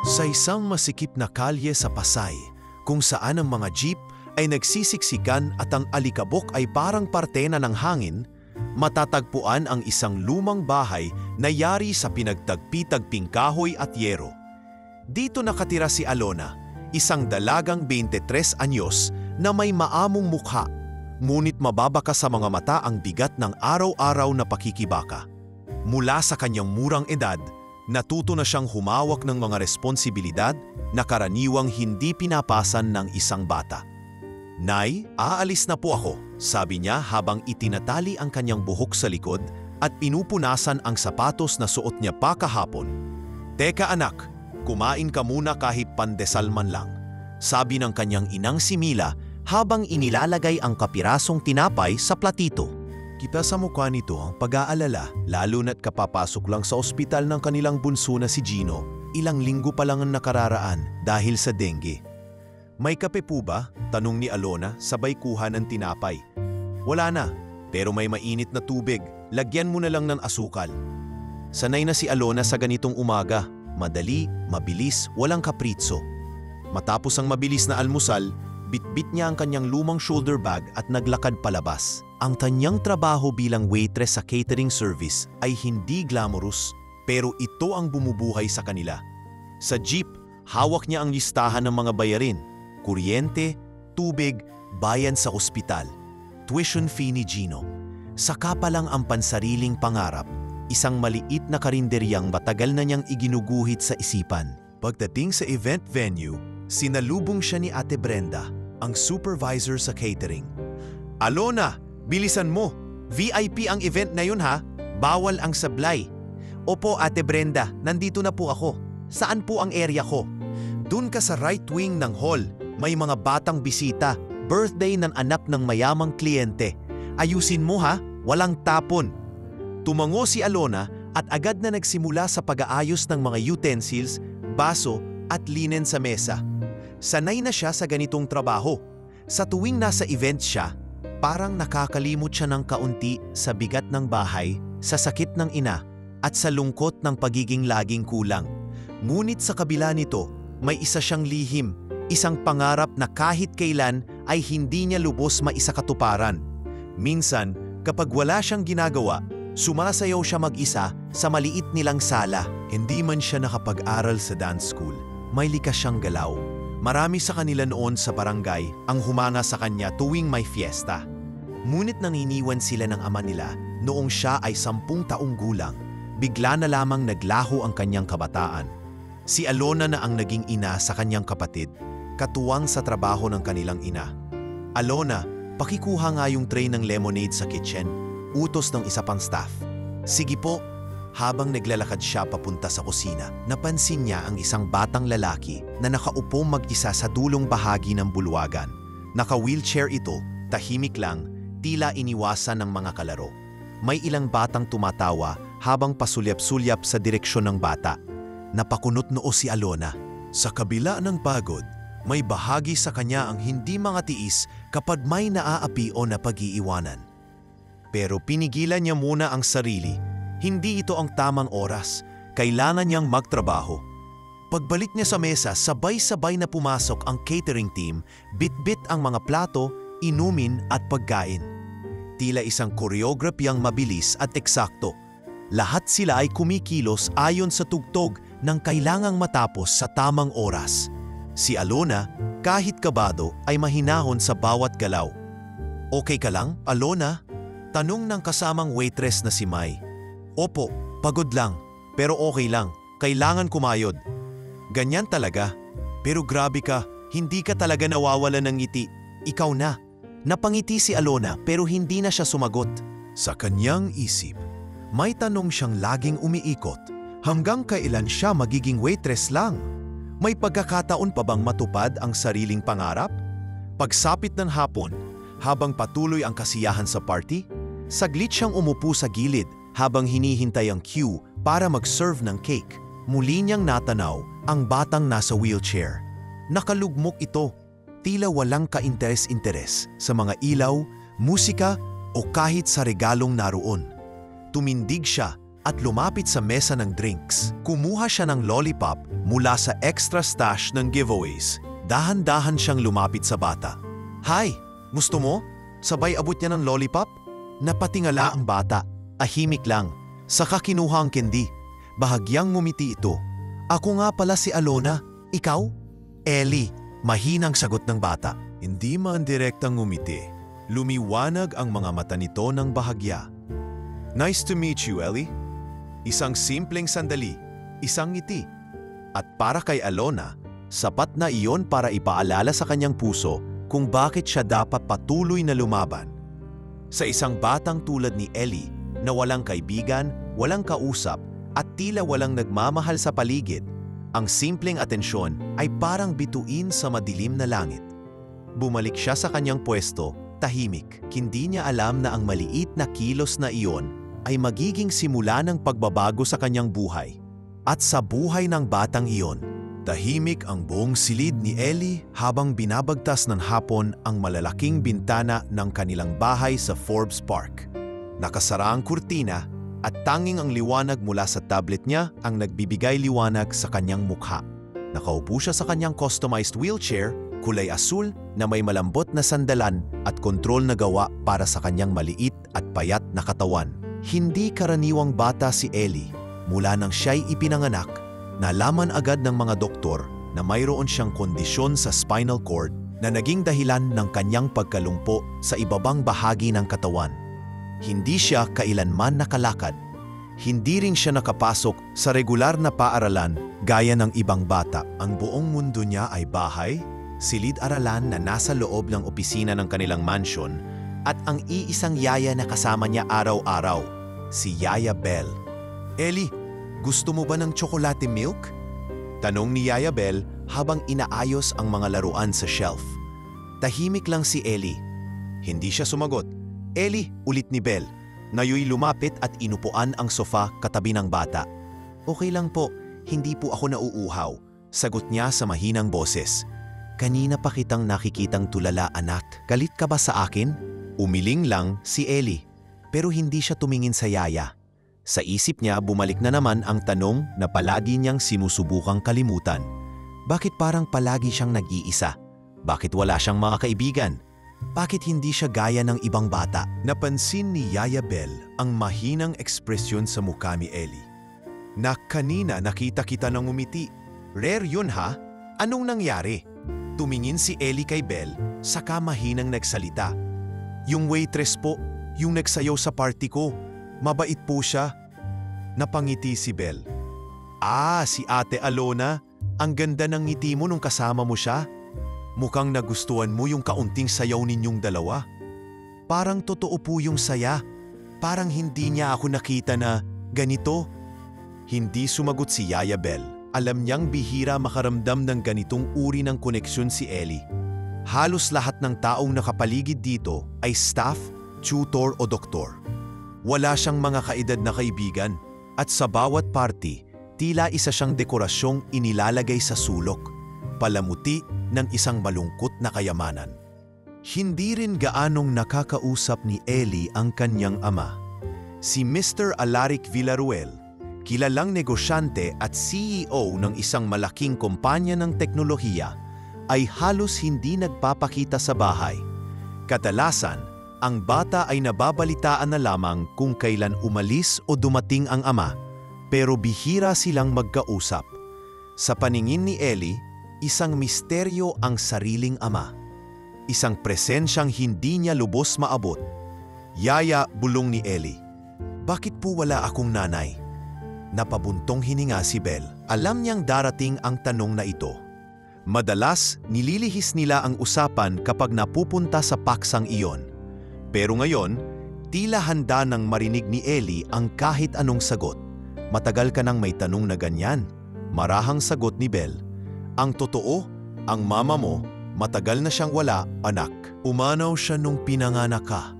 Sa isang masikip na kalye sa Pasay, kung saan ang mga jeep ay nagsisiksikan at ang alikabok ay parang parte na ng hangin, matatagpuan ang isang lumang bahay na yari sa pinagtagpi-tagping kahoy at yero. Dito nakatira si Alona, isang dalagang 23 anyos na may maamong mukha, ngunit mababaka sa mga mata ang bigat ng araw-araw na pakikibaka. Mula sa kanyang murang edad, natuto na siyang humawak ng mga responsibilidad na karaniwang hindi pinapasan ng isang bata. "Nay, aalis na po ako," sabi niya habang itinatali ang kanyang buhok sa likod at pinupunasan ang sapatos na suot niya pa kahapon. "Teka anak, kumain ka muna kahit pandesal man lang," sabi ng kanyang inang si Mila habang inilalagay ang kapirasong tinapay sa platito. Kita sa mukha nito ang pag-aalala, lalo na't kapapasok lang sa ospital ng kanilang bunso na si Gino, ilang linggo pa lang ang nakararaan dahil sa dengue. "May kape po ba?" tanong ni Alona sabay kuha ng tinapay. "Wala na, pero may mainit na tubig, lagyan mo na lang ng asukal." Sanay na si Alona sa ganitong umaga, madali, mabilis, walang kapritso. Matapos ang mabilis na almusal, bitbit niya ang kanyang lumang shoulder bag at naglakad palabas. Ang kanyang trabaho bilang waitress sa catering service ay hindi glamorous, pero ito ang bumubuhay sa kanila. Sa jeep, hawak niya ang listahan ng mga bayarin, kuryente, tubig, bayan sa ospital, tuition fee ni Gino. Saka pa lang ang pansariling pangarap, isang maliit na karinderyang matagal na niyang iginuguhit sa isipan. Pagdating sa event venue, sinalubong siya ni Ate Brenda, ang supervisor sa catering. "Alona, bilisan mo! VIP ang event na yun ha! Bawal ang sablay!" "Opo Ate Brenda, nandito na po ako. Saan po ang area ko?" "Dun ka sa right wing ng hall. May mga batang bisita, birthday ng anak ng mayamang kliyente. Ayusin mo ha, walang tapon." Tumango si Alona at agad na nagsimula sa pag-aayos ng mga utensils, baso at linen sa mesa. Sanay na siya sa ganitong trabaho. Sa tuwing nasa event siya, parang nakakalimot siya ng kaunti sa bigat ng bahay, sa sakit ng ina, at sa lungkot ng pagiging laging kulang. Ngunit sa kabila nito, may isa siyang lihim, isang pangarap na kahit kailan ay hindi niya lubos maisakatuparan. Minsan, kapag wala siyang ginagawa, sumasayaw siya mag-isa sa maliit nilang sala. Hindi man siya nakapag-aral sa dance school, may likas siyang galaw. Marami sa kanila noon sa barangay ang humanga sa kanya tuwing may fiesta. Ngunit naniniwan sila ng ama nila noong siya ay 10 taong gulang. Bigla na lamang naglaho ang kanyang kabataan. Si Alona na ang naging ina sa kanyang kapatid, katuwang sa trabaho ng kanilang ina. "Alona, pakikuha nga yung tray ng lemonade sa kitchen," utos ng isa pang staff. "Sige po." Habang naglalakad siya papunta sa kusina, napansin niya ang isang batang lalaki na nakaupo mag-isa sa dulong bahagi ng bulwagan. Naka-wheelchair ito, tahimik lang, tila iniwasan ng mga kalaro. May ilang batang tumatawa habang pasulyap-sulyap sa direksyon ng bata. Napakunot noo si Alona. Sa kabila ng pagod, may bahagi sa kanya ang hindi mangatiis kapag may naaapi o napag-iiwanan. Pero pinigilan niya muna ang sarili. Hindi ito ang tamang oras. Kailangan niyang magtrabaho. Pagbalik niya sa mesa, sabay-sabay na pumasok ang catering team, bit-bit ang mga plato, inumin at pagkain. Tila isang koreograpyang mabilis at eksakto. Lahat sila ay kumikilos ayon sa tugtog ng kailangang matapos sa tamang oras. Si Alona, kahit kabado, ay mahinahon sa bawat galaw. "Okay ka lang, Alona?" tanong ng kasamang waitress na si Mai. "Opo, pagod lang, pero okay lang. Kailangan kumayod." "Ganyan talaga. Pero grabe ka, hindi ka talaga nawawalan ng ngiti. Ikaw na." Napangiti si Alona pero hindi na siya sumagot. Sa kanyang isip, may tanong siyang laging umiikot. Hanggang kailan siya magiging waitress lang? May pagkakataon pa bang matupad ang sariling pangarap? Pagsapit ng hapon, habang patuloy ang kasiyahan sa party, saglit siyang umupo sa gilid habang hinihintay ang cue para mag-serve ng cake. Muli niyang natanaw ang batang nasa wheelchair. Nakalugmok ito, tila walang ka-interes-interes sa mga ilaw, musika o kahit sa regalong naroon. Tumindig siya at lumapit sa mesa ng drinks. Kumuha siya ng lollipop mula sa extra stash ng giveaways. Dahan-dahan siyang lumapit sa bata. "Hi, gusto mo?" Sabay abot niya ng lollipop. Napatingala ang bata. Ahimik lang. Saka kinuha ang candy. Bahagyang ngumiti ito. "Ako nga pala si Alona. Ikaw?" "Ellie," mahinang sagot ng bata. Hindi man direktang ngumiti. Lumiwanag ang mga mata nito ng bahagya. "Nice to meet you, Ellie." Isang simpleng sandali, isang ngiti. At para kay Alona, sapat na iyon para ipaalala sa kanyang puso kung bakit siya dapat patuloy na lumaban. Sa isang batang tulad ni Ellie na walang kaibigan, walang kausap at tila walang nagmamahal sa paligid, ang simpleng atensyon ay parang bituin sa madilim na langit. Bumalik siya sa kanyang pwesto, tahimik. Hindi niya alam na ang maliit na kilos na iyon ay magiging simula ng pagbabago sa kanyang buhay. At sa buhay ng batang iyon, tahimik ang buong silid ni Ellie habang binabagtas ng hapon ang malalaking bintana ng kanilang bahay sa Forbes Park. Nakasara ang kurtina at tanging ang liwanag mula sa tablet niya ang nagbibigay liwanag sa kanyang mukha. Nakaupo siya sa kanyang customized wheelchair, kulay asul na may malambot na sandalan at kontrol na gawa para sa kanyang maliit at payat na katawan. Hindi karaniwang bata si Ellie. Mula nang siya'y ipinanganak, nalaman agad ng mga doktor na mayroon siyang kondisyon sa spinal cord na naging dahilan ng kanyang pagkalumpo sa ibabang bahagi ng katawan. Hindi siya kailanman nakalakad. Hindi rin siya nakapasok sa regular na paaralan gaya ng ibang bata. Ang buong mundo niya ay bahay, silid-aralan na nasa loob ng opisina ng kanilang mansion at ang iisang yaya na kasama niya araw-araw, si Yaya Belle. "Ellie, gusto mo ba ng tsokolate milk?" Tanong ni Yaya Belle habang inaayos ang mga laruan sa shelf. Tahimik lang si Ellie. Hindi siya sumagot. "Ellie," ulit ni Belle. Ngayoy lumapit at inupuan ang sofa katabi ng bata. "Okay lang po, hindi po ako nauuhaw," sagot niya sa mahinang boses. "Kanina pa kitang nakikitang tulala, anak. Galit ka ba sa akin?" Umiling lang si Ellie, pero hindi siya tumingin sa yaya. Sa isip niya bumalik na naman ang tanong na palagi niyang sinusubukang kalimutan. Bakit parang palagi siyang nag-iisa? Bakit wala siyang mga kaibigan? Bakit hindi siya gaya ng ibang bata? Napansin ni Yaya Belle ang mahinang ekspresyon sa mukha ni Ellie. "Na kanina nakita kita nang umiti. Rare yun ha? Anong nangyari?" Tumingin si Ellie kay Belle, saka mahinang nagsalita. "Yung waitress po, yung nagsayaw sa party ko. Mabait po siya." Napangiti si Belle. "Ah, si Ate Alona. Ang ganda ng ngiti mo nung kasama mo siya. Mukhang nagustuhan mo yung kaunting sayaw ninyong dalawa. Parang totoo po yung saya. Parang hindi niya ako nakita na ganito." Hindi sumagot si Yaya Belle. Alam niyang bihira makaramdam ng ganitong uri ng koneksyon si Ellie. Halos lahat ng taong nakapaligid dito ay staff, tutor o doktor. Wala siyang mga kaedad na kaibigan at sa bawat party, tila isa siyang dekorasyong inilalagay sa sulok, palamuti ng isang malungkot na kayamanan. Hindi rin gaanong nakakausap ni Ellie ang kanyang ama. Si Mr. Alaric Villaruel, kilalang negosyante at CEO ng isang malaking kumpanya ng teknolohiya, ay halos hindi nagpapakita sa bahay. Kadalasan, ang bata ay nababalitaan na lamang kung kailan umalis o dumating ang ama, pero bihira silang magkausap. Sa paningin ni Ellie, isang misteryo ang sariling ama. Isang presensyang hindi niya lubos maabot. "Yaya," bulong ni Ellie. "Bakit po wala akong nanay?" Napabuntong hininga si Belle. Alam niyang darating ang tanong na ito. Madalas, nililihis nila ang usapan kapag napupunta sa paksang iyon. Pero ngayon, tila handa nang marinig ni Ellie ang kahit anong sagot. "Matagal ka nang may tanong na ganyan?" Marahang sagot ni Belle. "Ang totoo, ang mama mo, matagal na siyang wala, anak. Umanaw siya nung pinanganak ka."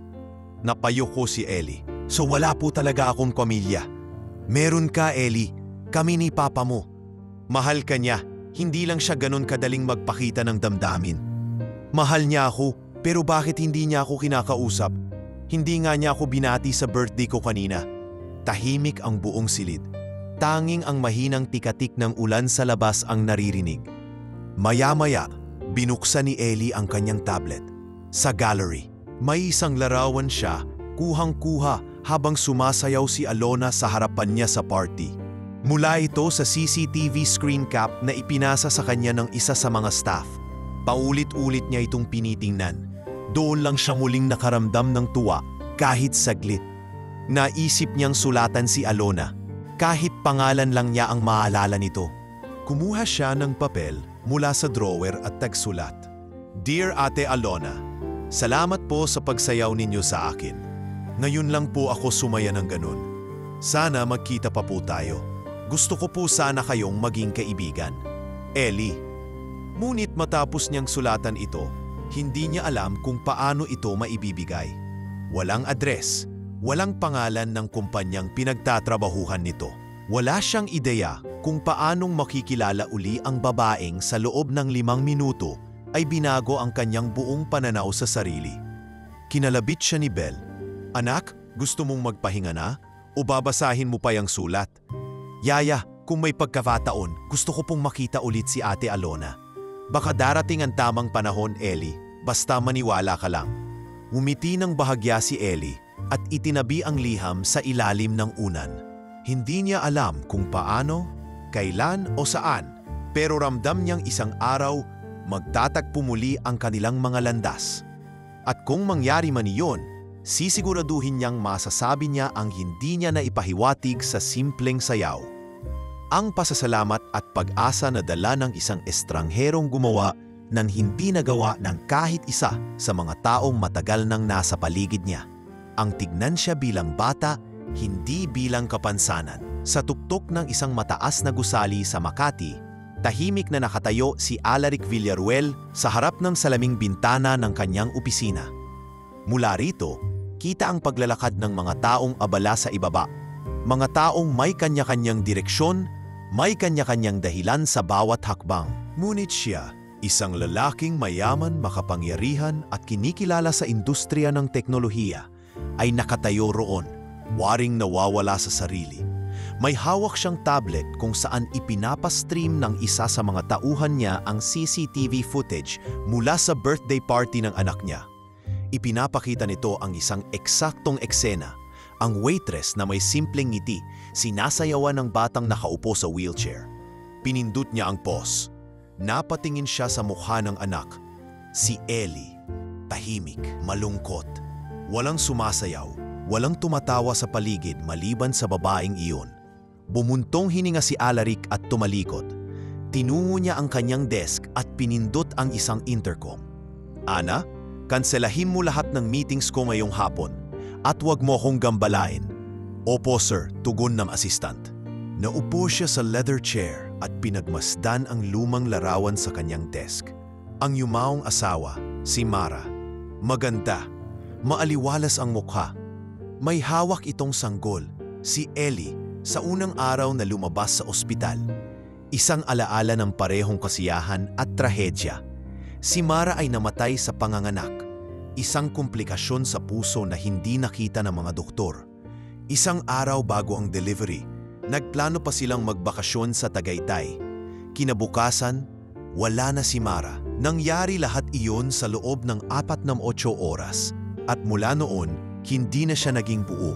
Napayuko si Ellie. "So wala po talaga akong pamilya." "Meron ka, Ellie. Kami ni papa mo. Mahal ka niya. Hindi lang siya ganun kadaling magpakita ng damdamin. Mahal niya ako, pero bakit hindi niya ako kinakausap? Hindi nga niya ako binati sa birthday ko kanina. Tahimik ang buong silid. Tanging ang mahinang tikatik ng ulan sa labas ang naririnig. Maya-maya, binuksan ni Ellie ang kanyang tablet. Sa gallery, may isang larawan siya, kuhang-kuha habang sumasayaw si Alona sa harapan niya sa party. Mula ito sa CCTV screen cap na ipinasa sa kanya ng isa sa mga staff. Paulit-ulit niya itong pinitingnan. Doon lang siya muling nakaramdam ng tuwa kahit saglit. Naisip niyang sulatan si Alona. Kahit pangalan lang niya ang maalala nito. Kumuha siya ng papel mula sa drawer at tagsulat. Dear Ate Alona, salamat po sa pagsayaw ninyo sa akin. Ngayon lang po ako sumaya ng ganun. Sana magkita pa po tayo. Gusto ko po sana kayong maging kaibigan. Ellie. Ngunit matapos niyang sulatan ito, hindi niya alam kung paano ito maibibigay. Walang address, walang pangalan ng kumpanyang pinagtatrabahuhan nito. Wala siyang ideya kung paanong makikilala uli ang babaeng sa loob ng 5 minuto ay binago ang kanyang buong pananaw sa sarili. Kinalabit siya ni Belle. Anak, gusto mong magpahinga na? O babasahin mo pa yung sulat? Yaya, kung may pagkakataon, gusto ko pong makita ulit si Ate Alona. Baka darating ang tamang panahon, Ellie. Basta maniwala ka lang. Umiti ng bahagya si Ellie at itinabi ang liham sa ilalim ng unan. Hindi niya alam kung paano, kailan o saan, pero ramdam niyang isang araw magtatagpo muli ang kanilang mga landas. At kung mangyari man iyon, sisiguraduhin niyang masasabi niya ang hindi niya naipahiwatig sa simpleng sayaw. Ang pasasalamat at pag-asa na dala ng isang estrangherong gumawa ng hindi nagawa ng kahit isa sa mga taong matagal nang nasa paligid niya. Ang tignan siya bilang bata, hindi bilang kapansanan. Sa tuktok ng isang mataas na gusali sa Makati, tahimik na nakatayo si Alaric Villaruel sa harap ng salaming bintana ng kanyang opisina. Mula rito, kita ang paglalakad ng mga taong abala sa ibaba. Mga taong may kanya-kanyang direksyon, may kanya-kanyang dahilan sa bawat hakbang. Ngunit siya, isang lalaking mayaman, makapangyarihan at kinikilala sa industriya ng teknolohiya, ay nakatayo roon, waring nawawala sa sarili. May hawak siyang tablet kung saan ipinapastream ng isa sa mga tauhan niya ang CCTV footage mula sa birthday party ng anak niya. Ipinapakita nito ang isang eksaktong eksena, ang waitress na may simpleng ngiti, sinasayawan ng batang nakaupo sa wheelchair. Pinindot niya ang pause. Napatingin siya sa mukha ng anak. Si Ellie, tahimik, malungkot. Walang sumasayaw, walang tumatawa sa paligid maliban sa babaeng iyon. Bumuntong hininga si Alaric at tumalikod. Tinungo niya ang kanyang desk at pinindot ang isang intercom. Ana, kanselahin mo lahat ng meetings ko ngayong hapon at huwag mo akong gambalain. Opo sir, tugon ng assistant. Naupo siya sa leather chair at pinagmasdan ang lumang larawan sa kanyang desk. Ang yumaong asawa, si Mara. Maganda, maaliwalas ang mukha. May hawak itong sanggol, si Ellie, sa unang araw na lumabas sa ospital. Isang alaala ng parehong kasiyahan at trahedya. Si Mara ay namatay sa panganganak. Isang komplikasyon sa puso na hindi nakita ng mga doktor. Isang araw bago ang delivery, nagplano pa silang magbakasyon sa Tagaytay. Kinabukasan, wala na si Mara. Nangyari lahat iyon sa loob ng 48 oras. At mula noon, hindi na siya naging buo.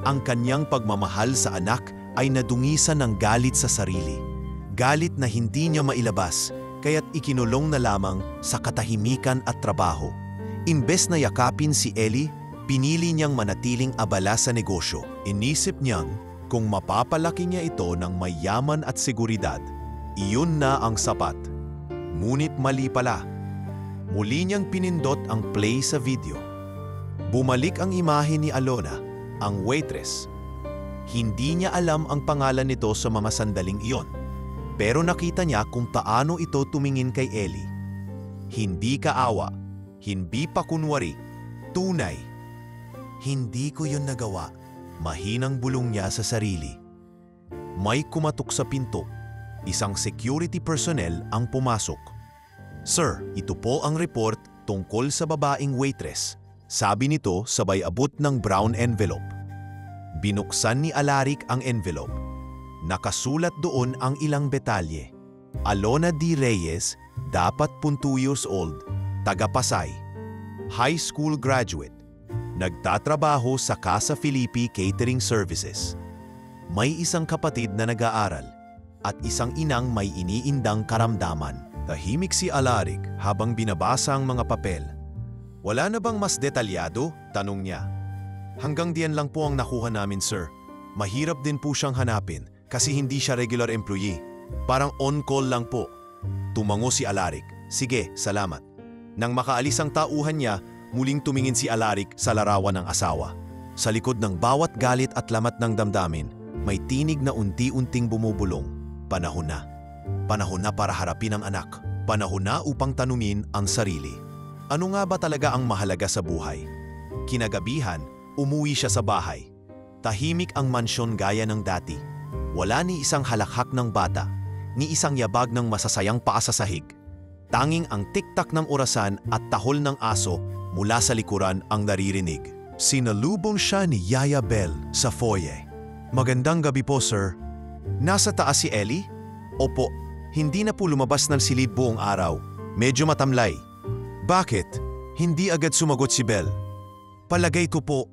Ang kanyang pagmamahal sa anak ay nadungisan ng galit sa sarili. Galit na hindi niya mailabas, kaya't ikinulong na lamang sa katahimikan at trabaho. Imbes na yakapin si Ellie, pinili niyang manatiling abala sa negosyo. Inisip niyang kung mapapalaki niya ito ng mayaman at seguridad, iyon na ang sapat. Ngunit mali pala. Muli niyang pinindot ang play sa video. Bumalik ang imahe ni Alona, ang waitress. Hindi niya alam ang pangalan nito sa mga sandaling iyon, pero nakita niya kung paano ito tumingin kay Ellie. Hindi kaawa, hindi pa kunwari, tunay. Hindi ko yun nagawa, mahinang bulong niya sa sarili. May kumatok sa pinto. Isang security personnel ang pumasok. Sir, ito po ang report tungkol sa babaeng waitress. Sabi nito sabay abot ng brown envelope. Binuksan ni Alaric ang envelope. Nakasulat doon ang ilang detalye. Alona D. Reyes, dapat 2 years old, taga Pasay. High school graduate. Nagtatrabaho sa Casa Felipe Catering Services. May isang kapatid na nag-aaral at isang inang may iniindang karamdaman. Tahimik si Alaric habang binabasa ang mga papel. Wala na bang mas detalyado? Tanong niya. Hanggang diyan lang po ang nakuha namin, sir. Mahirap din po siyang hanapin kasi hindi siya regular employee. Parang on-call lang po. Tumango si Alaric. Sige, salamat. Nang makaalis ang tauhan niya, muling tumingin si Alaric sa larawan ng asawa. Sa likod ng bawat galit at lamat ng damdamin, may tinig na unti-unting bumubulong. Panahon na. Panahon na para harapin ang anak. Panahon na upang tanungin ang sarili. Ano nga ba talaga ang mahalaga sa buhay? Kinagabihan, umuwi siya sa bahay. Tahimik ang mansyon gaya ng dati. Wala ni isang halakhak ng bata, ni isang yabag ng masasayang paa sa sahig. Tanging ang tiktak ng orasan at tahol ng aso mula sa likuran ang naririnig. Sinalubong siya ni Yaya Bell sa foyer. Magandang gabi po, sir. Nasa taas si Ellie? Opo, hindi na po lumabas ng silid buong araw. Medyo matamlay. Bakit? Hindi agad sumagot si Bell. Palagay ko po,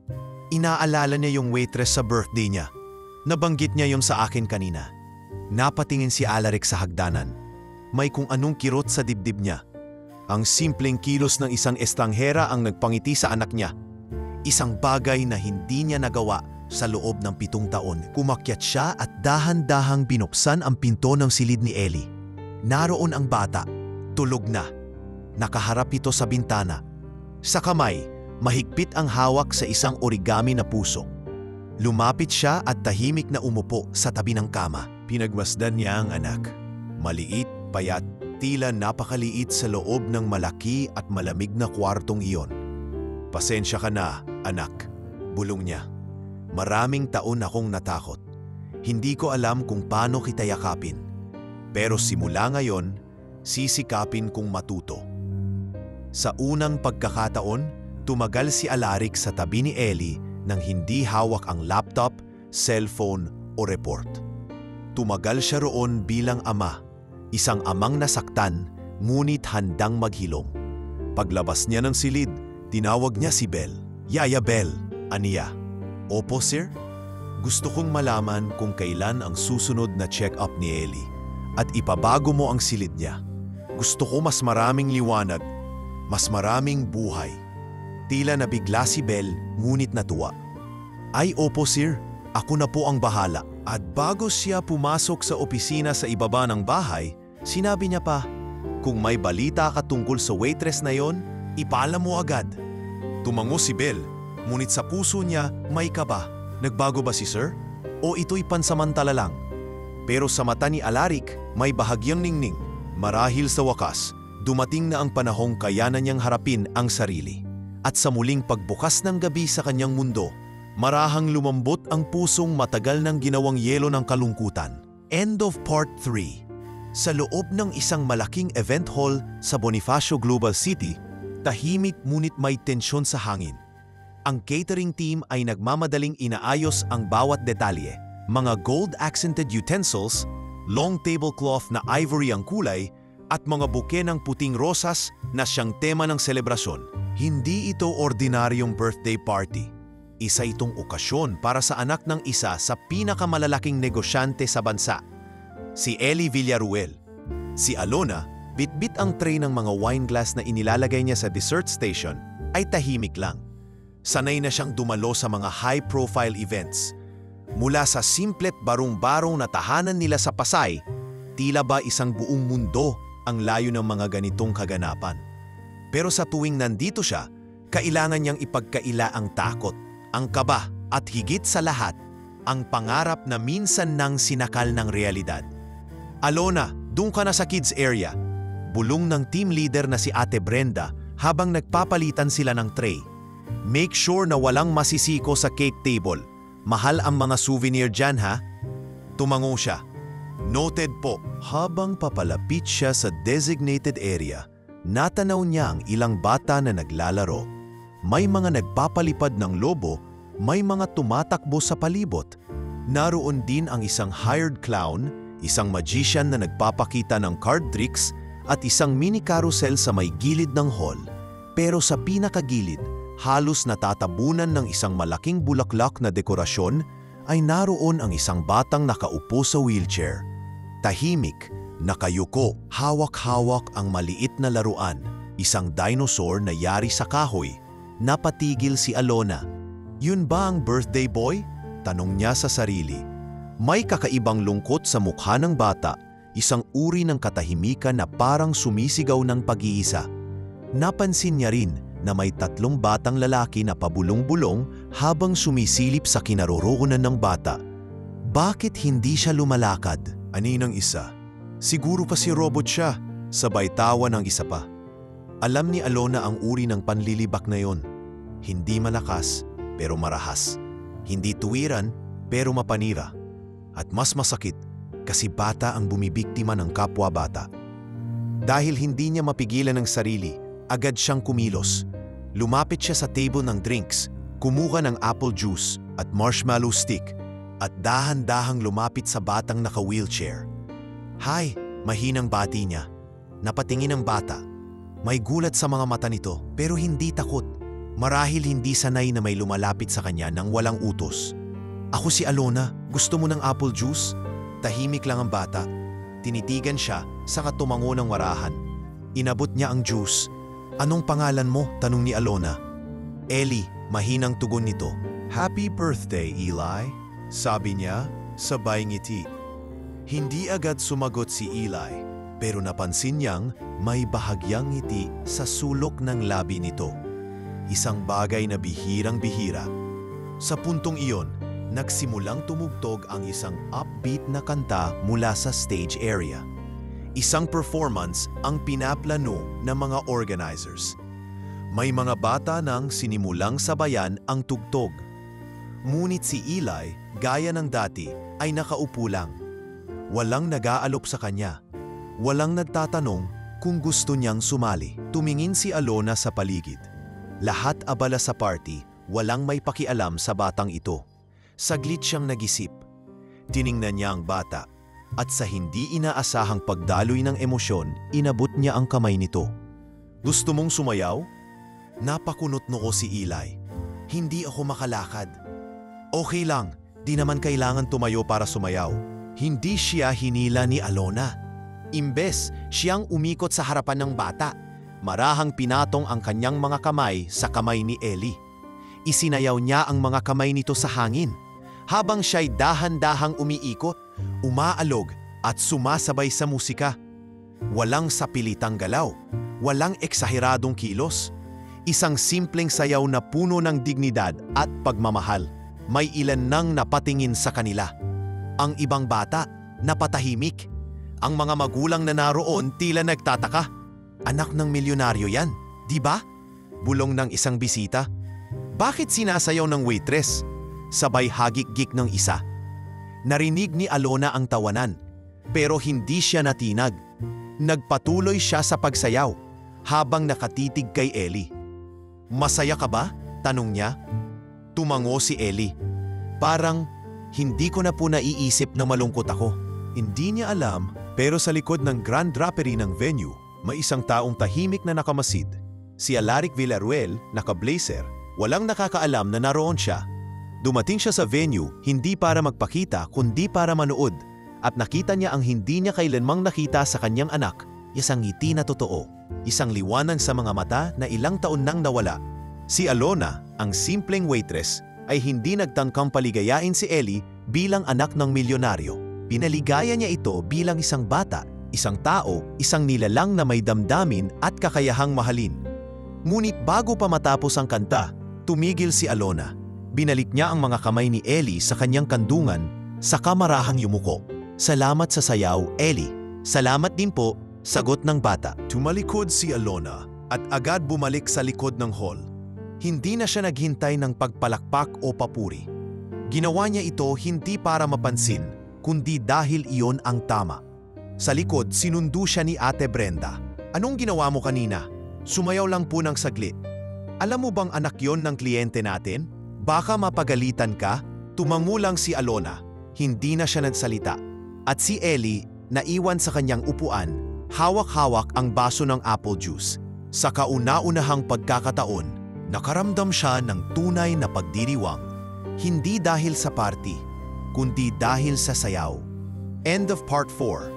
inaalala niya yung waitress sa birthday niya. Nabanggit niya yung sa akin kanina. Napatingin si Alaric sa hagdanan. May kung anong kirot sa dibdib niya. Ang simpleng kilos ng isang estranghera ang nagpangiti sa anak niya. Isang bagay na hindi niya nagawa sa loob ng 7 taon. Kumakyat siya at dahan-dahang binuksan ang pinto ng silid ni Ellie. Naroon ang bata. Tulog na. Nakaharap ito sa bintana. Sa kamay, mahigpit ang hawak sa isang origami na puso. Lumapit siya at tahimik na umupo sa tabi ng kama. Pinagmasdan niya ang anak. Maliit, payat, tila napakaliit sa loob ng malaki at malamig na kwartong iyon. Pasensya ka na, anak, bulong niya. Maraming taon akong natakot. Hindi ko alam kung paano kita yakapin. Pero simula ngayon, sisikapin kong matuto. Sa unang pagkakataon, tumagal si Alaric sa tabi ni Ellie nang hindi hawak ang laptop, cellphone o report. Tumagal siya roon bilang ama, isang amang nasaktan ngunit handang maghilom. Paglabas niya ng silid, tinawag niya si Bell. Yaya Bell, aniya. Opo, sir? Gusto kong malaman kung kailan ang susunod na check-up ni Ellie at ipabago mo ang silid niya. Gusto ko mas maraming liwanag, mas maraming buhay. Tila nabigla si Bell ngunit natuwa. Ay opo sir, ako na po ang bahala. At bago siya pumasok sa opisina sa ibaba ng bahay, sinabi niya pa, kung may balita ka tungkol sa waitress na yon, ipaalam mo agad. Tumango si Bell, ngunit sa puso niya may kaba. Nagbago ba si sir? O ito'y pansamantala lang? Pero sa mata ni Alaric, may bahagyang ningning. Marahil sa wakas, dumating na ang panahong kayanan niyang harapin ang sarili. At sa muling pagbukas ng gabi sa kanyang mundo, marahang lumambot ang pusong matagal nang ginawang yelo ng kalungkutan. End of Part 3. Sa loob ng isang malaking event hall sa Bonifacio Global City, tahimik ngunit may tensyon sa hangin. Ang catering team ay nagmamadaling inaayos ang bawat detalye. Mga gold-accented utensils, long tablecloth na ivory ang kulay, at mga buke ng puting rosas na siyang tema ng selebrasyon. Hindi ito ordinaryong birthday party. Isa itong okasyon para sa anak ng isa sa pinakamalalaking negosyante sa bansa, si Ellie Villaruel. Si Alona, bitbit ang tray ng mga wine glass na inilalagay niya sa dessert station, ay tahimik lang. Sanay na siyang dumalo sa mga high-profile events. Mula sa simplet barong-barong na tahanan nila sa Pasay, tila ba isang buong mundo ang layo ng mga ganitong kaganapan. Pero sa tuwing nandito siya, kailangan niyang ipagkaila ang takot, ang kaba at higit sa lahat, ang pangarap na minsan nang sinakal ng realidad. Alona, doon ka na sa kids area. Bulong ng team leader na si Ate Brenda habang nagpapalitan sila ng tray. Make sure na walang masisiko sa cake table. Mahal ang mga souvenir dyan ha? Tumango siya. Noted po. Habang papalapit siya sa designated area, natanaw niya ang ilang bata na naglalaro. May mga nagpapalipad ng lobo may mga tumatakbo sa palibot. Naroon din ang isang hired clown, isang magician na nagpapakita ng card tricks at isang mini carousel sa may gilid ng hall. Pero sa pinakagilid, halos natatabunan ng isang malaking bulaklak na dekorasyon, ay naroon ang isang batang nakaupo sa wheelchair. Tahimik, nakayuko, hawak-hawak ang maliit na laruan, isang dinosaur na yari sa kahoy. Napatigil si Alona. "Yun ba ang birthday boy?" tanong niya sa sarili. May kakaibang lungkot sa mukha ng bata, isang uri ng katahimikan na parang sumisigaw ng pag-iisa. Napansin niya rin na may 3 batang lalaki na pabulong-bulong habang sumisilip sa kinaroroonan ng bata. Bakit hindi siya lumalakad? Aninang isa. "Siguro kasi robot siya," sabay tawa ng isa pa. Alam ni Alona ang uri ng panlilibak na yon. Hindi malakas, pero marahas. Hindi tuwiran, pero mapanira. At mas masakit, kasi bata ang bumibiktima ng kapwa bata. Dahil hindi niya mapigilan ang sarili, agad siyang kumilos. Lumapit siya sa table ng drinks, kumuha ng apple juice at marshmallow stick, at dahan-dahang lumapit sa batang naka-wheelchair. "Hi," mahinang bati niya. Napatingin ang bata. May gulat sa mga mata nito, pero hindi takot. Marahil hindi sanay na may lumalapit sa kanya nang walang utos. "Ako si Alona, gusto mo ng apple juice?" Tahimik lang ang bata. Tinitigan siya, saka tumango ng marahan. Inabot niya ang juice. "Anong pangalan mo?" tanong ni Alona. "Ellie," mahinang tugon nito. "Happy birthday, Eli," sabi niya, sabay ngiti. Hindi agad sumagot si Eli, pero napansin niyang may bahagyang ngiti sa sulok ng labi nito. Isang bagay na bihirang-bihira. Sa puntong iyon, nagsimulang tumugtog ang isang upbeat na kanta mula sa stage area. Isang performance ang pinaplano ng mga organizers. May mga bata nang sinimulang sabayan ang tugtog. Ngunit si Eli, gaya ng dati, ay nakaupo lang. Walang nag-aalok sa kanya. Walang nagtatanong kung gusto niyang sumali. Tumingin si Alona sa paligid. Lahat abala sa party, walang may pakialam sa batang ito. Saglit siyang nag-isip. Tiningnan niya ang bata. At sa hindi inaasahang pagdaloy ng emosyon, inabot niya ang kamay nito. "Gusto mong sumayaw?" Napakunot noo si Eli. "Hindi ako makalakad." "Okay lang, di naman kailangan tumayo para sumayaw." Hindi siya hinila ni Alona. Imbes, siyang umikot sa harapan ng bata. Marahang pinatong ang kanyang mga kamay sa kamay ni Ellie. Isinayaw niya ang mga kamay nito sa hangin. Habang siya'y dahan-dahang umiikot, umaalog at sumasabay sa musika. Walang sapilitang galaw, walang eksaheradong kilos. Isang simpleng sayaw na puno ng dignidad at pagmamahal. May ilan nang napatingin sa kanila. Ang ibang bata, napatahimik. Ang mga magulang na naroon tila nagtataka. "Anak ng milyonaryo yan, di ba?" Bulong ng isang bisita. "Bakit sinasayaw ng waitress?" Sabay hagik-gik ng isa. Narinig ni Alona ang tawanan, pero hindi siya natinag. Nagpatuloy siya sa pagsayaw, habang nakatitig kay Ellie. "Masaya ka ba?" tanong niya. Tumango si Ellie. "Parang, hindi ko na po naiisip na malungkot ako." Hindi niya alam, pero sa likod ng grand drapery ng venue, may isang taong tahimik na nakamasid. Si Alaric Villaruel, naka-blazer, walang nakakaalam na naroon siya. Dumating siya sa venue hindi para magpakita kundi para manood, at nakita niya ang hindi niya kailanmang nakita sa kanyang anak, isang ngiti na totoo, isang liwanag sa mga mata na ilang taon nang nawala. Si Alona, ang simpleng waitress, ay hindi nagtangkang paligayain si Ellie bilang anak ng milyonaryo. Pinaligaya niya ito bilang isang bata, isang tao, isang nilalang na may damdamin at kakayahang mahalin. Ngunit bago pa matapos ang kanta, tumigil si Alona. Binalik niya ang mga kamay ni Ellie sa kanyang kandungan, saka marahang yumuko. "Salamat sa sayaw, Ellie." "Salamat din po," sagot ng bata. Tumalikod si Alona at agad bumalik sa likod ng hall. Hindi na siya naghintay ng pagpalakpak o papuri. Ginawa niya ito hindi para mapansin, kundi dahil iyon ang tama. Sa likod, sinundo siya ni Ate Brenda. "Anong ginawa mo kanina?" "Sumayaw lang po ng saglit." "Alam mo bang anak yon ng kliyente natin?" Baka mapagalitan ka? Tumango lang si Alona. Hindi na siya nagsalita. At si Ellie, naiwan sa kanyang upuan, hawak-hawak ang baso ng apple juice. Sa kauna-unahang pagkakataon, nakaramdam siya ng tunay na pagdiriwang. Hindi dahil sa party, kundi dahil sa sayaw. End of part 4.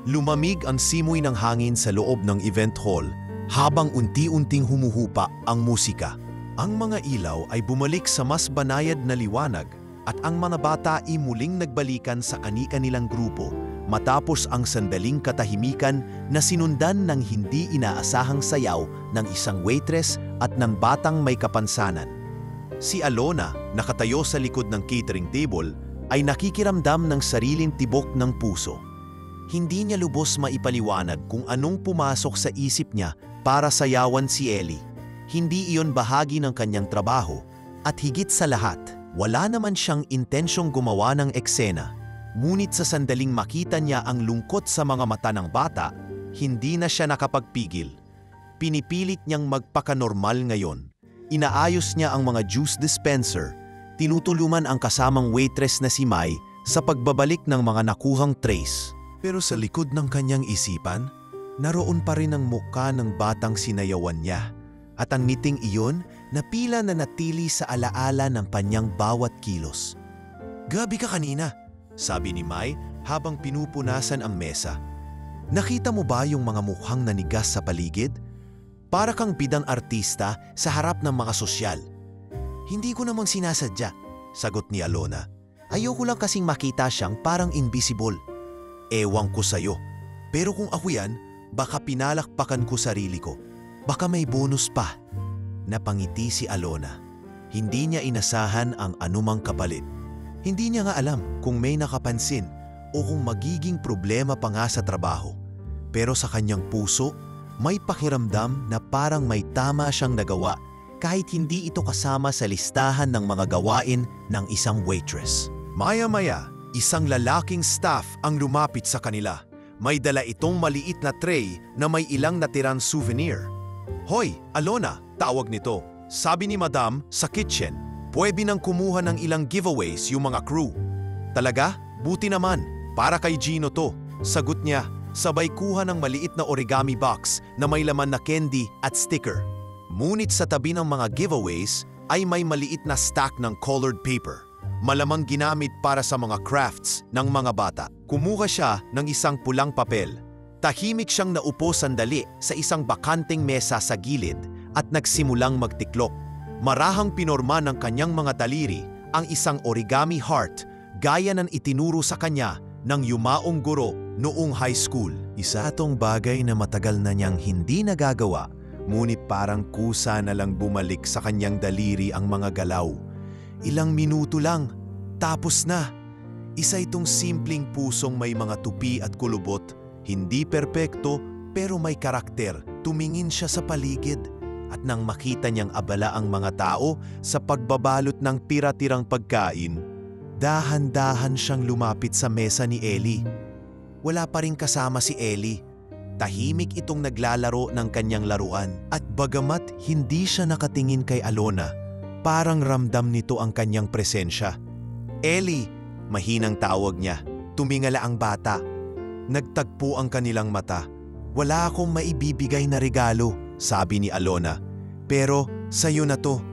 Lumamig ang simoy ng hangin sa loob ng event hall habang unti-unting humuhupa ang musika. Ang mga ilaw ay bumalik sa mas banayad na liwanag at ang mga bata ay muling nagbalikan sa kani-kanilang grupo matapos ang sandaling katahimikan na sinundan ng hindi inaasahang sayaw ng isang waitress at ng batang may kapansanan. Si Alona, nakatayo sa likod ng catering table, ay nakikiramdam ng sariling tibok ng puso. Hindi niya lubos maipaliwanag kung anong pumasok sa isip niya para sayawan si Ellie. Hindi iyon bahagi ng kanyang trabaho at higit sa lahat, wala naman siyang intensyong gumawa ng eksena. Ngunit sa sandaling makita niya ang lungkot sa mga mata ng bata, hindi na siya nakapagpigil. Pinipilit niyang magpakanormal ngayon. Inaayos niya ang mga juice dispenser, tinutulungan ang kasamang waitress na si Mai sa pagbabalik ng mga nakuhang trays. Pero sa likod ng kanyang isipan, naroon pa rin ang mukha ng batang sinayawan niya. At ang ngiting iyon na pila na natili sa alaala ng kanyang bawat kilos. "Gabi ka kanina," sabi ni Mai habang pinupunasan ang mesa. "Nakita mo ba yung mga mukhang nanigas sa paligid? Para kang bidang artista sa harap ng mga sosyal." "Hindi ko namang sinasadya," sagot ni Alona. "Ayoko lang kasing makita siyang parang invisible." "Ewan ko sa'yo, pero kung ako yan, baka pinalakpakan ko sarili ko. Baka may bonus pa." Napangiti si Alona. Hindi niya inasahan ang anumang kapalit. Hindi niya nga alam kung may nakapansin o kung magiging problema pa nga sa trabaho. Pero sa kanyang puso, may pakiramdam na parang may tama siyang nagawa kahit hindi ito kasama sa listahan ng mga gawain ng isang waitress. Maya-maya, isang lalaking staff ang lumapit sa kanila. May dala itong maliit na tray na may ilang natirang souvenir. "Hoy, Alona," tawag nito. "Sabi ni Madam sa kitchen, pwede nang kumuha ng ilang giveaways yung mga crew." "Talaga? Buti naman. Para kay Gino to," sagot niya. Sabay kuha ng maliit na origami box na may laman na candy at sticker. Ngunit sa tabi ng mga giveaways ay may maliit na stack ng colored paper. Malamang ginamit para sa mga crafts ng mga bata. Kumuha siya ng isang pulang papel. Tahimik siyang naupo sandali sa isang bakanteng mesa sa gilid at nagsimulang magtiklop. Marahang pinorma ng kanyang mga daliri ang isang origami heart gaya ng itinuro sa kanya ng yumaong guro noong high school. Isa itong bagay na matagal na niyang hindi nagagawa, ngunit parang kusa na lang bumalik sa kanyang daliri ang mga galaw. Ilang minuto lang, tapos na. Isa itong simpleng pusong may mga tupi at kulubot. Hindi perpekto pero may karakter. Tumingin siya sa paligid at nang makita niyang abala ang mga tao sa pagbabalot ng tira-tirang pagkain, dahan-dahan siyang lumapit sa mesa ni Ellie. Wala pa rin kasama si Ellie. Tahimik itong naglalaro ng kanyang laruan at bagamat hindi siya nakatingin kay Alona, parang ramdam nito ang kanyang presensya. "Ellie," mahinang tawag niya. Tumingala ang bata. Nagtagpo ang kanilang mata. "Wala akong maibibigay na regalo," sabi ni Alona. "Pero sa'yo na to."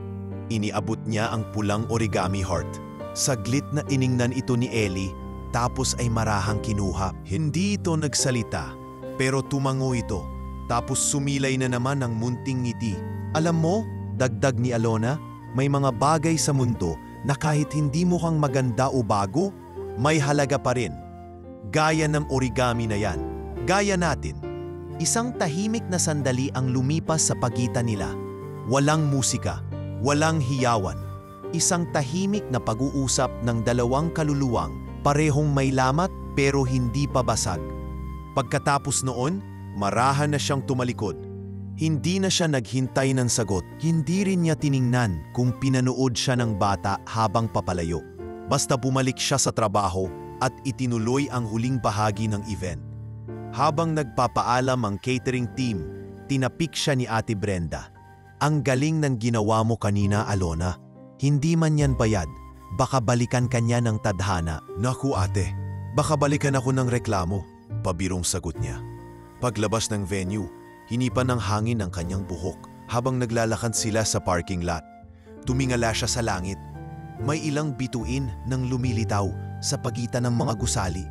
Iniabot niya ang pulang origami heart. Saglit na iningnan ito ni Ellie, tapos ay marahang kinuha. Hindi ito nagsalita, pero tumango ito. Tapos sumilay na naman ng munting ngiti. "Alam mo," dagdag ni Alona, "may mga bagay sa mundo na kahit hindi mukhang maganda o bago, may halaga pa rin. Gaya ng origami na yan. Gaya natin." Isang tahimik na sandali ang lumipas sa pagitan nila. Walang musika, walang hiyawan. Isang tahimik na pag-uusap ng dalawang kaluluwang, parehong may lamat pero hindi pa basag. Pagkatapos noon, marahan na siyang tumalikod. Hindi na siya naghintay ng sagot. Hindi rin niya tiningnan kung pinanood siya ng bata habang papalayo. Basta bumalik siya sa trabaho at itinuloy ang huling bahagi ng event. Habang nagpapaalam ang catering team, tinapik siya ni Ate Brenda. "Ang galing ng ginawa mo kanina, Alona. Hindi man yan bayad, baka balikan kanya ng tadhana. Naku ate, baka balikan ako ng reklamo, pabirong sagot niya. Paglabas ng venue, hinipan ng hangin ang kanyang buhok habang naglalakad sila sa parking lot. Tumingala siya sa langit. May ilang bituin nang lumilitaw sa pagitan ng mga gusali.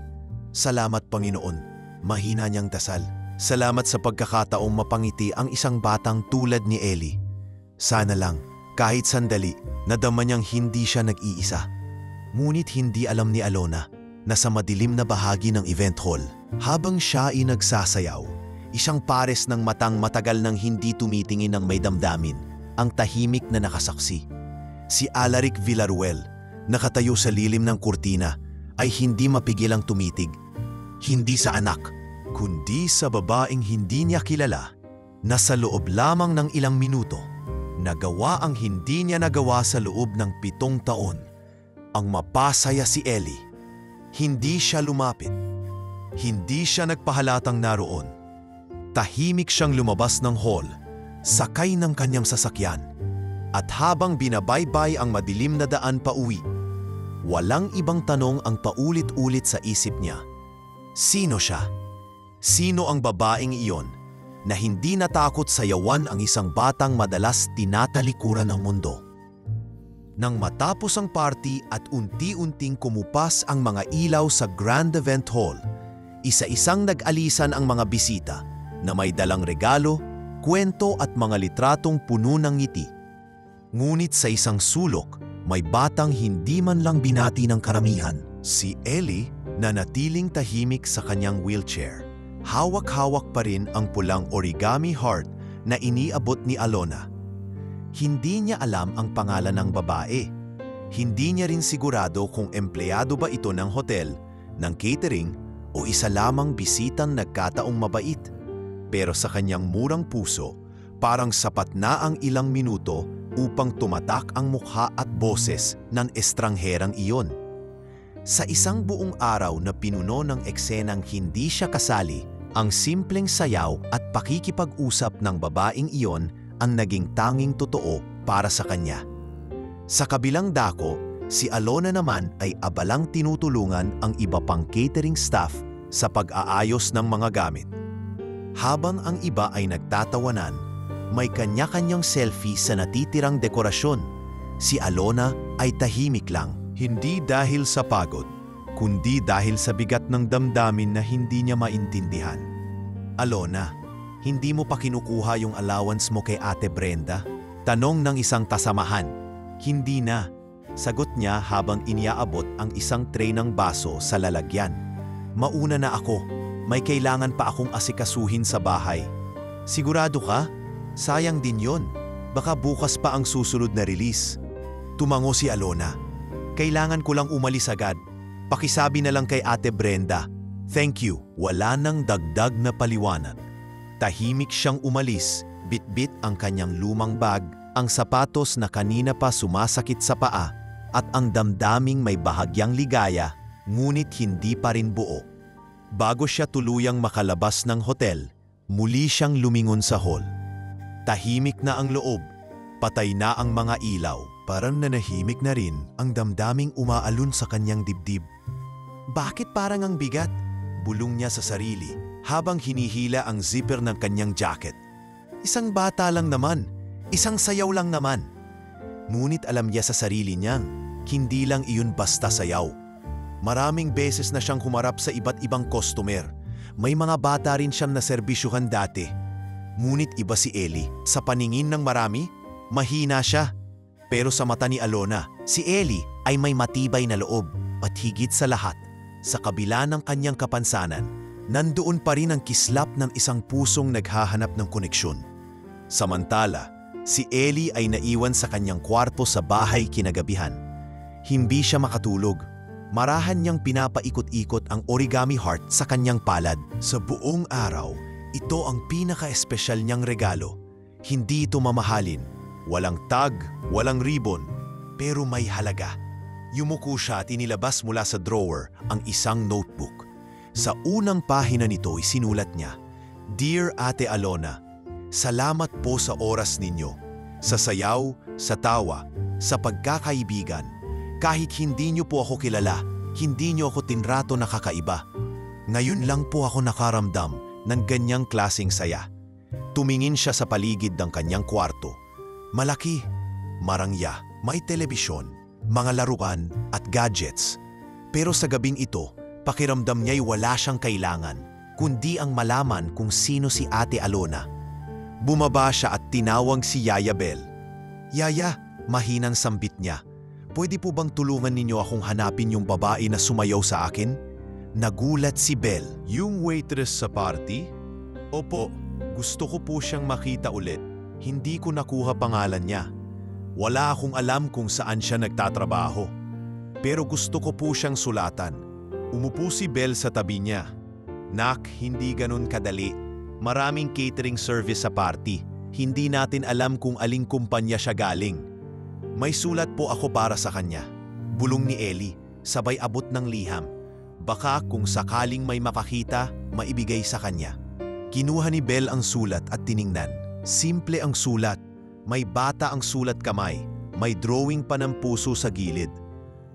Salamat Panginoon, mahina niyang dasal. Salamat sa pagkakataong mapangiti ang isang batang tulad ni Ellie. Sana lang, kahit sandali, nadama niyang hindi siya nag-iisa. Ngunit hindi alam ni Alona na sa madilim na bahagi ng event hall, habang siya ay nagsasayaw, isang pares ng matang matagal nang hindi tumitingin ng may damdamin, ang tahimik na nakasaksi. Si Alaric Villaruel, nakatayo sa lilim ng kurtina, ay hindi mapigilang tumitig. Hindi sa anak, kundi sa babaeng hindi niya kilala, na sa loob lamang ng ilang minuto, nagawa ang hindi niya nagawa sa loob ng 7 taon. Ang mapasaya si Ellie. Hindi siya lumapit. Hindi siya nagpahalatang naroon. Tahimik siyang lumabas ng hall, sakay ng kanyang sasakyan. At habang binabaybay ang madilim na daan pauwi, walang ibang tanong ang paulit-ulit sa isip niya. Sino siya? Sino ang babaeng iyon na hindi natakot sayawan ang isang batang madalas tinatalikuran ng mundo? Nang matapos ang party at unti-unting kumupas ang mga ilaw sa Grand Event Hall, isa-isang nag-alisan ang mga bisita na may dalang regalo, kwento at mga litratong puno ng ngiti. Ngunit sa isang sulok, may batang hindi man lang binati ng karamihan. Si Ellie na natiling tahimik sa kanyang wheelchair. Hawak-hawak pa rin ang pulang origami heart na iniabot ni Alona. Hindi niya alam ang pangalan ng babae. Hindi niya rin sigurado kung empleyado ba ito ng hotel, ng catering o isa lamang bisitang nagkataong mabait. Pero sa kanyang murang puso, parang sapat na ang ilang minuto upang tumatak ang mukha at boses ng estrangherang iyon. Sa isang buong araw na pinuno ng eksenang hindi siya kasali, ang simpleng sayaw at pakikipag-usap ng babaeng iyon ang naging tanging totoo para sa kanya. Sa kabilang dako, si Alona naman ay abalang tinutulungan ang iba pang catering staff sa pag-aayos ng mga gamit. Habang ang iba ay nagtatawanan, may kanya-kanyang selfie sa natitirang dekorasyon. Si Alona ay tahimik lang. Hindi dahil sa pagod, kundi dahil sa bigat ng damdamin na hindi niya maintindihan. Alona, hindi mo pa kinukuha yung allowance mo kay Ate Brenda? Tanong ng isang kasamahan. Hindi na, sagot niya habang iniaabot ang isang tray ng baso sa lalagyan. Mauna na ako, may kailangan pa akong asikasuhin sa bahay. Sigurado ka? Sayang din yon. Baka bukas pa ang susunod na release. Tumango si Alona. Kailangan ko lang umalis agad. Pakisabi na lang kay Ate Brenda. Thank you. Wala nang dagdag na paliwanag. Tahimik siyang umalis, bit-bit ang kanyang lumang bag, ang sapatos na kanina pa sumasakit sa paa, at ang damdaming may bahagyang ligaya, ngunit hindi pa rin buo. Bago siya tuluyang makalabas ng hotel, muli siyang lumingon sa hall. Tahimik na ang loob, patay na ang mga ilaw. Parang nanahimik na rin ang damdaming umaalon sa kanyang dibdib. Bakit parang ang bigat? Bulong niya sa sarili habang hinihila ang zipper ng kanyang jacket. Isang bata lang naman, isang sayaw lang naman. Ngunit alam niya sa sarili niyang, hindi lang iyon basta sayaw. Maraming beses na siyang humarap sa iba't ibang customer. May mga bata rin siyang naserbisyuhan dati. Ngunit iba si Ellie. Sa paningin ng marami, mahina siya. Pero sa mata ni Alona, si Ellie ay may matibay na loob at higit sa lahat, sa kabila ng kanyang kapansanan, nandoon pa rin ang kislap ng isang pusong naghahanap ng koneksyon. Samantala, si Ellie ay naiwan sa kanyang kwarto sa bahay kinagabihan. Hindi siya makatulog. Marahan niyang pinapaikot-ikot ang origami heart sa kanyang palad. Sa buong araw, ito ang pinaka-espesyal niyang regalo. Hindi ito mamahalin. Walang tag, walang ribbon, pero may halaga. Yumuko siya at inilabas mula sa drawer ang isang notebook. Sa unang pahina nito ay sinulat niya, Dear Ate Alona, salamat po sa oras ninyo, sa sayaw, sa tawa, sa pagkakaibigan. Kahit hindi niyo po ako kilala, hindi niyo ako tinrato na kakaiba. Ngayon lang po ako nakaramdam ng ganyang klaseng saya. Tumingin siya sa paligid ng kanyang kwarto. Malaki, marangya, may telebisyon, mga laruan at gadgets. Pero sa gabing ito, pakiramdam niya'y wala siyang kailangan, kundi ang malaman kung sino si Ate Alona. Bumaba siya at tinawag si Yaya Bel. Yaya, mahinang sambit niya. Pwede po bang tulungan ninyo akong hanapin yung babae na sumayaw sa akin? Nagulat si Bel. Yung waitress sa party? Opo, gusto ko po siyang makita ulit. Hindi ko nakuha pangalan niya. Wala akong alam kung saan siya nagtatrabaho. Pero gusto ko po siyang sulatan. Umupo si Bel sa tabi niya. Nak, hindi ganun kadali. Maraming catering service sa party. Hindi natin alam kung aling kumpanya siya galing. May sulat po ako para sa kanya. Bulong ni Ellie, sabay abot ng liham. Baka kung sakaling may makakita, maibigay sa kanya. Kinuha ni Bel ang sulat at tiningnan. Simple ang sulat. May bata ang sulat kamay. May drawing pa ng puso sa gilid.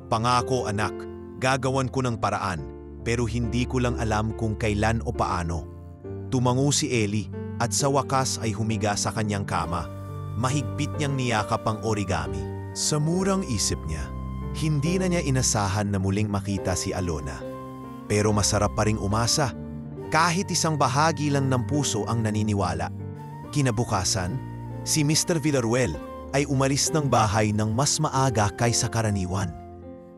Pangako anak, gagawan ko ng paraan, pero hindi ko lang alam kung kailan o paano. Tumango si Ellie at sa wakas ay humiga sa kanyang kama. Mahigpit niyang niyakap ang origami. Sa murang isip niya, hindi na niya inasahan na muling makita si Alona. Pero masarap pa ring umasa. Kahit isang bahagi lang ng puso ang naniniwala. Kinabukasan, si Mr. Villaruel ay umalis ng bahay ng mas maaga kaysa karaniwan.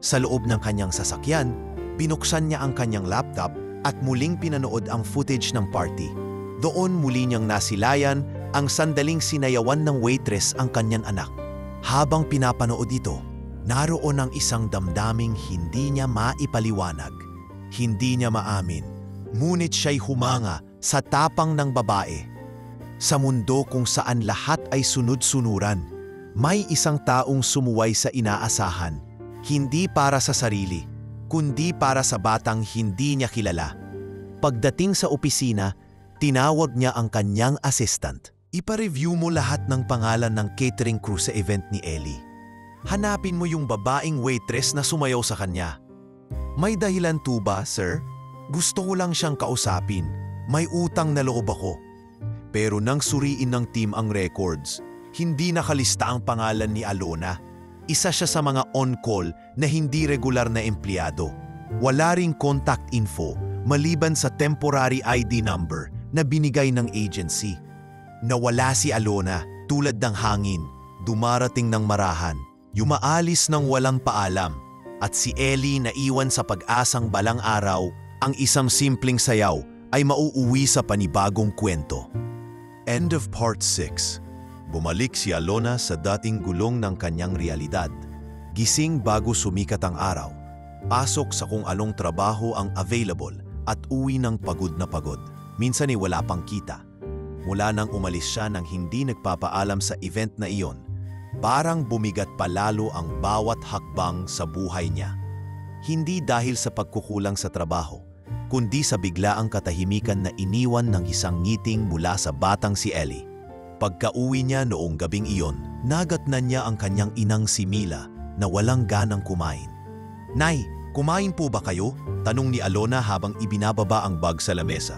Sa loob ng kanyang sasakyan, binuksan niya ang kanyang laptop at muling pinanood ang footage ng party. Doon muli niyang nasilayan ang sandaling sinayawan ng waitress ang kanyang anak. Habang pinapanood ito, naroon ang isang damdaming hindi niya maipaliwanag. Hindi niya maamin, ngunit siya'y humanga sa tapang ng babae. Sa mundo kung saan lahat ay sunod-sunuran, may isang taong sumuway sa inaasahan, hindi para sa sarili, kundi para sa batang hindi niya kilala. Pagdating sa opisina, tinawag niya ang kanyang assistant. Ipa-review mo lahat ng pangalan ng catering crew sa event ni Ellie. Hanapin mo yung babaeng waitress na sumayaw sa kanya. May dahilan to ba, sir? Gusto ko lang siyang kausapin. May utang na loob ako. Pero nang suriin ng team ang records, hindi nakalista ang pangalan ni Alona. Isa siya sa mga on-call na hindi regular na empleyado. Wala ring contact info maliban sa temporary ID number na binigay ng agency. Nawala si Alona tulad ng hangin, dumarating ng marahan, yumaalis ng walang paalam, at si Ellie na iwan sa pag-asang balang araw, ang isang simpleng sayaw ay mauuwi sa panibagong kwento. End of Part 6. Bumalik si Alona sa dating gulong ng kanyang realidad. Gising bago sumikat ang araw. Pasok sa kung anong trabaho ang available at uwi ng pagod na pagod. Minsan ay wala pang kita. Mula nang umalis siya nang hindi nagpapaalam sa event na iyon, parang bumigat pa lalo ang bawat hakbang sa buhay niya. Hindi dahil sa pagkukulang sa trabaho, kundi sa biglaang katahimikan na iniwan ng isang ngiting mula sa batang si Ellie. Pagka-uwi niya noong gabing iyon, nagatnan niya ang kanyang inang si Mila na walang ganang kumain. "Nay, kumain po ba kayo?" tanong ni Alona habang ibinababa ang bag sa lamesa.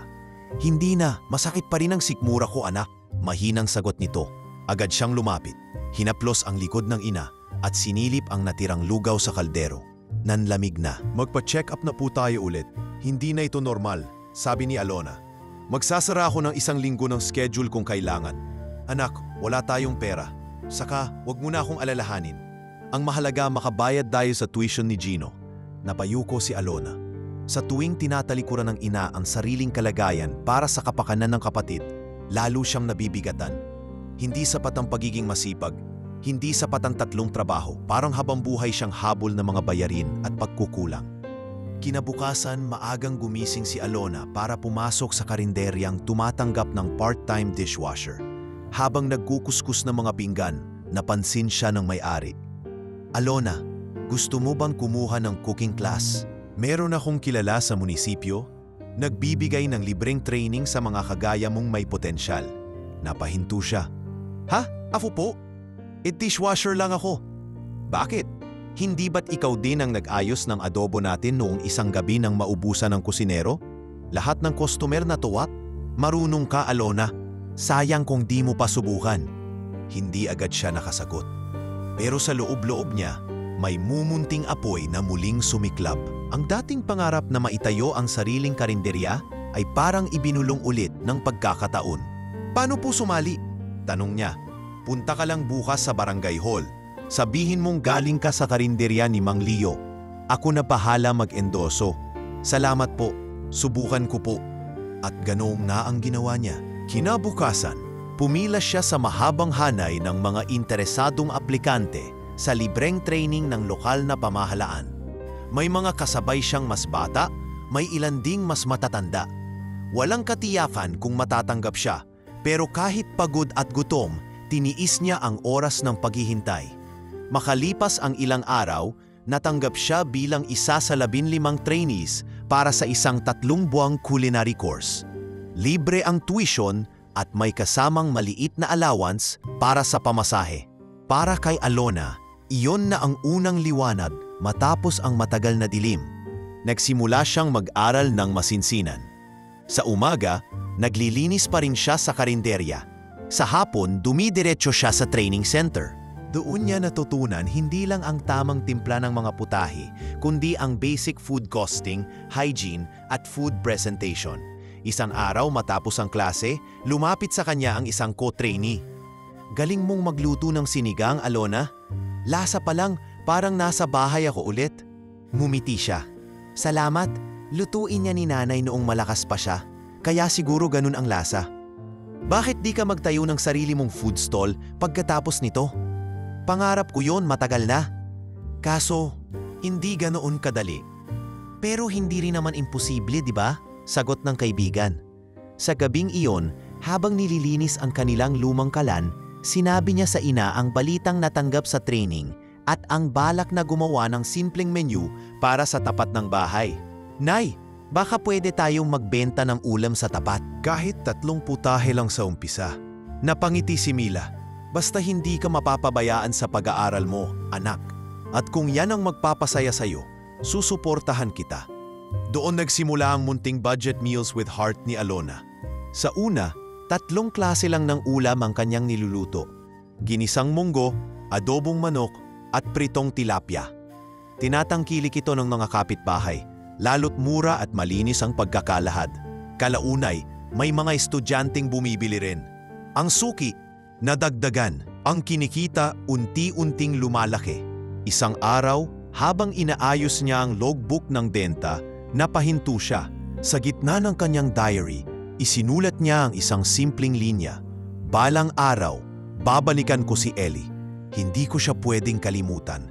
"Hindi na, masakit pa rin ang sikmura ko anak," mahinang sagot nito. Agad siyang lumapit, hinaplos ang likod ng ina at sinilip ang natirang lugaw sa kaldero. Nanlamig na. "Magpa-check up na po tayo ulit. Hindi na ito normal," sabi ni Alona. "Magsasara ako ng 1 linggo ng schedule kung kailangan. Anak, wala tayong pera. Saka, wag mo na akong alalahanin. Ang mahalaga makabayad tayo sa tuition ni Gino." Napayuko si Alona. Sa tuwing tinatalikuran ng ina ang sariling kalagayan para sa kapakanan ng kapatid, lalo siyang nabibigatan. Hindi sapat ang pagiging masipag, hindi sapat ang 3 trabaho, parang habang buhay siyang habol ng mga bayarin at pagkukulang. Kinabukasan, maagang gumising si Alona para pumasok sa karinderyang tumatanggap ng part-time dishwasher. Habang nagkukuskus ng mga pinggan, napansin siya ng may-ari. "Alona, gusto mo bang kumuha ng cooking class? Meron akong kilala sa munisipyo. Nagbibigay ng libreng training sa mga kagaya mong may potensyal." Napahinto siya. "Ha? Ako po? Dishwasher lang ako." Bakit? Hindi ba't ikaw din ang nag-ayos ng adobo natin noong isang gabi nang maubusan ng kusinero? Lahat ng customer natuwa. Marunong ka, Alona. Sayang kung di mo pa subukan. Hindi agad siya nakasagot. Pero sa loob-loob niya, may mumunting apoy na muling sumiklab. Ang dating pangarap na maitayo ang sariling karinderya ay parang ibinulong ulit ng pagkakataon. Paano po sumali? Tanong niya. Punta ka lang bukas sa barangay hall. Sabihin mong galing ka sa karinderya ni Mang Leo. Ako na bahala mag-endoso. Salamat po. Subukan ko po. At ganoong na ang ginawa niya. Kinabukasan, pumila siya sa mahabang hanay ng mga interesadong aplikante sa libreng training ng lokal na pamahalaan. May mga kasabay siyang mas bata, may ilan ding mas matatanda. Walang katiyakan kung matatanggap siya, pero kahit pagod at gutom, tiniis niya ang oras ng paghihintay. Makalipas ang ilang araw, natanggap siya bilang isa sa 15 trainees para sa isang 3 buwang culinary course. Libre ang tuition at may kasamang maliit na allowance para sa pamasahe. Para kay Alona, iyon na ang unang liwanag matapos ang matagal na dilim. Nagsimula siyang mag-aral ng masinsinan. Sa umaga, naglilinis pa rin siya sa karinderya. Sa hapon, dumidiretso siya sa training center. Doon niya natutunan hindi lang ang tamang timpla ng mga putahe, kundi ang basic food costing, hygiene at food presentation. Isang araw matapos ang klase, lumapit sa kanya ang isang co-trainee. Galing mong magluto ng sinigang, Alona? Lasa pa lang, parang nasa bahay ako ulit. Ngumiti siya. Salamat, lutuin niya ni nanay noong malakas pa siya, kaya siguro ganun ang lasa. Bakit di ka magtayo ng sarili mong food stall pagkatapos nito? Pangarap ko yon matagal na. Kaso, hindi ganoon kadali. Pero hindi rin naman imposible, di ba? Sagot ng kaibigan. Sa gabing iyon, habang nililinis ang kanilang lumang kalan, sinabi niya sa ina ang balitang natanggap sa training at ang balak na gumawa ng simpleng menu para sa tapat ng bahay. Nay, baka pwede tayong magbenta ng ulam sa tapat. Kahit 3 putahe lang sa umpisa. Napangiti si Mila. Basta hindi ka mapapabayaan sa pag-aaral mo, anak. At kung yan ang magpapasaya sa'yo, susuportahan kita. Doon nagsimula ang munting budget meals with heart ni Alona. Sa una, 3 klase lang ng ulam ang kanyang niluluto. Ginisang munggo, adobong manok, at pritong tilapia. Tinatangkilik ito ng mga kapitbahay, lalo't mura at malinis ang pagkakalahad. Kalaunay, may mga estudyanteng bumibili rin. Ang suki, nadagdagan. Ang kinikita unti-unting lumalaki. Isang araw, habang inaayos niya ang logbook ng benta, napahinto siya. Sa gitna ng kanyang diary, isinulat niya ang isang simpleng linya. Balang araw, babalikan ko si Ellie. Hindi ko siya pwedeng kalimutan.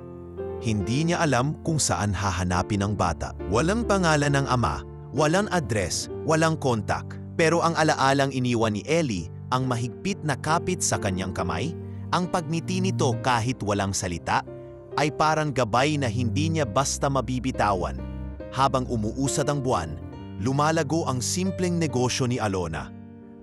Hindi niya alam kung saan hahanapin ang bata. Walang pangalan ng ama, walang address, walang kontak. Pero ang alaalang iniwan ni Ellie, ang mahigpit na kapit sa kanyang kamay, ang pagngiti nito kahit walang salita, ay parang gabay na hindi niya basta mabibitawan. Habang umuusad ang buwan, lumalago ang simpleng negosyo ni Alona.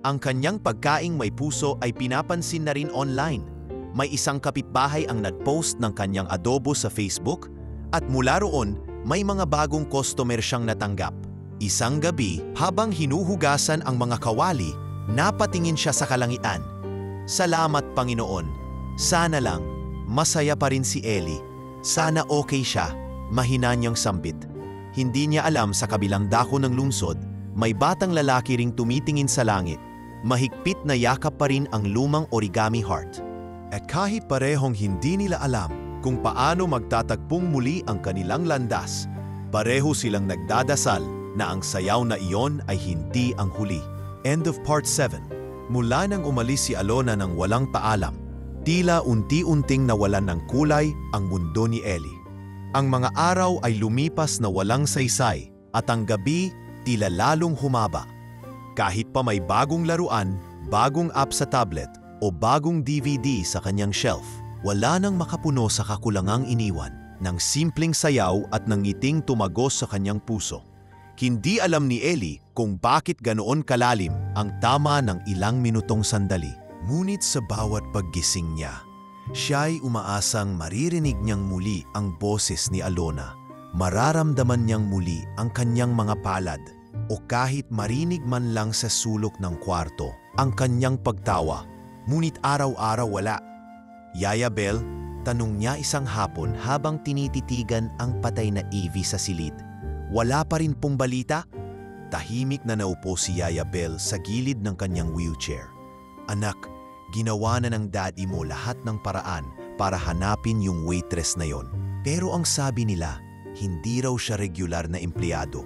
Ang kanyang pagkaing may puso ay pinapansin na rin online. May isang kapitbahay ang nag-post ng kanyang adobo sa Facebook at mula roon may mga bagong customer siyang natanggap. Isang gabi, habang hinuhugasan ang mga kawali, napatingin siya sa kalangitan. Salamat, Panginoon. Sana lang, masaya pa rin si Ellie. Sana okay siya, mahina niyang sambit. Hindi niya alam sa kabilang dako ng lungsod, may batang lalaki ring tumitingin sa langit. Mahigpit na yakap pa rin ang lumang origami heart. At kahit parehong hindi nila alam kung paano magtatagpong muli ang kanilang landas, pareho silang nagdadasal na ang sayaw na iyon ay hindi ang huli. End of Part 7. Mula nang umalis si Alona ng walang paalam, tila unti-unting nawalan ng kulay ang mundo ni Ellie. Ang mga araw ay lumipas na walang saysay at ang gabi tila lalong humaba. Kahit pa may bagong laruan, bagong app sa tablet o bagong DVD sa kanyang shelf, wala nang makapuno sa kakulangang iniwan ng simpleng sayaw at ng ngiting tumagos sa kanyang puso. Hindi alam ni Ellie kung bakit ganoon kalalim ang tama ng ilang minutong sandali. Ngunit sa bawat paggising niya, Siya'y umaasang maririnig niyang muli ang boses ni Alona. Mararamdaman niyang muli ang kanyang mga palad o kahit marinig man lang sa sulok ng kwarto ang kanyang pagtawa. Ngunit araw-araw wala. Yaya Bell, tanong niya isang hapon habang tinititigan ang patay na Evie sa silid. Wala pa rin pong balita? Tahimik na naupo si Yaya Bell sa gilid ng kanyang wheelchair. Anak, ginawa na ng daddy mo lahat ng paraan para hanapin yung waitress na yon. Pero ang sabi nila, hindi raw siya regular na empleyado.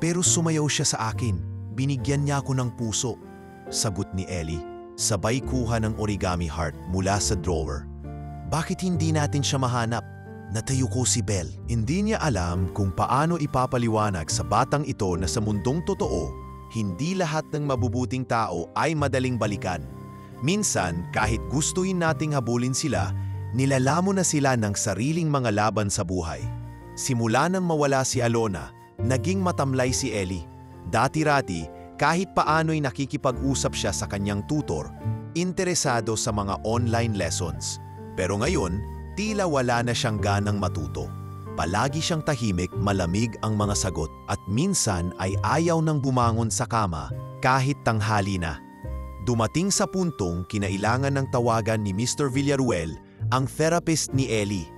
Pero sumayaw siya sa akin, binigyan niya ako ng puso. Sagot ni Ellie, sabay kuha ng origami heart mula sa drawer. Bakit hindi natin siya mahanap? Natayo ko si Bell. Hindi niya alam kung paano ipapaliwanag sa batang ito na sa mundong totoo, hindi lahat ng mabubuting tao ay madaling balikan. Minsan, kahit gustuin nating habulin sila, nilalamon na sila ng sariling mga laban sa buhay. Simula nang mawala si Alona, naging matamlay si Ellie. Dati-rati, kahit paano'y nakikipag-usap siya sa kanyang tutor, interesado sa mga online lessons. Pero ngayon, tila wala na siyang ganang matuto. Palagi siyang tahimik, malamig ang mga sagot at minsan ay ayaw nang bumangon sa kama kahit tanghali na. Dumating sa puntong kinailangan ng tawagan ni Mr. Villaruel, ang therapist ni Ellie.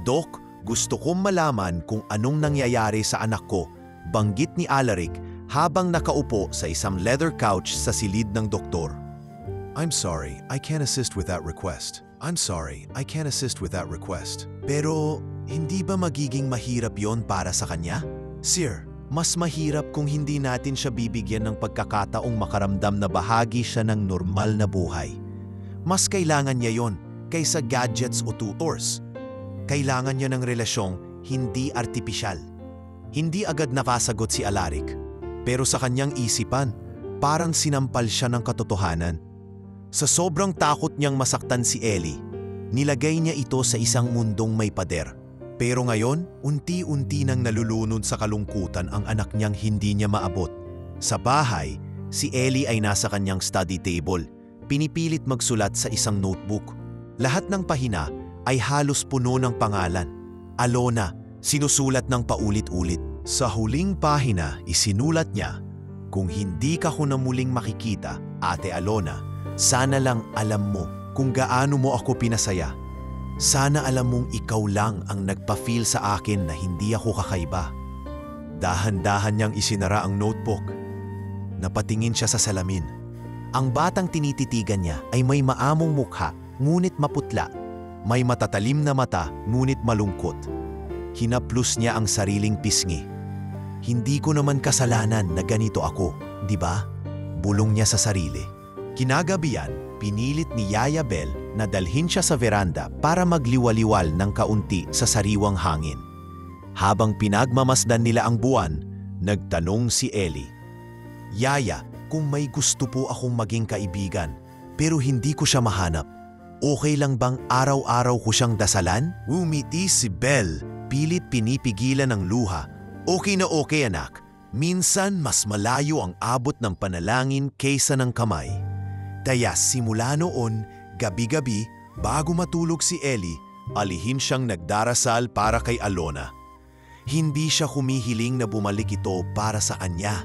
Doc, gusto kong malaman kung anong nangyayari sa anak ko, banggit ni Alaric habang nakaupo sa isang leather couch sa silid ng doktor. I'm sorry, I can't assist with that request. Pero, hindi ba magiging mahirap yon para sa kanya? Sir, mas mahirap kung hindi natin siya bibigyan ng pagkakataong makaramdam na bahagi siya ng normal na buhay. Mas kailangan niya yon kaysa gadgets o tutors. Kailangan niya ng relasyong hindi artipisyal. Hindi agad nakasagot si Alaric, pero sa kanyang isipan, parang sinampal siya ng katotohanan. Sa sobrang takot niyang masaktan si Ellie, nilagay niya ito sa isang mundong may pader. Pero ngayon, unti-unti nang nalulunod sa kalungkutan ang anak niyang hindi niya maabot. Sa bahay, si Ellie ay nasa kanyang study table, pinipilit magsulat sa isang notebook. Lahat ng pahina ay halos puno ng pangalan. Alona, sinusulat ng paulit-ulit. Sa huling pahina, isinulat niya, "Kung hindi ka ko na muling makikita, Ate Alona, sana lang alam mo kung gaano mo ako pinasaya. Sana alam mong ikaw lang ang nagpa-feel sa akin na hindi ako kakaiba." Dahan-dahan niyang isinara ang notebook. Napatingin siya sa salamin. Ang batang tinititigan niya ay may maamong mukha, ngunit maputla. May matatalim na mata, ngunit malungkot. Hinaplos niya ang sariling pisngi. "Hindi ko naman kasalanan na ganito ako, di ba?" Bulong niya sa sarili. Kinagabihan, pinilit ni Yaya Bell na dalhin siya sa veranda para magliwaliwal ng kaunti sa sariwang hangin. Habang pinagmamasdan nila ang buwan, nagtanong si Ellie, "Yaya, kung may gusto po akong maging kaibigan, pero hindi ko siya mahanap, okay lang bang araw-araw ko siyang dasalan?" Umiti si Bell, pilit pinipigilan ang luha. "Okay na okay, anak. Minsan mas malayo ang abot ng panalangin kaysa ng kamay." Kaya simula noon, gabi-gabi, bago matulog si Ellie, alihin siyang nagdarasal para kay Alona. Hindi siya humihiling na bumalik ito para sa kanya.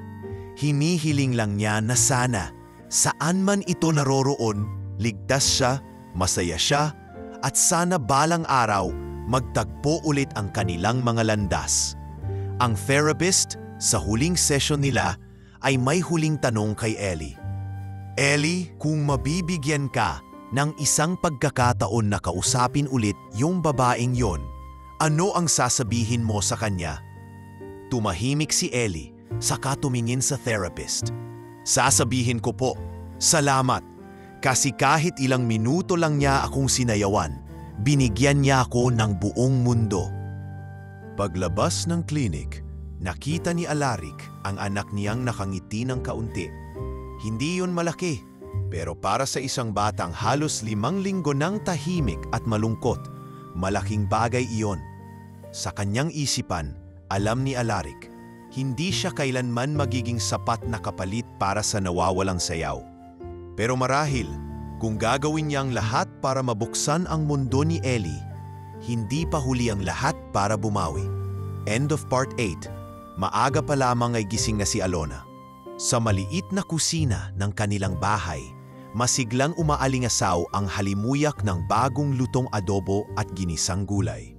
Hinihiling lang niya na sana, saan man ito naroroon, ligtas siya, masaya siya, at sana balang araw, magtagpo ulit ang kanilang mga landas. Ang therapist, sa huling session nila, ay may huling tanong kay Ellie. "Ellie, kung mabibigyan ka ng isang pagkakataon na kausapin ulit yung babaeng yon, ano ang sasabihin mo sa kanya?" Tumahimik si Ellie, saka tumingin sa therapist. "Sasabihin ko po, salamat. Kasi kahit ilang minuto lang niya akong sinayawan, binigyan niya ako ng buong mundo." Paglabas ng klinik, nakita ni Alaric ang anak niyang nakangiti ng kaunti. Hindi yun malaki, pero para sa isang batang halos 5 linggo ng tahimik at malungkot, malaking bagay iyon. Sa kanyang isipan, alam ni Alaric, hindi siya kailanman magiging sapat na kapalit para sa nawawalang sayaw. Pero marahil, Kung gagawin niya ang lahat para mabuksan ang mundo ni Ellie, hindi pa huli ang lahat para bumawi. End of part 8. Maaga pa lamang ay gising na si Alona. Sa maliit na kusina ng kanilang bahay, masiglang umaalingasaw ang halimuyak ng bagong lutong adobo at ginisang gulay.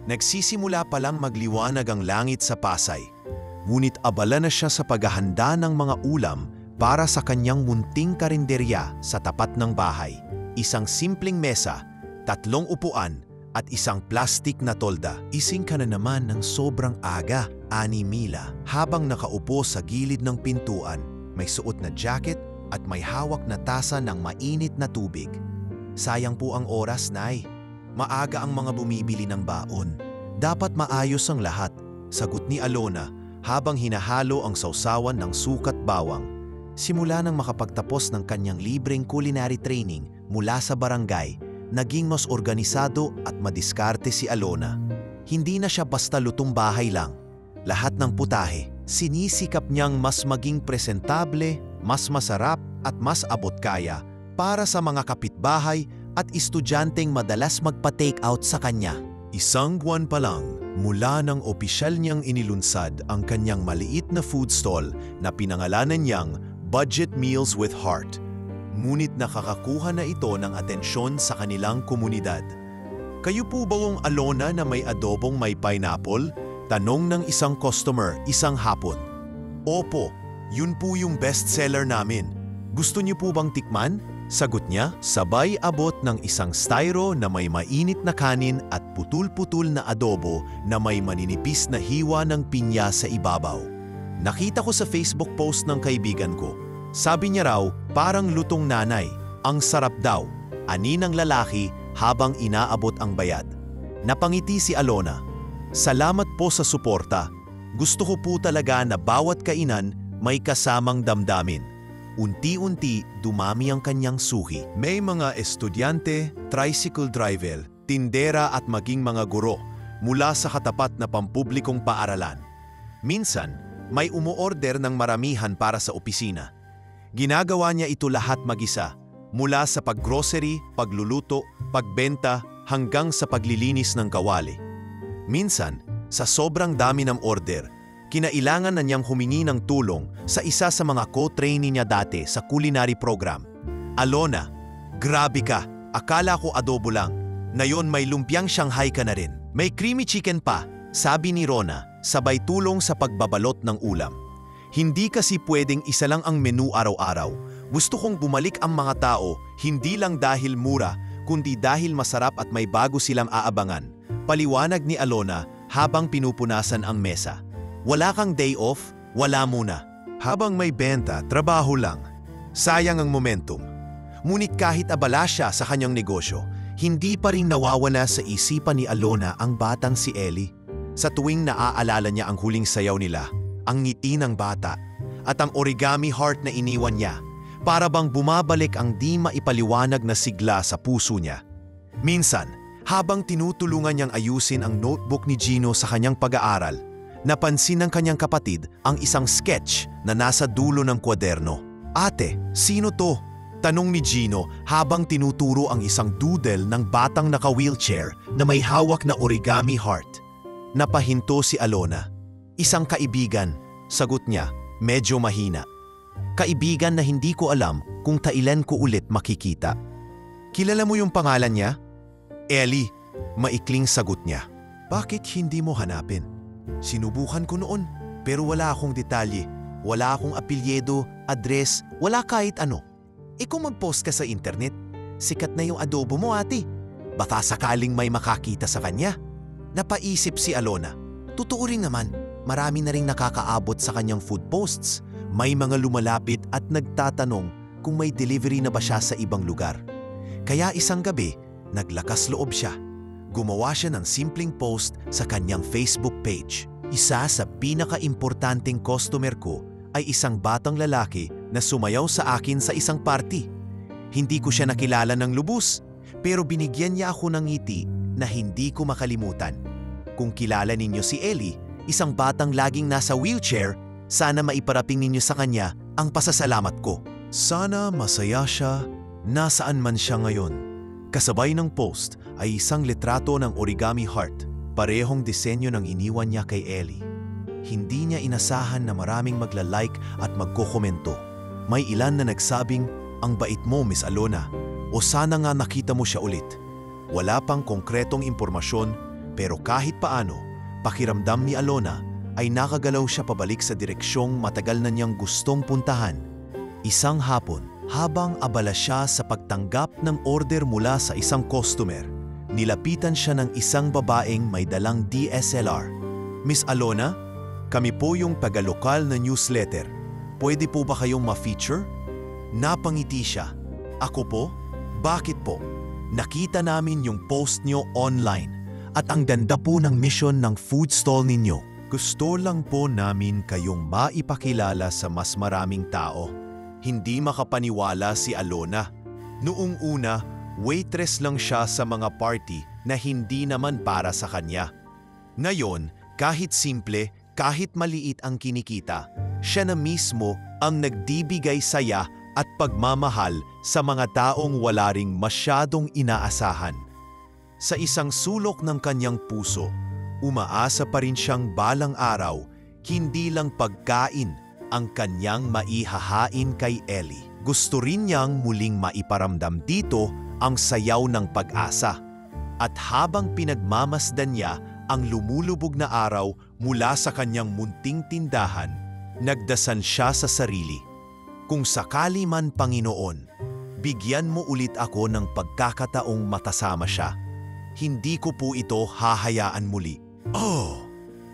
Nagsisimula palang magliwanag ang langit sa Pasay, ngunit abala na siya sa paghahanda ng mga ulam para sa kanyang munting karinderya sa tapat ng bahay. Isang simpleng mesa, 3 upuan at isang plastik na tolda. Ising ka na naman ng sobrang aga, Ani Mila, habang nakaupo sa gilid ng pintuan, may suot na jacket at may hawak na tasa ng mainit na tubig. Sayang po ang oras, Nay. Maaga ang mga bumibili ng baon. Dapat maayos ang lahat, sagot ni Alona habang hinahalo ang sausawan ng sukat bawang. Simula nang makapagtapos ng kanyang libreng culinary training mula sa barangay, naging mas organisado at madiskarte si Alona. Hindi na siya basta lutong bahay lang. Lahat ng putahe, sinisikap niyang mas maging presentable, mas masarap at mas abot kaya para sa mga kapitbahay at estudyanteng madalas magpa-take out sa kanya. Isang buwan pa lang mula nang opisyal niyang inilunsad ang kanyang maliit na food stall na pinangalanan niyang Budget Meals with Heart. Ngunit nakakakuha na ito ng atensyon sa kanilang komunidad. Kayo po ba ang Alona na may adobong may pineapple? Tanong ng isang customer isang hapon. Opo, yun po yung bestseller namin. Gusto niyo po bang tikman? Sagot niya, sabay abot ng isang styro na may mainit na kanin at putul-putul na adobo na may maninipis na hiwa ng pinya sa ibabaw. Nakita ko sa Facebook post ng kaibigan ko. Sabi niya raw, parang lutong nanay. Ang sarap daw. Ani ng lalaki habang inaabot ang bayad. Napangiti si Alona. Salamat po sa suporta. Gusto ko po talaga na bawat kainan may kasamang damdamin. Unti-unti dumami ang kanyang suhi. May mga estudyante, tricycle driver, tindera at maging mga guro mula sa katapat na pampublikong paaralan. Minsan, may umuorder ng maramihan para sa opisina. Ginagawa niya ito lahat mag-isa, mula sa paggrocery, pagluluto, pagbenta, hanggang sa paglilinis ng kawali. Minsan, sa sobrang dami ng order, kinailangan na niyang humingi ng tulong sa isa sa mga co-trainee niya dati sa culinary program. Alona, grabe ka, akala ko adobo lang. Ngayon may lumpiang Shanghai ka na rin. May creamy chicken pa, sabi ni Rona, sabay tulong sa pagbabalot ng ulam. Hindi kasi pwedeng isa lang ang menu araw-araw. Gusto kong bumalik ang mga tao, hindi lang dahil mura, kundi dahil masarap at may bago silang aabangan. Paliwanag ni Alona habang pinupunasan ang mesa. Wala kang day off, wala muna. Habang may benta, trabaho lang. Sayang ang momentum. Ngunit kahit abala siya sa kanyang negosyo, hindi pa rin nawawala sa isipan ni Alona ang batang si Ellie. Sa tuwing naaalala niya ang huling sayaw nila, ang ngiti ng bata, at ang origami heart na iniwan niya, para bang bumabalik ang di maipaliwanag na sigla sa puso niya. Minsan, habang tinutulungan niyang ayusin ang notebook ni Gino sa kanyang pag-aaral, napansin ng kanyang kapatid ang isang sketch na nasa dulo ng kwaderno. Ate, sino to? Tanong ni Gino habang tinuturo ang isang doodle ng batang naka-wheelchair na may hawak na origami heart. Napahinto si Alona. Isang kaibigan, sagot niya, medyo mahina. Kaibigan na hindi ko alam kung kailan ko ulit makikita. Kilala mo yung pangalan niya? Ellie, maikling sagot niya. Bakit hindi mo hanapin? Sinubukan ko noon, pero wala akong detalye. Wala akong apelyido, address, wala kahit ano. Kung mag-post ka sa internet, sikat na yung adobo mo, ate. Baka sakaling may makakita sa kanya. Napaisip si Alona. Totoo rin naman, marami na ring nakakaabot sa kanyang food posts. May mga lumalapit at nagtatanong kung may delivery na ba siya sa ibang lugar. Kaya isang gabi, naglakas loob siya. Gumawa siya ng simpleng post sa kanyang Facebook page. Isa sa pinaka-importanting customer ko ay isang batang lalaki na sumayaw sa akin sa isang party. Hindi ko siya nakilala ng lubos, pero binigyan niya ako ng ngiti na hindi ko makalimutan. Kung kilala ninyo si Ellie, isang batang laging nasa wheelchair, sana maiparaping ninyo sa kanya ang pasasalamat ko. Sana masaya siya Nasaan man siya ngayon? Kasabay ng post ay isang litrato ng origami heart, parehong disenyo ng iniwan niya kay Ellie. Hindi niya inasahan na maraming magla-like at magkokomento. May ilan na nagsabing, "Ang bait mo, Miss Alona," o "Sana nga nakita mo siya ulit." Wala pang konkretong impormasyon, pero kahit paano, pakiramdam ni Alona ay nakagalaw siya pabalik sa direksyong matagal na niyang gustong puntahan. Isang hapon, habang abala siya sa pagtanggap ng order mula sa isang customer, nilapitan siya ng isang babaeng may dalang DSLR. "Miss Alona, kami po yung taga-lokal na newsletter. Pwede po ba kayong ma-feature?" Napangiti siya. "Ako po? Bakit po? Nakita namin yung post nyo online at ang ganda po ng mission ng food stall ninyo. Gusto lang po namin kayong maipakilala sa mas maraming tao." Hindi makapaniwala si Alona. Noong una, waitress lang siya sa mga party na hindi naman para sa kanya. Ngayon, kahit simple, kahit maliit ang kinikita, siya na mismo ang nagdibigay saya at pagmamahal sa mga taong wala ring masyadong inaasahan. Sa isang sulok ng kanyang puso, umaasa pa rin siyang balang araw, hindi lang pagkain ang kanyang maihahain kay Ellie. Gusto rin niyang muling maiparamdam dito ang sayaw ng pag-asa. At habang pinagmamasdan niya ang lumulubog na araw mula sa kanyang munting tindahan, nagdasal siya sa sarili. "Kung sakali man, Panginoon, bigyan mo ulit ako ng pagkakataong matasama siya. Hindi ko po ito hahayaan muli." Oh,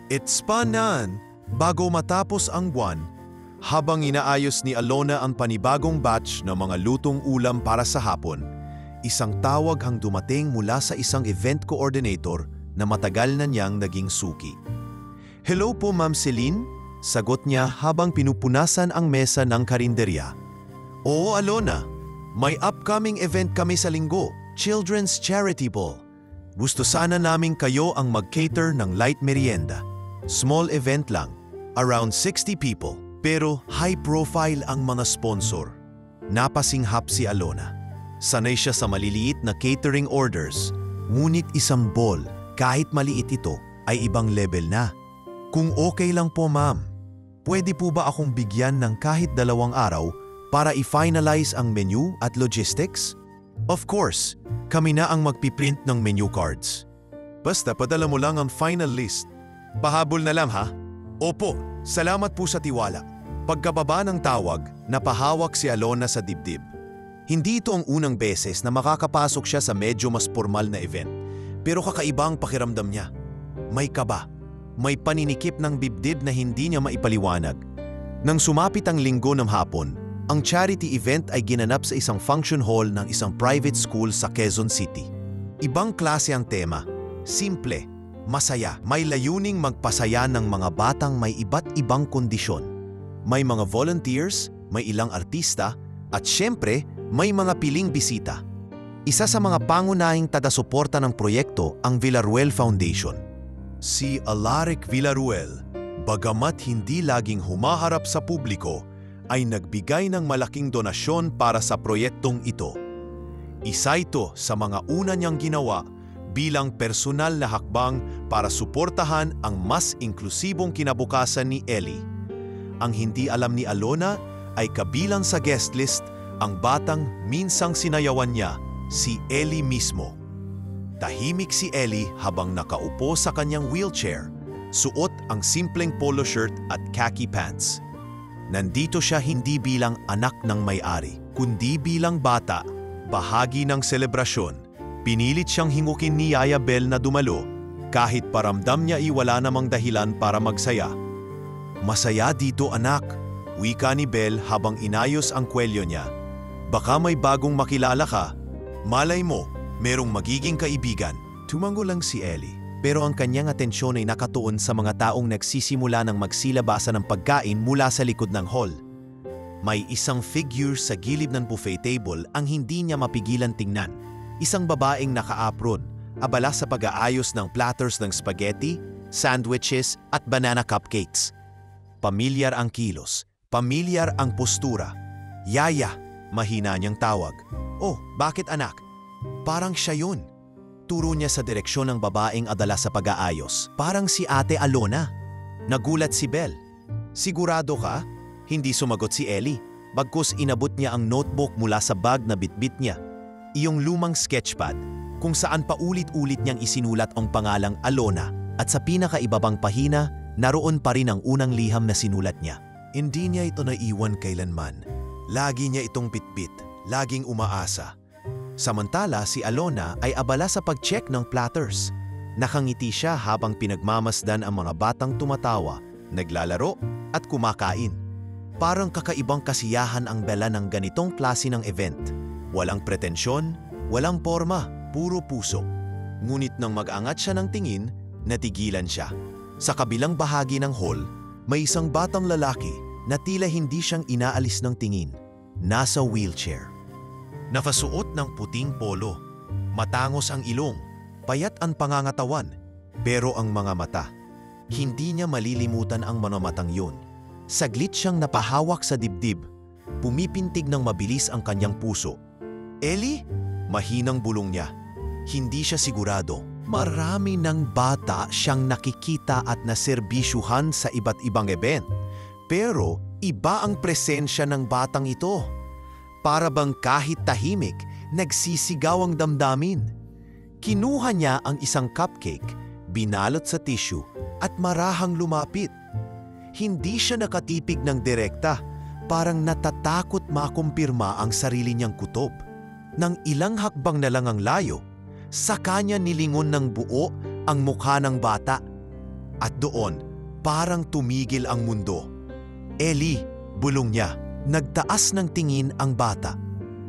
it's panan! Bago matapos ang buwan, habang inaayos ni Alona ang panibagong batch ng mga lutong ulam para sa hapon, isang tawag ang dumating mula sa isang event coordinator na matagal na niyang naging suki. "Hello po, Ma'am Celine," sagot niya habang pinupunasan ang mesa ng karinderya. "Oo, Alona, may upcoming event kami sa linggo, Children's Charity Ball. Gusto sana namin kayo ang mag-cater ng light merienda. Small event lang, around 60 people. Pero high profile ang mga sponsor." Napasinghap si Alona. Sanay siya sa maliliit na catering orders, ngunit isang ball, kahit maliit ito, ay ibang level na. "Kung okay lang po, ma'am, pwede po ba akong bigyan ng kahit 2 araw para i-finalize ang menu at logistics?" "Of course, kami na ang magpiprint ng menu cards. Basta padala mo lang ang final list. Pahabol na lang, ha?" "Opo, salamat po sa tiwala." Pagkababa ng tawag, napahawak si Alona sa dibdib. Hindi ito ang unang beses na makakapasok siya sa medyo mas formal na event, pero kakaiba ang pakiramdam niya. May kaba, may paninikip ng dibdib na hindi niya maipaliwanag. Nang sumapit ang linggo ng hapon, ang charity event ay ginanap sa isang function hall ng isang private school sa Quezon City. Ibang klase ang tema, simple, masaya, may layuning magpasaya ng mga batang may iba't ibang kondisyon. May mga volunteers, may ilang artista, at syempre, may mga piling bisita. Isa sa mga pangunahing taga-suporta ng proyekto ang Villaruel Foundation. Si Alaric Villaruel, bagamat hindi laging humaharap sa publiko, ay nagbigay ng malaking donasyon para sa proyektong ito. Isa ito sa mga una niyang ginawa bilang personal na hakbang para suportahan ang mas inklusibong kinabukasan ni Ellie. Ang hindi alam ni Alona ay kabilang sa guest list ang batang minsang sinayawan niya, si Ellie mismo. Tahimik si Ellie habang nakaupo sa kanyang wheelchair, suot ang simpleng polo shirt at khaki pants. Nandito siya hindi bilang anak ng may-ari, kundi bilang bata, bahagi ng selebrasyon. Pinilit siyang hingukin ni Yaya Bel na dumalo, kahit paramdam niya wala namang dahilan para magsaya. "Masaya dito, anak," wika ni Bel habang inayos ang kwelyo niya. "Baka may bagong makilala ka. Malay mo, merong magiging kaibigan." Tumango lang si Ellie, pero ang kanyang atensyon ay nakatuon sa mga taong nagsisimula ng magsilabasan ng pagkain mula sa likod ng hall. May isang figure sa gilid ng buffet table ang hindi niya mapigilan tingnan. Isang babaeng naka-apron, abala sa pag-aayos ng platters ng spaghetti, sandwiches at banana cupcakes. Pamilyar ang kilos, pamilyar ang postura. "Yaya," Mahina niyang tawag. "Oh, bakit anak?" "Parang siya yun." Turo niya sa direksyon ng babaeng adala sa pag-aayos. "Parang si Ate Alona." Nagulat si Belle. "Sigurado ka?" Hindi sumagot si Ellie. Bagkus inabot niya ang notebook mula sa bag na bitbit niya. Iyong lumang sketchpad kung saan paulit-ulit niyang isinulat ang pangalang Alona at sa pinakaibabang pahina, naroon pa rin ang unang liham na sinulat niya. Hindi niya ito naiwan kailanman. Lagi niya itong bitbit, laging umaasa. Samantala si Alona ay abala sa pag-check ng platters. Nakangiti siya habang pinagmamasdan ang mga batang tumatawa, naglalaro at kumakain. Parang kakaibang kasiyahan ang dala ng ganitong klase ng event. Walang pretensyon, walang porma, puro puso. Ngunit nang mag-angat siya ng tingin, natigilan siya. Sa kabilang bahagi ng hall, may isang batang lalaki na tila hindi siyang inaalis ng tingin. Nasa wheelchair. Nakasuot ng puting polo. Matangos ang ilong, payat ang pangangatawan, pero ang mga mata. Hindi niya malilimutan ang mga matang yun. Saglit siyang napahawak sa dibdib. Pumipintig ng mabilis ang kanyang puso. "Ellie?" Mahinang bulong niya. Hindi siya sigurado. Marami ng bata siyang nakikita at naserbisyuhan sa iba't ibang event. Pero iba ang presensya ng batang ito. Para bang kahit tahimik, nagsisigaw ang damdamin. Kinuha niya ang isang cupcake, binalot sa tissue at marahang lumapit. Hindi siya nakatipig ng direkta, parang natatakot makumpirma ang sarili niyang kutob. Nang ilang hakbang na lang ang layo, sa kanya nilingon ng buo ang mukha ng bata. At doon, parang tumigil ang mundo. "Ellie," bulong niya. Nagtaas ng tingin ang bata.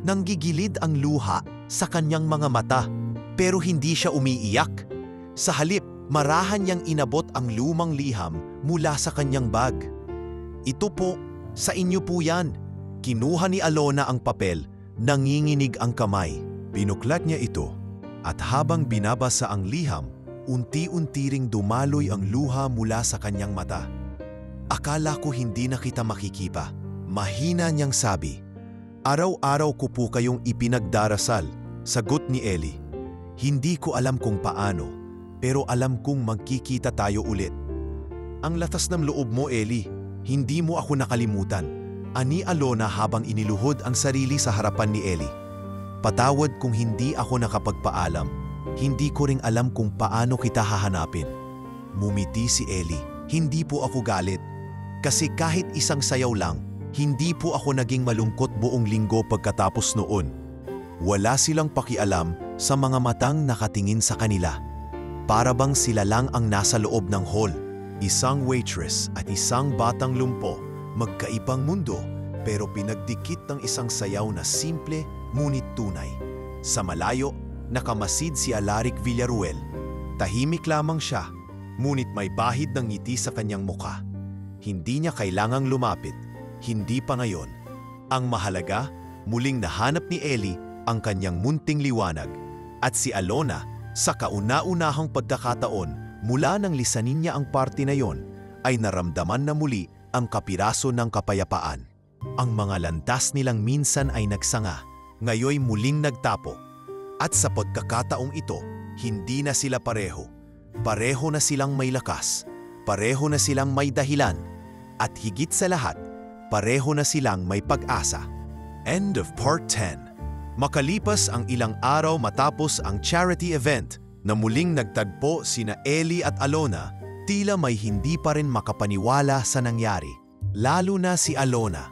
Nanggigilid ang luha sa kanyang mga mata, pero hindi siya umiiyak. Sa halip, marahan niyang inabot ang lumang liham mula sa kanyang bag. "Ito po, sa inyo po yan." Kinuha ni Alona ang papel, nanginginig ang kamay. Binuklat niya ito, at habang binabasa ang liham, unti-unti ring dumaloy ang luha mula sa kanyang mata. "Akala ko hindi na kita makikipa." Mahina niyang sabi. "Araw-araw ko po kayong ipinagdarasal." Sagot ni Ellie. "Hindi ko alam kung paano, pero alam kong magkikita tayo ulit." "Ang latas ng loob mo, Ellie. Hindi mo ako nakalimutan." Ani Alona habang iniluhod ang sarili sa harapan ni Ellie. "Patawad kung hindi ako nakapagpaalam. Hindi ko ring alam kung paano kita hahanapin." Mumiti si Ellie. "Hindi po ako galit. Kasi kahit isang sayaw lang, hindi po ako naging malungkot buong linggo pagkatapos noon." Wala silang pakialam sa mga matang nakatingin sa kanila. Para bang sila lang ang nasa loob ng hall. Isang waitress at isang batang lumpo, magkaibang mundo, pero pinagdikit ng isang sayaw na simple ngunit tunay. Sa malayo, nakamasid si Alaric Villaruel. Tahimik lamang siya, ngunit may bahid ng ngiti sa kanyang mukha. Hindi niya kailangang lumapit. Hindi pa ngayon. Ang mahalaga, muling nahanap ni Ellie ang kanyang munting liwanag. At si Alona, sa kauna-unahang pagkakataon mula nang lisanin niya ang party na yon, ay naramdaman na muli ang kapiraso ng kapayapaan. Ang mga landas nilang minsan ay nagsanga, ngayoy muling nagtapo. At sa pagkakataong ito, hindi na sila pareho. Pareho na silang may lakas, pareho na silang may dahilan, at higit sa lahat, pareho na silang may pag-asa. End of Part 10. Makalipas ang ilang araw matapos ang charity event na muling nagtagpo sina Ellie at Alona, tila may hindi pa rin makapaniwala sa nangyari. Lalo na si Alona.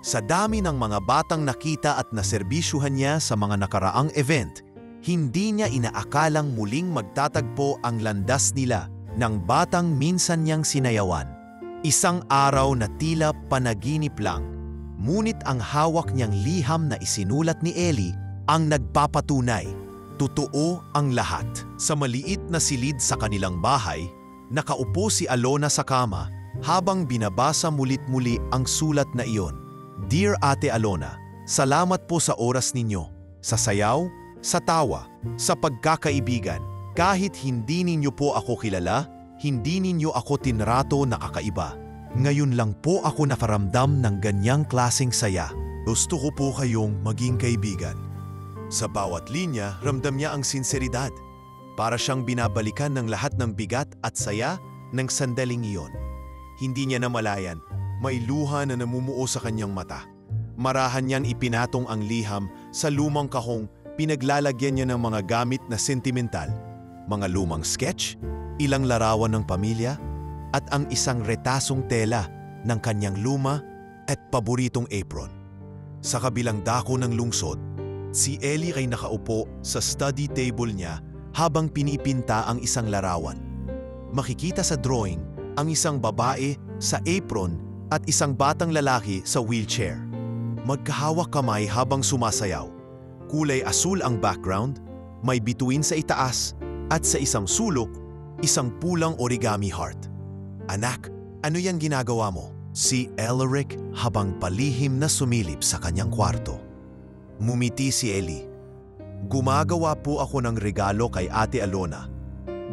Sa dami ng mga batang nakita at naserbisyuhan niya sa mga nakaraang event, hindi niya inaakalang muling magtatagpo ang landas nila ng batang minsan niyang sinayawan. Isang araw na tila panaginip lang, ngunit ang hawak niyang liham na isinulat ni Ellie ang nagpapatunay. Totoo ang lahat. Sa maliit na silid sa kanilang bahay, nakaupo si Alona sa kama habang binabasa mulit-muli ang sulat na iyon. "Dear Ate Alona, salamat po sa oras ninyo, sa sayaw, sa tawa, sa pagkakaibigan. Kahit hindi ninyo po ako kilala, hindi ninyo ako tinrato na kakaiba. Ngayon lang po ako nakaramdam ng ganyang klaseng saya. Gusto ko po kayong maging kaibigan. Sa bawat linya, ramdam niya ang sinseridad. Para siyang binabalikan ng lahat ng bigat at saya ng sandaling iyon. Hindi niya namalayan, may luha na namumuo sa kanyang mata. Marahan niyan ipinatong ang liham sa lumang kahong pinaglalagyan niya ng mga gamit na sentimental. Mga lumang sketch, ilang larawan ng pamilya, at ang isang retasong tela ng kanyang luma at paboritong apron. Sa kabilang dako ng lungsod, si Ellie ay nakaupo sa study table niya habang pinipinta ang isang larawan. Makikita sa drawing ang isang babae sa apron at isang batang lalaki sa wheelchair. Magkahawak kamay habang sumasayaw. Kulay asul ang background, may bituin sa itaas at sa isang sulok, isang pulang origami heart. Anak, ano yan ginagawa mo? Si Elric habang palihim na sumilip sa kanyang kwarto. Mumiti si Ellie. Gumagawa po ako ng regalo kay Ate Alona.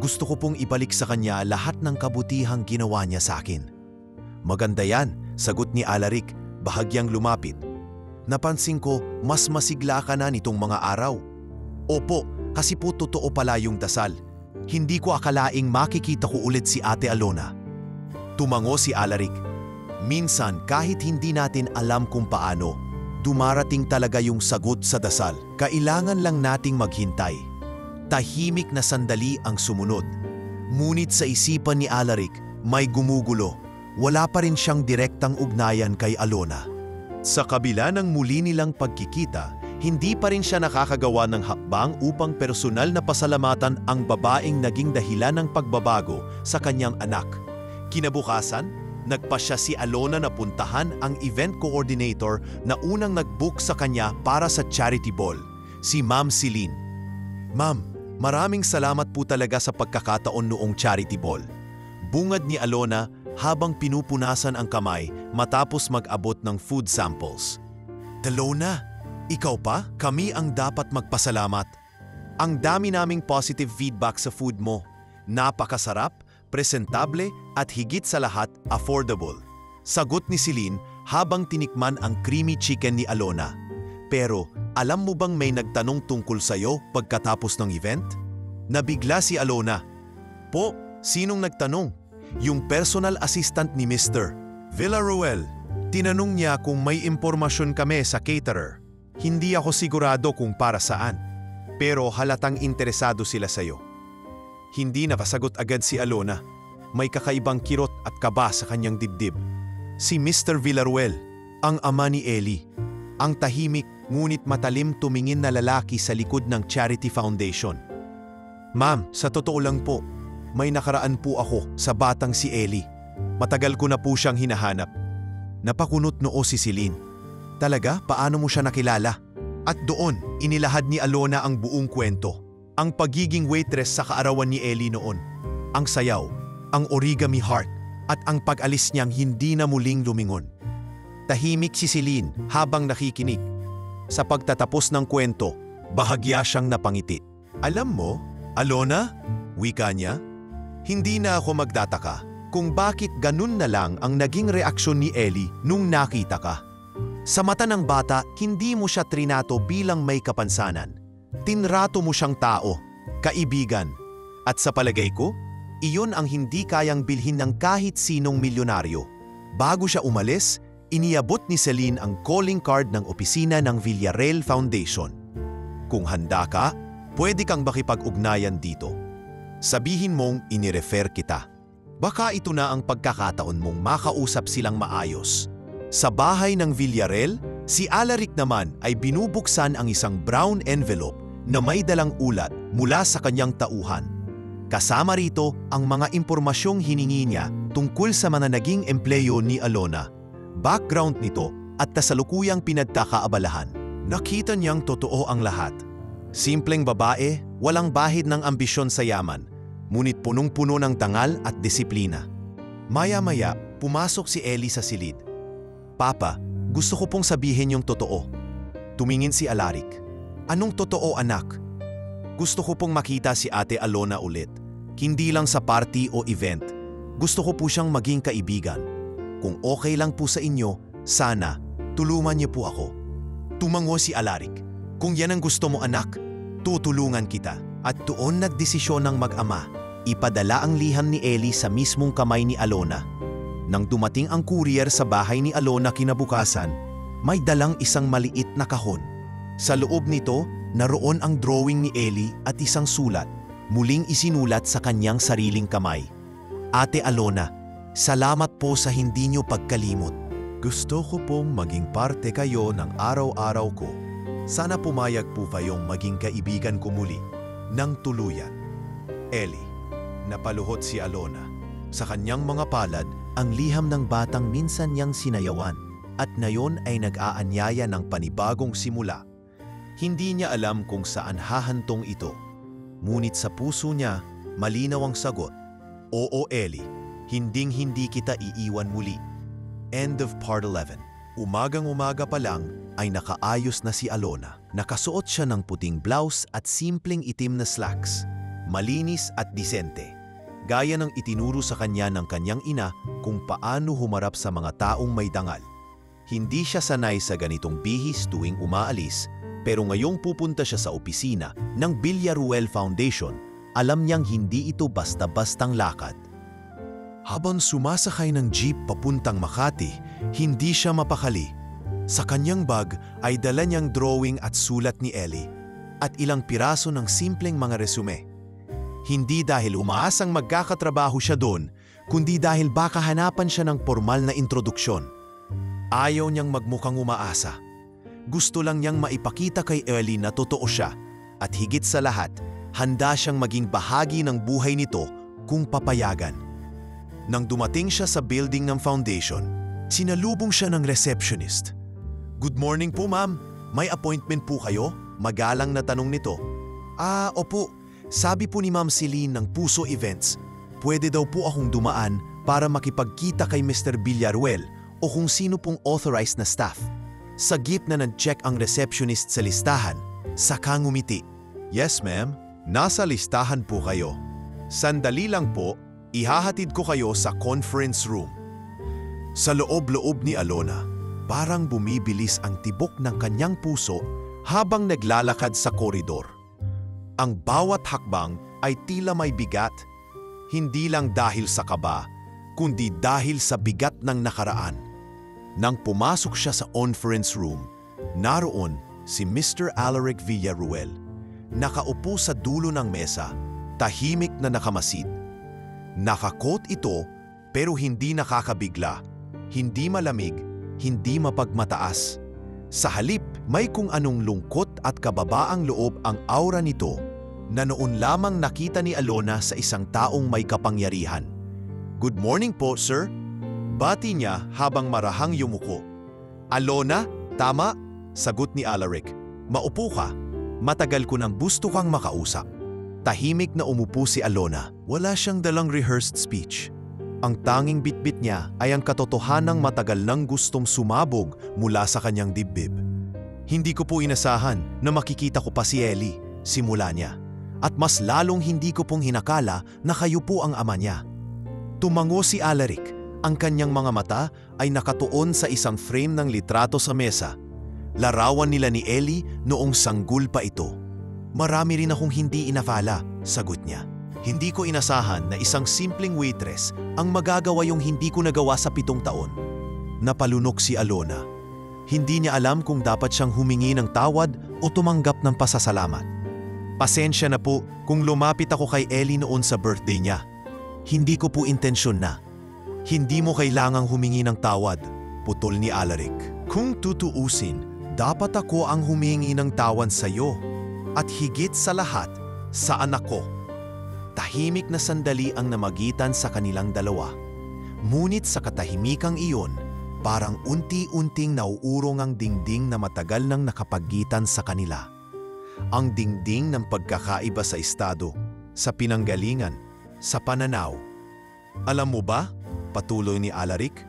Gusto ko pong ibalik sa kanya lahat ng kabutihang ginawa niya sa akin. Maganda yan, sagot ni Alaric, bahagyang lumapit. Napansin ko, mas masigla ka na nitong mga araw. Opo, kasi po totoo pala yung dasal. Hindi ko akalaing makikita ko ulit si Ate Alona. Tumango si Alaric. Minsan, kahit hindi natin alam kung paano, dumarating talaga yung sagot sa dasal. Kailangan lang nating maghintay. Tahimik na sandali ang sumunod. Ngunit sa isipan ni Alaric, may gumugulo. Wala pa rin siyang direktang ugnayan kay Alona. Sa kabila ng muli nilang pagkikita, hindi pa rin siya nakakagawa ng hakbang upang personal na pasalamatan ang babaeng naging dahilan ng pagbabago sa kanyang anak. Kinabukasan, nagpasya si Alona na puntahan ang event coordinator na unang nag-book sa kanya para sa charity ball, si Ma'am Celine. Ma'am, maraming salamat po talaga sa pagkakataon noong charity ball. Bungad ni Alona habang pinupunasan ang kamay matapos mag-abot ng food samples. Alona, ikaw pa? Kami ang dapat magpasalamat. Ang dami naming positive feedback sa food mo. Napakasarap, presentable at higit sa lahat, affordable. Sagot ni Celine habang tinikman ang creamy chicken ni Alona. Pero alam mo bang may nagtanong tungkol sa'yo pagkatapos ng event? Nabigla si Alona. Po, sinong nagtanong? Yung personal assistant ni Mr. Villaruel. Tinanong niya kung may impormasyon kami sa caterer. Hindi ako sigurado kung para saan. Pero halatang interesado sila sa'yo. Hindi nakasagot agad si Alona. May kakaibang kirot at kaba sa kanyang dibdib. Si Mr. Villaruel, ang ama ni Ellie. Ang tahimik ngunit matalim tumingin na lalaki sa likod ng Charity Foundation. Ma'am, sa totoo lang po, may nakaraan po ako sa batang si Ellie. Matagal ko na po siyang hinahanap. Napakunot noo si Celine. Talaga, paano mo siya nakilala? At doon, inilahad ni Alona ang buong kwento. Ang pagiging waitress sa kaarawan ni Ellie noon, ang sayaw, ang origami heart, at ang pag-alis niyang hindi na muling lumingon. Tahimik si Celine habang nakikinig. Sa pagtatapos ng kwento, bahagya siyang napangiti. Alam mo, Alona, wika niya, hindi na ako magtataka kung bakit ganun na lang ang naging reaksyon ni Ellie nung nakita ka. Sa mata ng bata, hindi mo siya trinato bilang may kapansanan. Tinrato mo siyang tao, kaibigan. At sa palagay ko, iyon ang hindi kayang bilhin ng kahit sinong milyonaryo. Bago siya umalis, iniabot ni Celine ang calling card ng opisina ng Villarreal Foundation. Kung handa ka, pwede kang makipag-ugnayan dito. Sabihin mong inirefer kita. Baka ito na ang pagkakataon mong makausap silang maayos. Sa bahay ng Villarreal, si Alaric naman ay binubuksan ang isang brown envelope na may dalang ulat mula sa kanyang tauhan. Kasama rito ang mga impormasyong hiningi niya tungkol sa mga naging empleyo ni Alona, background nito at kasalukuyang pinagkakaabalahan. Nakita niyang totoo ang lahat. Simpleng babae, walang bahid ng ambisyon sa yaman, ngunit punong-puno ng dangal at disiplina. Maya-maya, pumasok si Ellie sa silid. Papa, gusto ko pong sabihin yung totoo. Tumingin si Alaric. Anong totoo, anak? Gusto ko pong makita si Ate Alona ulit. Hindi lang sa party o event. Gusto ko po siyang maging kaibigan. Kung okay lang po sa inyo, sana tulungan niyo po ako. Tumango si Alaric. Kung yan ang gusto mo anak, tutulungan kita. At doon nagdesisyon ng mag-ama. Ipadala ang liham ni Ellie sa mismong kamay ni Alona. Nang dumating ang courier sa bahay ni Alona kinabukasan, may dalang isang maliit na kahon. Sa loob nito, naroon ang drawing ni Ellie at isang sulat, muling isinulat sa kanyang sariling kamay. Ate Alona, salamat po sa hindi niyo pagkalimot. Gusto ko pong maging parte kayo ng araw-araw ko. Sana pumayag po kayong maging kaibigan ko muli ng tuluyan. Ellie, napaluhod si Alona. Sa kanyang mga palad, ang liham ng batang minsan niyang sinayawan at ngayon ay nag-aanyaya ng panibagong simula. Hindi niya alam kung saan hahantong ito. Ngunit sa puso niya, malinaw ang sagot. Oo Ellie, hinding-hindi kita iiwan muli. End of part 11. Umagang-umaga pa lang ay nakaayos na si Alona. Nakasuot siya ng puting blouse at simpleng itim na slacks. Malinis at disente. Gaya ng itinuro sa kanya ng kanyang ina kung paano humarap sa mga taong may dangal. Hindi siya sanay sa ganitong bihis tuwing umaalis, pero ngayong pupunta siya sa opisina ng Villaruel Foundation, alam niyang hindi ito basta-bastang lakad. Habang sumasakay ng jeep papuntang Makati, hindi siya mapakali. Sa kanyang bag ay dala niyang drawing at sulat ni Ellie at ilang piraso ng simpleng mga resume. Hindi dahil umaasang magkakatrabaho siya doon, kundi dahil baka hanapan siya ng formal na introduksyon. Ayaw niyang magmukhang umaasa. Gusto lang niyang maipakita kay Ellie na totoo siya at higit sa lahat, handa siyang maging bahagi ng buhay nito kung papayagan. Nang dumating siya sa building ng foundation, sinalubong siya ng receptionist. Good morning po ma'am, may appointment po kayo? Magalang na tanong nito. Opo. Sabi po ni Ma'am Celine ng Puso Events, pwede daw po akong dumaan para makipagkita kay Mr. Villaruel o kung sino pong authorized na staff. Sagip na nag-check ang receptionist sa listahan, saka ngumiti. Yes ma'am, nasa listahan po kayo. Sandali lang po, ihahatid ko kayo sa conference room. Sa loob-loob ni Alona, parang bumibilis ang tibok ng kanyang puso habang naglalakad sa koridor. Ang bawat hakbang ay tila may bigat, hindi lang dahil sa kaba, kundi dahil sa bigat ng nakaraan. Nang pumasok siya sa conference room, naroon si Mr. Alaric Villaruel. Nakaupo sa dulo ng mesa, tahimik na nakamasid. Nakakot ito pero hindi nakakabigla, hindi malamig, hindi mapagmataas. Sa halip, may kung anong lungkot at kababaang loob ang aura nito na noon lamang nakita ni Alona sa isang taong may kapangyarihan. Good morning po, sir. Bati niya habang marahang yumuko. Alona, tama? Sagot ni Alaric. Maupo ka. Matagal ko nang gusto kang makausap. Tahimik na umupo si Alona. Wala siyang dalang rehearsed speech. Ang tanging bitbit niya ay ang katotohanang matagal nang gustong sumabog mula sa kanyang dibdib. Hindi ko po inasahan na makikita ko pa si Ellie, simula niya. At mas lalong hindi ko pong hinakala na kayo po ang ama niya. Tumango si Alaric. Ang kanyang mga mata ay nakatuon sa isang frame ng litrato sa mesa. Larawan nila ni Ellie noong sanggol pa ito. Marami rin akong hindi inakala, sagot niya. Hindi ko inasahan na isang simpleng waitress ang magagawa yung hindi ko nagawa sa 7 taon. Napalunok si Alona. Hindi niya alam kung dapat siyang humingi ng tawad o tumanggap ng pasasalamat. Pasensya na po kung lumapit ako kay Ellie noon sa birthday niya. Hindi ko po intensyon na. Hindi mo kailangang humingi ng tawad, putol ni Alaric. Kung tutuusin, dapat ako ang humingi ng tawad sa iyo. At higit sa lahat, sa anak ko. Tahimik na sandali ang namagitan sa kanilang dalawa. Ngunit sa katahimikang iyon, parang unti-unting nauurong ang dingding na matagal nang nakapaggitan sa kanila. Ang dingding ng pagkakaiba sa estado, sa pinanggalingan, sa pananaw. Alam mo ba, patuloy ni Alaric,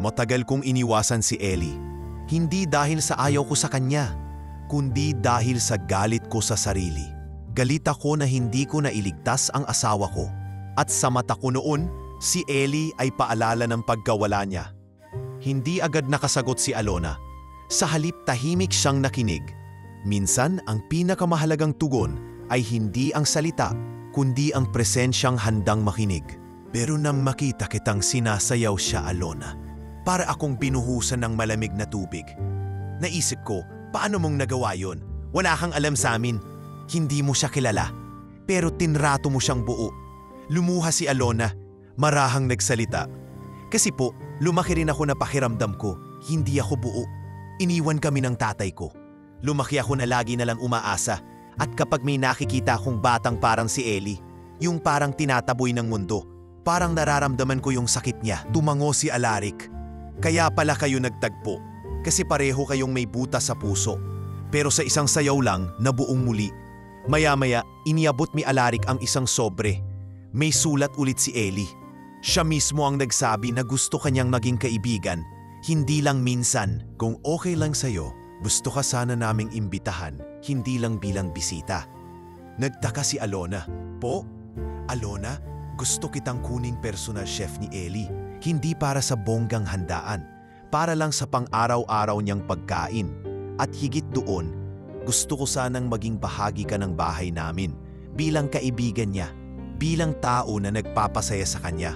matagal kong iniwasan si Ellie. Hindi dahil sa ayaw ko sa kanya, kundi dahil sa galit ko sa sarili. Galit ako na hindi ko nailigtas ang asawa ko. At sa mata ko noon, si Ellie ay paalala ng pagkawala niya. Hindi agad nakasagot si Alona. Sa halip tahimik siyang nakinig. Minsan ang pinakamahalagang tugon ay hindi ang salita, kundi ang presensyang handang makinig. Pero nang makita kitang sinasayaw siya, Alona, para akong binuhusan ng malamig na tubig. Naisip ko, paano mong nagawa yon? Wala kang alam sa amin. Hindi mo siya kilala. Pero tinrato mo siyang buo. Lumuha si Alona, marahang nagsalita. Kasi po, lumaki rin ako na pakiramdam ko, hindi ako buo. Iniwan kami ng tatay ko. Lumaki ako na lagi na lang umaasa. At kapag may nakikita akong batang parang si Ellie, yung parang tinataboy ng mundo, parang nararamdaman ko yung sakit niya. Tumango si Alaric. Kaya pala kayo nagtagpo, kasi pareho kayong may butas sa puso. Pero sa isang sayaw lang, nabuong muli. Maya-maya, iniabot ni Alaric ang isang sobre. May sulat ulit si Ellie. Siya mismo ang nagsabi na gusto kanyang maging kaibigan. Hindi lang minsan. Kung okay lang sa'yo, gusto ka sana naming imbitahan, hindi lang bilang bisita. Nagtaka si Alona. Po? Alona, gusto kitang kuning personal chef ni Ellie. Hindi para sa bonggang handaan. Para lang sa pang-araw-araw niyang pagkain. At higit doon, gusto ko sanang maging bahagi ka ng bahay namin. Bilang kaibigan niya. Bilang tao na nagpapasaya sa kanya.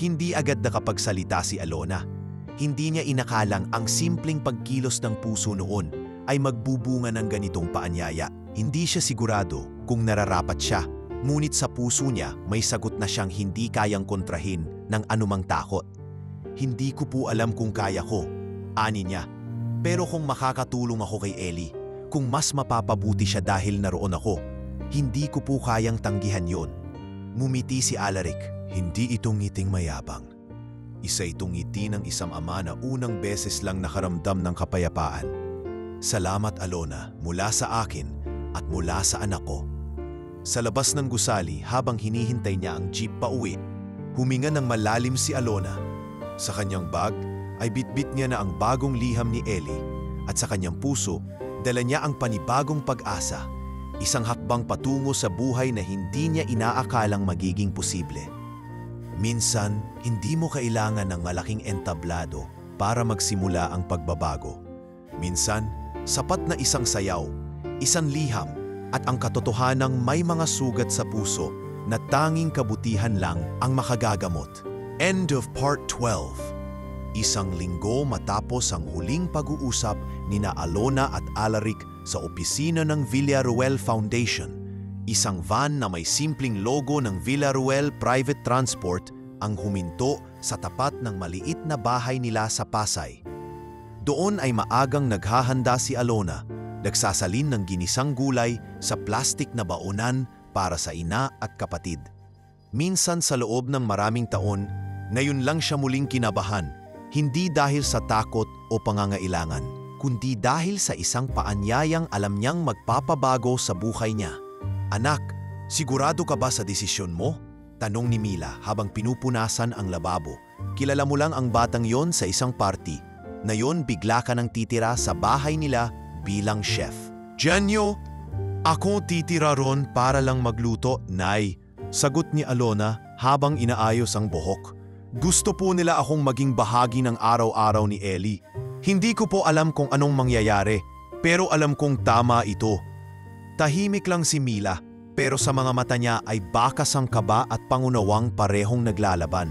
Hindi agad nakapagsalita si Alona. Hindi niya inakalang ang simpleng pagkilos ng puso noon ay magbubunga ng ganitong paanyaya. Hindi siya sigurado kung nararapat siya, ngunit sa puso niya may sagot na siyang hindi kayang kontrahin ng anumang takot. Hindi ko po alam kung kaya ko, ani niya. Pero kung makakatulong ako kay Ellie, kung mas mapapabuti siya dahil naroon ako, hindi ko po kayang tanggihan yon. Ngumiti si Alaric. Hindi itong ngiting mayabang. Isa itong ngiti ng isang ama na unang beses lang nakaramdam ng kapayapaan. Salamat, Alona, mula sa akin at mula sa anak ko. Sa labas ng gusali habang hinihintay niya ang jeep pauwi, huminga ng malalim si Alona. Sa kanyang bag ay bitbit niya na ang bagong liham ni Ellie at sa kanyang puso, dala niya ang panibagong pag-asa. Isang hakbang patungo sa buhay na hindi niya inaakalang magiging posible. Minsan, hindi mo kailangan ng malaking entablado para magsimula ang pagbabago. Minsan, sapat na isang sayaw, isang liham, at ang katotohanang may mga sugat sa puso na tanging kabutihan lang ang makagagamot. End of Part 12. Isang linggo matapos ang huling pag-uusap nina Alona at Alaric sa opisina ng Villaruel Foundation, isang van na may simpleng logo ng Villaruel Private Transport ang huminto sa tapat ng maliit na bahay nila sa Pasay. Doon ay maagang naghahanda si Alona, nagsasalin ng ginisang gulay sa plastik na baonan para sa ina at kapatid. Minsan sa loob ng maraming taon, ngayon lang siya muling kinabahan, hindi dahil sa takot o pangangailangan, kundi dahil sa isang paanyayang alam niyang magpapabago sa buhay niya. Anak, sigurado ka ba sa desisyon mo? Tanong ni Mila habang pinupunasan ang lababo. Kilala mo lang ang batang yon sa isang party. Na yon bigla ka nang titira sa bahay nila bilang chef. Janyo, ako titira ron para lang magluto, Nay. Sagot ni Alona habang inaayos ang buhok. Gusto po nila akong maging bahagi ng araw-araw ni Ellie. Hindi ko po alam kung anong mangyayari, pero alam kong tama ito. Tahimik lang si Mila, pero sa mga mata niya ay bakas ang kaba at pangunawang parehong naglalaban.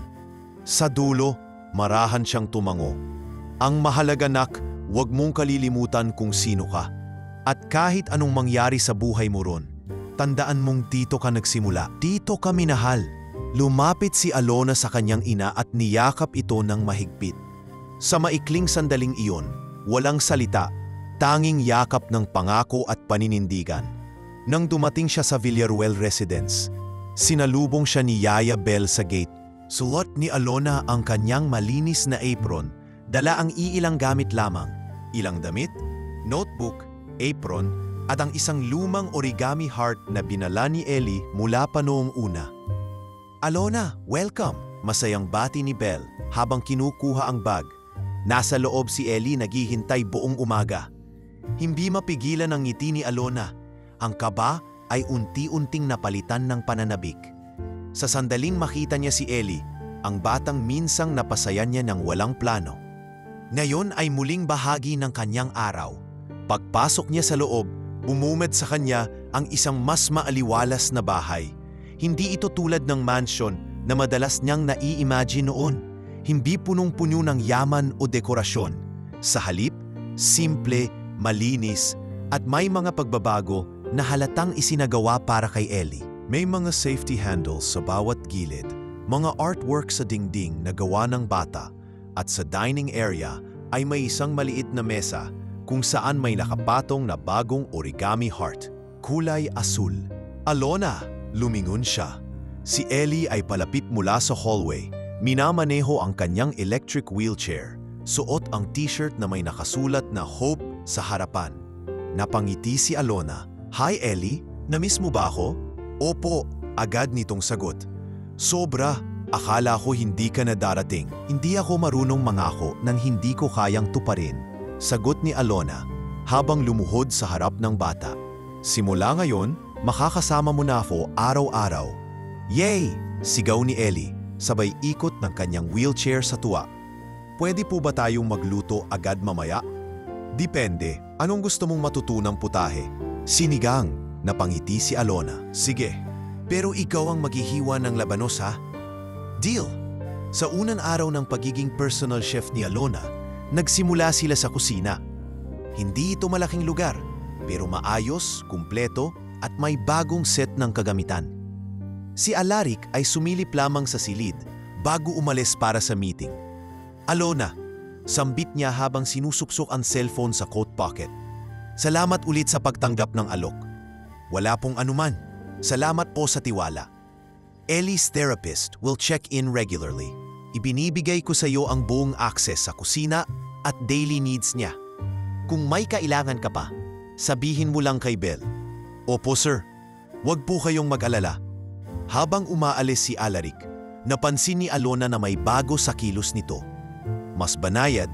Sa dulo, marahan siyang tumango. Ang mahalaga, nak, huwag mong kalilimutan kung sino ka. At kahit anong mangyari sa buhay mo ron, tandaan mong dito ka nagsimula. Dito ka minahal. Lumapit si Alona sa kanyang ina at niyakap ito ng mahigpit. Sa maikling sandaling iyon, walang salita, tanging yakap ng pangako at paninindigan. Nang dumating siya sa Villaruel residence, sinalubong siya ni Yaya Bell sa gate. Suot ni Alona ang kanyang malinis na apron, dala ang iilang gamit lamang, ilang damit, notebook, apron, at ang isang lumang origami heart na binala ni Ellie mula pa noong una. Alona, welcome! Masayang bati ni Bell habang kinukuha ang bag. Nasa loob si Ellie naghihintay buong umaga. Hindi mapigilan ang ngiti ni Alona. Ang kaba ay unti-unting napalitan ng pananabik. Sa sandaling makita niya si Ellie, ang batang minsang napasayan niya ng walang plano. Ngayon ay muling bahagi ng kanyang araw. Pagpasok niya sa loob, bumungad sa kanya ang isang mas maaliwalas na bahay. Hindi ito tulad ng mansion na madalas niyang nai-imagine noon. Hindi punong-puno ng yaman o dekorasyon. Sa halip, simple, malinis, at may mga pagbabago na halatang isinagawa para kay Ellie. May mga safety handles sa bawat gilid, mga artwork sa dingding na gawa ng bata, at sa dining area ay may isang maliit na mesa kung saan may nakapatong na bagong origami heart, kulay asul. Alona, lumingon siya. Si Ellie ay palapit mula sa hallway. Minamaneho ang kanyang electric wheelchair. Suot ang t-shirt na may nakasulat na Hope sa harapan. Napangiti si Alona. Hi Ellie, namiss mo ba ako? Opo, agad nitong sagot. Sobra, akala ko hindi ka na darating. Hindi ako marunong mangako nang hindi ko kayang tuparin. Sagot ni Alona habang lumuhod sa harap ng bata. Simula ngayon, makakasama mo na ako araw-araw. Yay! Sigaw ni Ellie, sabay ikot ng kanyang wheelchair sa tuwa. Pwede po ba tayong magluto agad mamaya? Depende, anong gusto mong matutunang putahe? Sinigang, napangiti si Alona. Sige, pero ikaw ang maghihiwa ng labanos ha? Deal! Sa unang araw ng pagiging personal chef ni Alona, nagsimula sila sa kusina. Hindi ito malaking lugar, pero maayos, kumpleto at may bagong set ng kagamitan. Si Alaric ay sumilip lamang sa silid bago umalis para sa meeting. Alona, sambit niya habang sinusuksok ang cellphone sa coat pocket. Salamat ulit sa pagtanggap ng alok. Wala pong anuman. Salamat po sa tiwala. Ellie's therapist will check in regularly. Ibinibigay ko sa iyo ang buong access sa kusina at daily needs niya. Kung may kailangan ka pa, sabihin mo lang kay Belle. Opo sir, huwag po kayong mag-alala. Habang umaalis si Alaric, napansin ni Alona na may bago sa kilos nito. Mas banayad,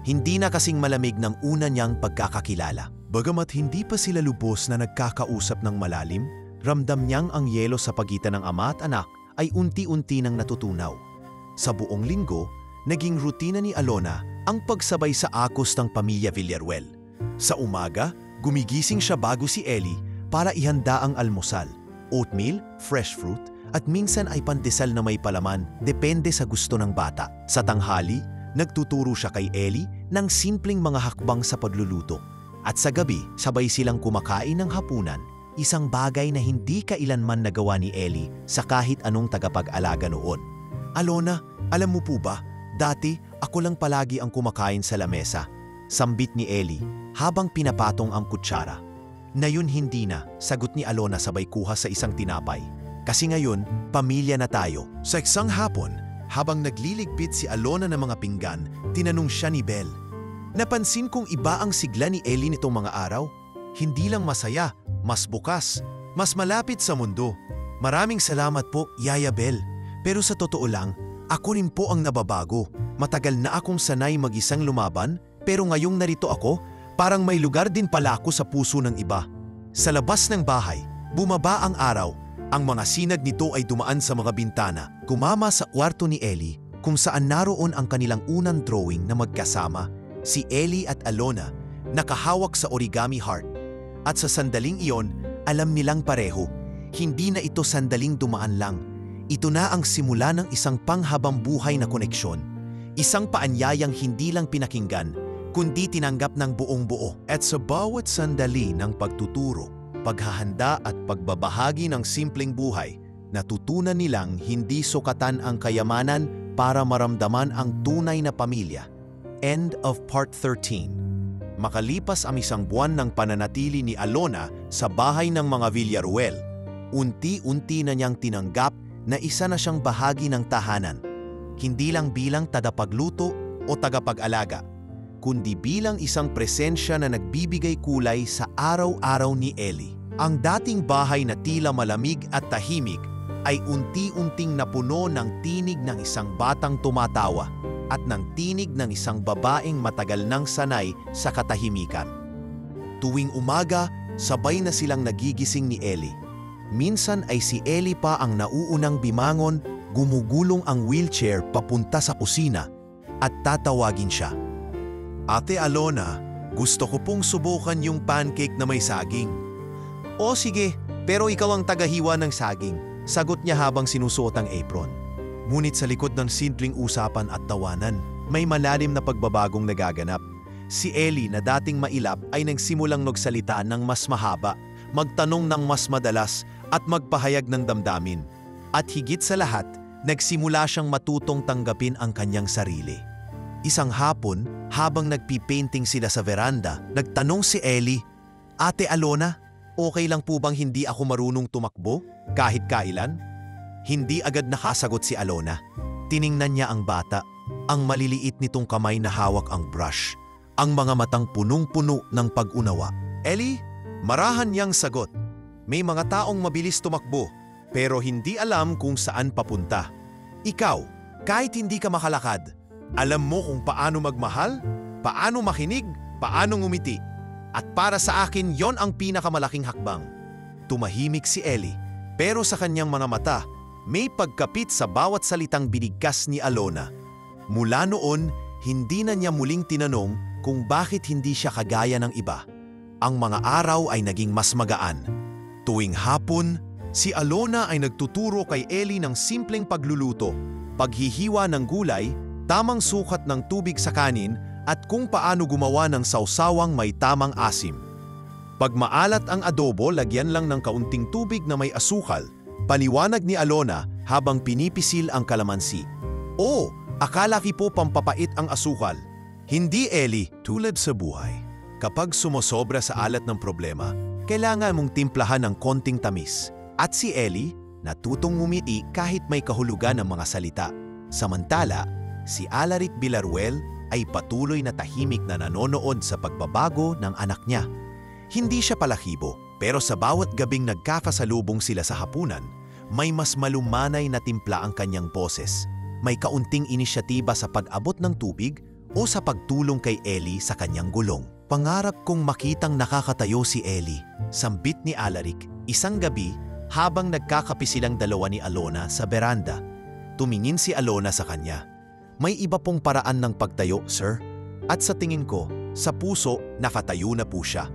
hindi na kasing malamig ng una niyang pagkakakilala. Bagamat hindi pa sila lubos na nagkakausap ng malalim, ramdam niyang ang yelo sa pagitan ng ama at anak ay unti-unti nang natutunaw. Sa buong linggo, naging rutina ni Alona ang pagsabay sa akos ng pamilya Villaruel. Sa umaga, gumigising siya bago si Ellie para ihanda ang almusal. Oatmeal, fresh fruit, at minsan ay pandesal na may palaman depende sa gusto ng bata. Sa tanghali, nagtuturo siya kay Ellie ng simpleng mga hakbang sa pagluluto. At sa gabi, sabay silang kumakain ng hapunan, isang bagay na hindi kailanman nagawa ni Ellie sa kahit anong tagapag-alaga noon. Alona, alam mo po ba, dati ako lang palagi ang kumakain sa lamesa. Sambit ni Ellie habang pinapatong ang kutsara. Ngayon hindi na, sagot ni Alona sabay kuha sa isang tinapay. Kasi ngayon, pamilya na tayo. Sa isang hapon, habang nagliligpit si Alona ng mga pinggan, tinanong siya ni Belle. Napansin kong iba ang sigla ni Ellie nitong mga araw. Hindi lang masaya, mas bukas, mas malapit sa mundo. Maraming salamat po, Yaya Belle. Pero sa totoo lang, ako rin po ang nababago. Matagal na akong sanay mag-isang lumaban, pero ngayong narito ako, parang may lugar din pala ako sa puso ng iba. Sa labas ng bahay, bumaba ang araw. Ang mga sinag nito ay dumaan sa mga bintana. Kumama sa kwarto ni Ellie kung saan naroon ang kanilang unang drawing na magkasama. Si Ellie at Alona nakahawak sa origami heart. At sa sandaling iyon, alam nilang pareho. Hindi na ito sandaling dumaan lang. Ito na ang simula ng isang panghabang buhay na koneksyon. Isang paanyayang hindi lang pinakinggan, kundi tinanggap ng buong buo. At sa bawat sandali ng pagtuturo, paghahanda at pagbabahagi ng simpleng buhay, natutunan nilang hindi sukatan ang kayamanan para maramdaman ang tunay na pamilya. End of Part 13. Makalipas ang isang buwan ng pananatili ni Alona sa bahay ng mga Villaruel, unti-unti na niyang tinanggap na isa na siyang bahagi ng tahanan. Hindi lang bilang tagapagluto o tagapag-alaga, kundi bilang isang presensya na nagbibigay kulay sa araw-araw ni Ellie. Ang dating bahay na tila malamig at tahimik ay unti-unting napuno ng tinig ng isang batang tumatawa at ng tinig ng isang babaeng matagal nang sanay sa katahimikan. Tuwing umaga, sabay na silang nagigising ni Ellie. Minsan ay si Ellie pa ang nauunang bimangon, gumugulong ang wheelchair papunta sa kusina at tatawagin siya. Ate Alona, gusto ko pong subukan yung pancake na may saging. O sige, pero ikaw ang tagahiwa ng saging, sagot niya habang sinusuot ang apron. Ngunit sa likod ng simpleng usapan at tawanan, may malalim na pagbabagong nagaganap. Si Ellie na dating mailap ay nagsimulang magsalita ng mas mahaba, magtanong ng mas madalas at magpahayag ng damdamin. At higit sa lahat, nagsimula siyang matutong tanggapin ang kanyang sarili. Isang hapon, habang nagpipainting sila sa veranda, nagtanong si Ellie, "Ate Alona, okay lang po bang hindi ako marunong tumakbo kahit kailan?" Hindi agad nakasagot si Alona. Tiningnan niya ang bata, ang maliliit nitong kamay na hawak ang brush, ang mga matang punong-puno ng pag-unawa. "Ellie," marahan niyang sagot, "may mga taong mabilis tumakbo, pero hindi alam kung saan papunta. Ikaw, kahit hindi ka makalakad, alam mo kung paano magmahal, paano makinig, paano ngumiti. At para sa akin, yon ang pinakamalaking hakbang." Tumahimik si Ellie, pero sa kanyang mga mata, may pagkapit sa bawat salitang binigkas ni Alona. Mula noon, hindi na niya muling tinanong kung bakit hindi siya kagaya ng iba. Ang mga araw ay naging mas magaan. Tuwing hapon, si Alona ay nagtuturo kay Ellie ng simpleng pagluluto, paghihiwa ng gulay, tamang sukat ng tubig sa kanin at kung paano gumawa ng sausawang may tamang asim. Pag maalat ang adobo, lagyan lang ng kaunting tubig na may asukal, paliwanag ni Alona habang pinipisil ang kalamansi. "Oh, akala ki po pampapait ang asukal." "Hindi, Ellie, tulad sa buhay. Kapag sumosobra sa alat ng problema, kailangan mong timplahan ng konting tamis." At si Ellie, natutong ngumiti kahit may kahulugan ng mga salita. Samantala, si Alaric Villaruel ay patuloy na tahimik na nanonood sa pagbabago ng anak niya. Hindi siya palakibo, pero sa bawat gabing nagkakasalubong sila sa hapunan, may mas malumanay na timpla ang kanyang boses. May kaunting inisyatiba sa pag-abot ng tubig o sa pagtulong kay Ellie sa kanyang gulong. "Pangarap kong makitang nakakatayo si Ellie," sambit ni Alaric isang gabi habang nagkakape silang dalawa ni Alona sa beranda. Tumingin si Alona sa kanya. "May iba pong paraan ng pagtayo, sir. At sa tingin ko, sa puso, nakatayo na po siya."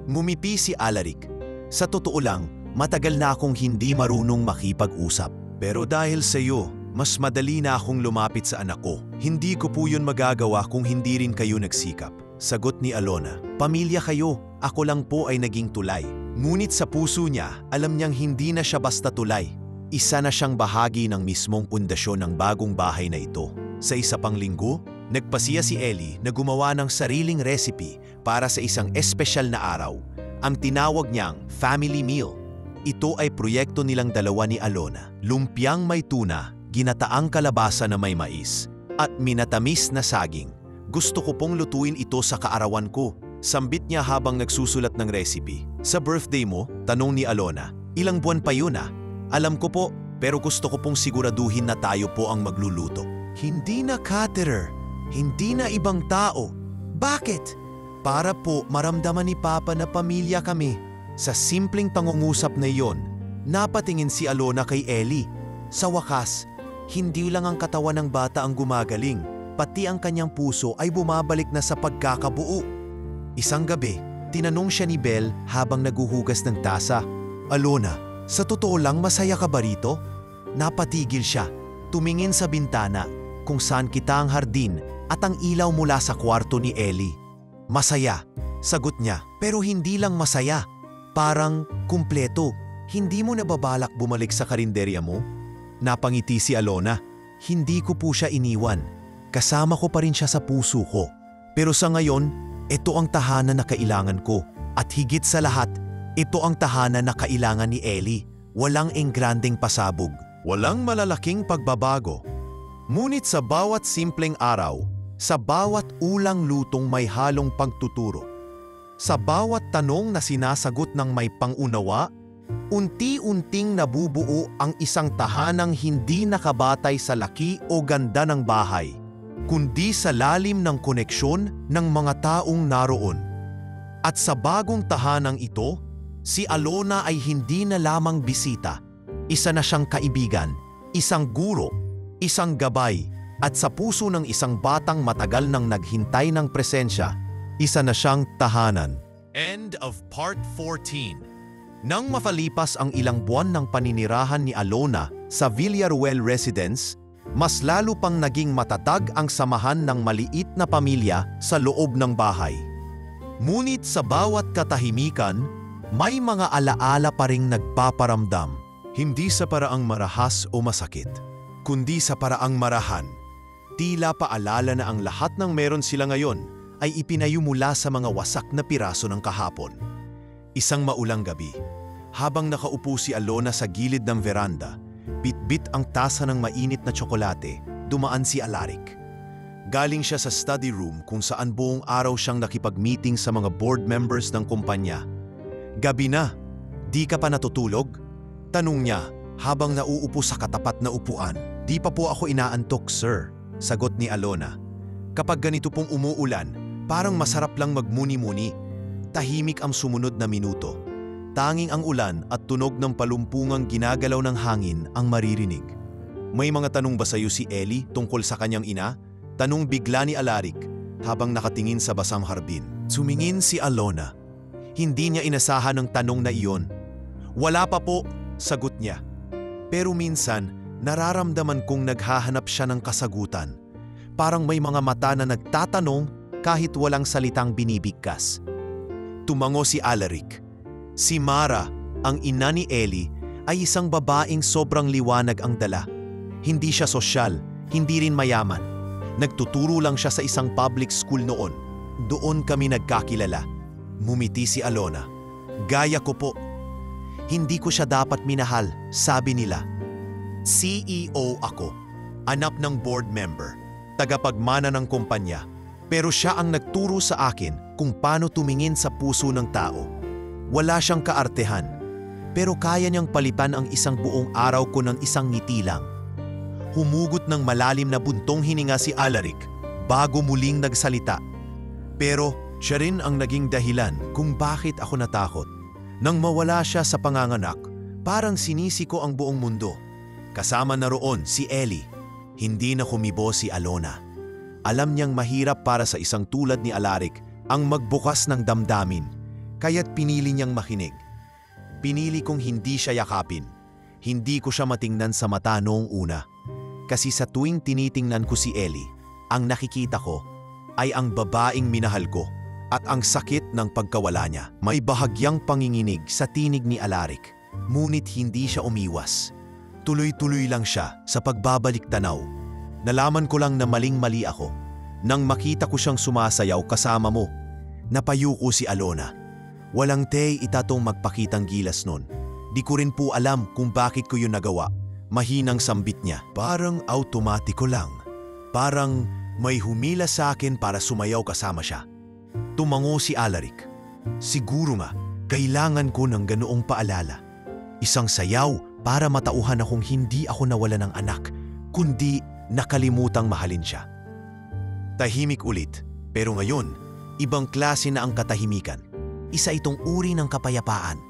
Ngumiti si Alaric. "Sa totoo lang, matagal na akong hindi marunong makipag-usap. Pero dahil sa iyo, mas madali na akong lumapit sa anak ko. Hindi ko po yun magagawa kung hindi rin kayo nagsikap." Sagot ni Alona. "Pamilya kayo, ako lang po ay naging tulay." Ngunit sa puso niya, alam niyang hindi na siya basta tulay. Isa na siyang bahagi ng mismong pundasyon ng bagong bahay na ito. Sa isa pang linggo, nagpasiya si Ellie na gumawa ng sariling recipe para sa isang espesyal na araw, ang tinawag niyang family meal. Ito ay proyekto nilang dalawa ni Alona. Lumpiang may tuna, ginataang kalabasa na may mais, at minatamis na saging. "Gusto ko pong lutuin ito sa kaarawan ko," sambit niya habang nagsusulat ng recipe. "Sa birthday mo?" tanong ni Alona. "Ilang buwan pa yun ah?" "Alam ko po, pero gusto ko pong siguraduhin na tayo po ang magluluto." "Hindi na caterer, hindi na ibang tao. Bakit?" "Para po maramdaman ni Papa na pamilya kami." Sa simpleng pangungusap na iyon, napatingin si Alona kay Ellie. Sa wakas, hindi lang ang katawan ng bata ang gumagaling, pati ang kanyang puso ay bumabalik na sa pagkakabuo. Isang gabi, tinanong siya ni Belle habang naguhugas ng tasa, "Alona, sa totoo lang masaya ka ba rito?" Napatigil siya, tumingin sa bintana kung saan kita ang hardin at ang ilaw mula sa kwarto ni Ellie. "Masaya," sagot niya, "pero hindi lang masaya. Parang kumpleto. Hindi mo nababalak bumalik sa karinderya mo?" Napangiti si Alona. "Hindi ko po siya iniwan. Kasama ko pa rin siya sa puso ko. Pero sa ngayon, ito ang tahanan na kailangan ko. At higit sa lahat, ito ang tahanan na kailangan ni Ellie. Walang engrandeng pasabog. Walang malalaking pagbabago. Ngunit sa bawat simpleng araw, sa bawat ulang lutong may halong pagtuturo, sa bawat tanong na sinasagot ng may pangunawa, unti-unting nabubuo ang isang tahanang hindi nakabatay sa laki o ganda ng bahay, kundi sa lalim ng koneksyon ng mga taong naroon. At sa bagong tahanang ito, si Alona ay hindi na lamang bisita. Isa na siyang kaibigan, isang guro, isang gabay, At sa puso ng isang batang matagal nang naghintay ng presensya, isa na siyang tahanan. End of Part 14. Nang mapalipas ang ilang buwan ng paninirahan ni Alona sa Villaruel Residence, mas lalo pang naging matatag ang samahan ng maliit na pamilya sa loob ng bahay. Ngunit sa bawat katahimikan, may mga alaala pa ring nagpaparamdam, hindi sa paraang marahas o masakit, kundi sa paraang marahan. Tila paalala na ang lahat ng meron sila ngayon ay ipinayo mula sa mga wasak na piraso ng kahapon. Isang maulang gabi, habang nakaupo si Alona sa gilid ng veranda, bitbit ang tasa ng mainit na tsokolate, dumaan si Alaric. Galing siya sa study room kung saan buong araw siyang nakipag-meeting sa mga board members ng kumpanya. "Gabi na, di ka pa natutulog?" Tanong niya habang nauupo sa katapat na upuan. "Di pa po ako inaantok, sir," sagot ni Alona. "Kapag ganito pong umuulan, parang masarap lang magmuni-muni." Tahimik ang sumunod na minuto. Tanging ang ulan at tunog ng palumpungang ginagalaw ng hangin ang maririnig. "May mga tanong ba sa'yo si Ellie tungkol sa kanyang ina?" Tanong bigla ni Alaric habang nakatingin sa basang hardin. Sumingin si Alona. Hindi niya inasahan ang tanong na iyon. "Wala pa po," sagot niya. Pero minsan, nararamdaman kong naghahanap siya ng kasagutan. Parang may mga mata na nagtatanong kahit walang salitang binibigkas. Tumango si Alaric. Si Mara, ang ina ni Ellie, ay isang babaeng sobrang liwanag ang dala. Hindi siya sosyal, hindi rin mayaman. Nagtuturo lang siya sa isang public school noon. Doon kami nagkakilala. Mumiti si Alona. "Gaya ko po. Hindi ko siya dapat minahal," sabi nila. CEO ako, anak ng board member, tagapagmana ng kumpanya. Pero siya ang nagturo sa akin kung paano tumingin sa puso ng tao. Wala siyang kaartehan, pero kaya niyang palitan ang isang buong araw ko ng isang ngiti lang. Humugot ng malalim na buntong hininga si Alaric bago muling nagsalita. Pero siya rin ang naging dahilan kung bakit ako natakot. Nang mawala siya sa panganganak, parang sinisi ko ang buong mundo. Kasama na roon si Ellie. Hindi na kumibo si Alona. Alam niyang mahirap para sa isang tulad ni Alaric ang magbukas ng damdamin, kaya't pinili niyang makinig. Pinili kong hindi siya yakapin. Hindi ko siya matingnan sa mata noong una. Kasi sa tuwing tinitingnan ko si Ellie, ang nakikita ko ay ang babaeng minahal ko at ang sakit ng pagkawala niya. May bahagyang panginginig sa tinig ni Alaric, ngunit hindi siya umiwas. Tuloy-tuloy lang siya sa pagbabalik tanaw. Nalaman ko lang na maling-mali ako nang makita ko siyang sumasayaw kasama mo. Napayuko si Alona. Walang itatong magpakitang gilas nun. Di ko rin po alam kung bakit ko yun nagawa. Mahinang sambit niya. "Parang automatiko lang. Parang may humila sa akin para sumayaw kasama siya." Tumango si Alaric. "Siguro nga, kailangan ko ng ganoong paalala. Isang sayaw para matauhan akong hindi ako nawala ng anak, kundi nakalimutang mahalin siya." Tahimik ulit, pero ngayon, ibang klase na ang katahimikan. Isa itong uri ng kapayapaan,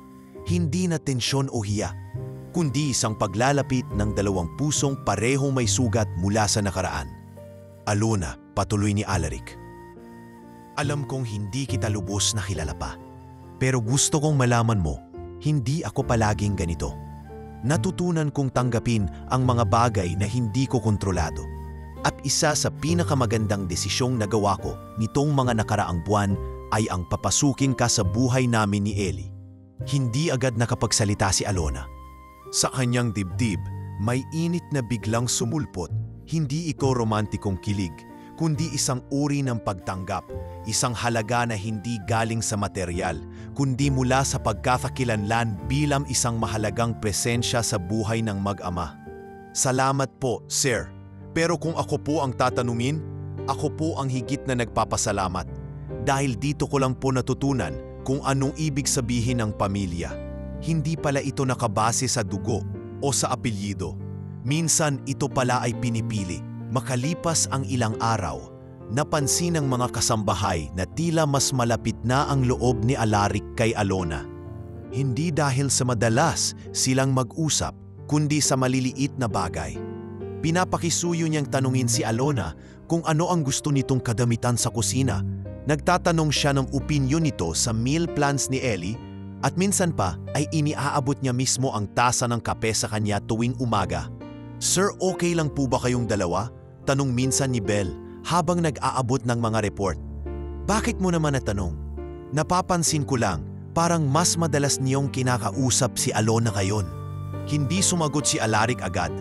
hindi na tensyon o hiya, kundi isang paglalapit ng dalawang pusong parehong may sugat mula sa nakaraan. "Alona," patuloy ni Alaric. "Alam kong hindi kita lubos na kilala pa, pero gusto kong malaman mo, hindi ako palaging ganito. Natutunan kong tanggapin ang mga bagay na hindi ko kontrolado. At isa sa pinakamagandang desisyong nagawa ko nitong mga nakaraang buwan ay ang papasukin ka sa buhay namin ni Ellie." Hindi agad nakapagsalita si Alona. Sa kanyang dibdib, may init na biglang sumulpot. Hindi ito romantikong kilig, kundi isang uri ng pagtanggap, isang halaga na hindi galing sa materyal, kundi mula sa pagkakakilanlan bilang isang mahalagang presensya sa buhay ng mag-ama. "Salamat po, sir. Pero kung ako po ang tatanungin, ako po ang higit na nagpapasalamat. Dahil dito ko lang po natutunan kung anong ibig sabihin ng pamilya. Hindi pala ito nakabase sa dugo o sa apelyido. Minsan ito pala ay pinipili." Makalipas ang ilang araw, napansin ng mga kasambahay na tila mas malapit na ang loob ni Alaric kay Alona. Hindi dahil sa madalas silang mag-usap, kundi sa maliliit na bagay. Pinapakisuyo niyang tanungin si Alona kung ano ang gusto nitong kadamitan sa kusina. Nagtatanong siya ng opinyon nito sa meal plans ni Ellie at minsan pa ay iniaabot niya mismo ang tasa ng kape sa kanya tuwing umaga. "Sir, okay lang po ba kayong dalawa?" Tanong minsan ni Belle habang nag-aabot ng mga report. "Bakit mo naman natanong?" "Napapansin ko lang, parang mas madalas niyong kinakausap si Alona ngayon." Hindi sumagot si Alaric agad.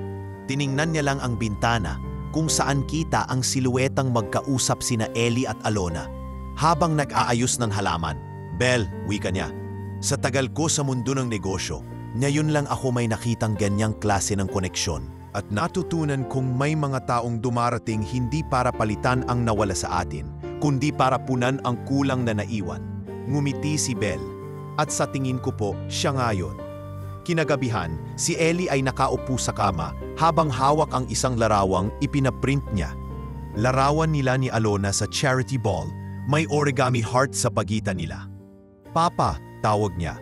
Tiningnan niya lang ang bintana kung saan kita ang siluetang magkausap sina Ellie at Alona habang nag-aayos ng halaman. "Belle," wika niya, "sa tagal ko sa mundo ng negosyo, ngayon lang ako may nakitang ganyang klase ng koneksyon. At natutunan kong may mga taong dumarating hindi para palitan ang nawala sa atin, kundi para punan ang kulang na naiwan." Ngumiti si Belle. "At sa tingin ko po, siya nga yun." Kinagabihan, si Ellie ay nakaupo sa kama habang hawak ang isang larawang ipinaprint niya. Larawan nila ni Alona sa charity ball, may origami heart sa pagitan nila. "Papa," tawag niya.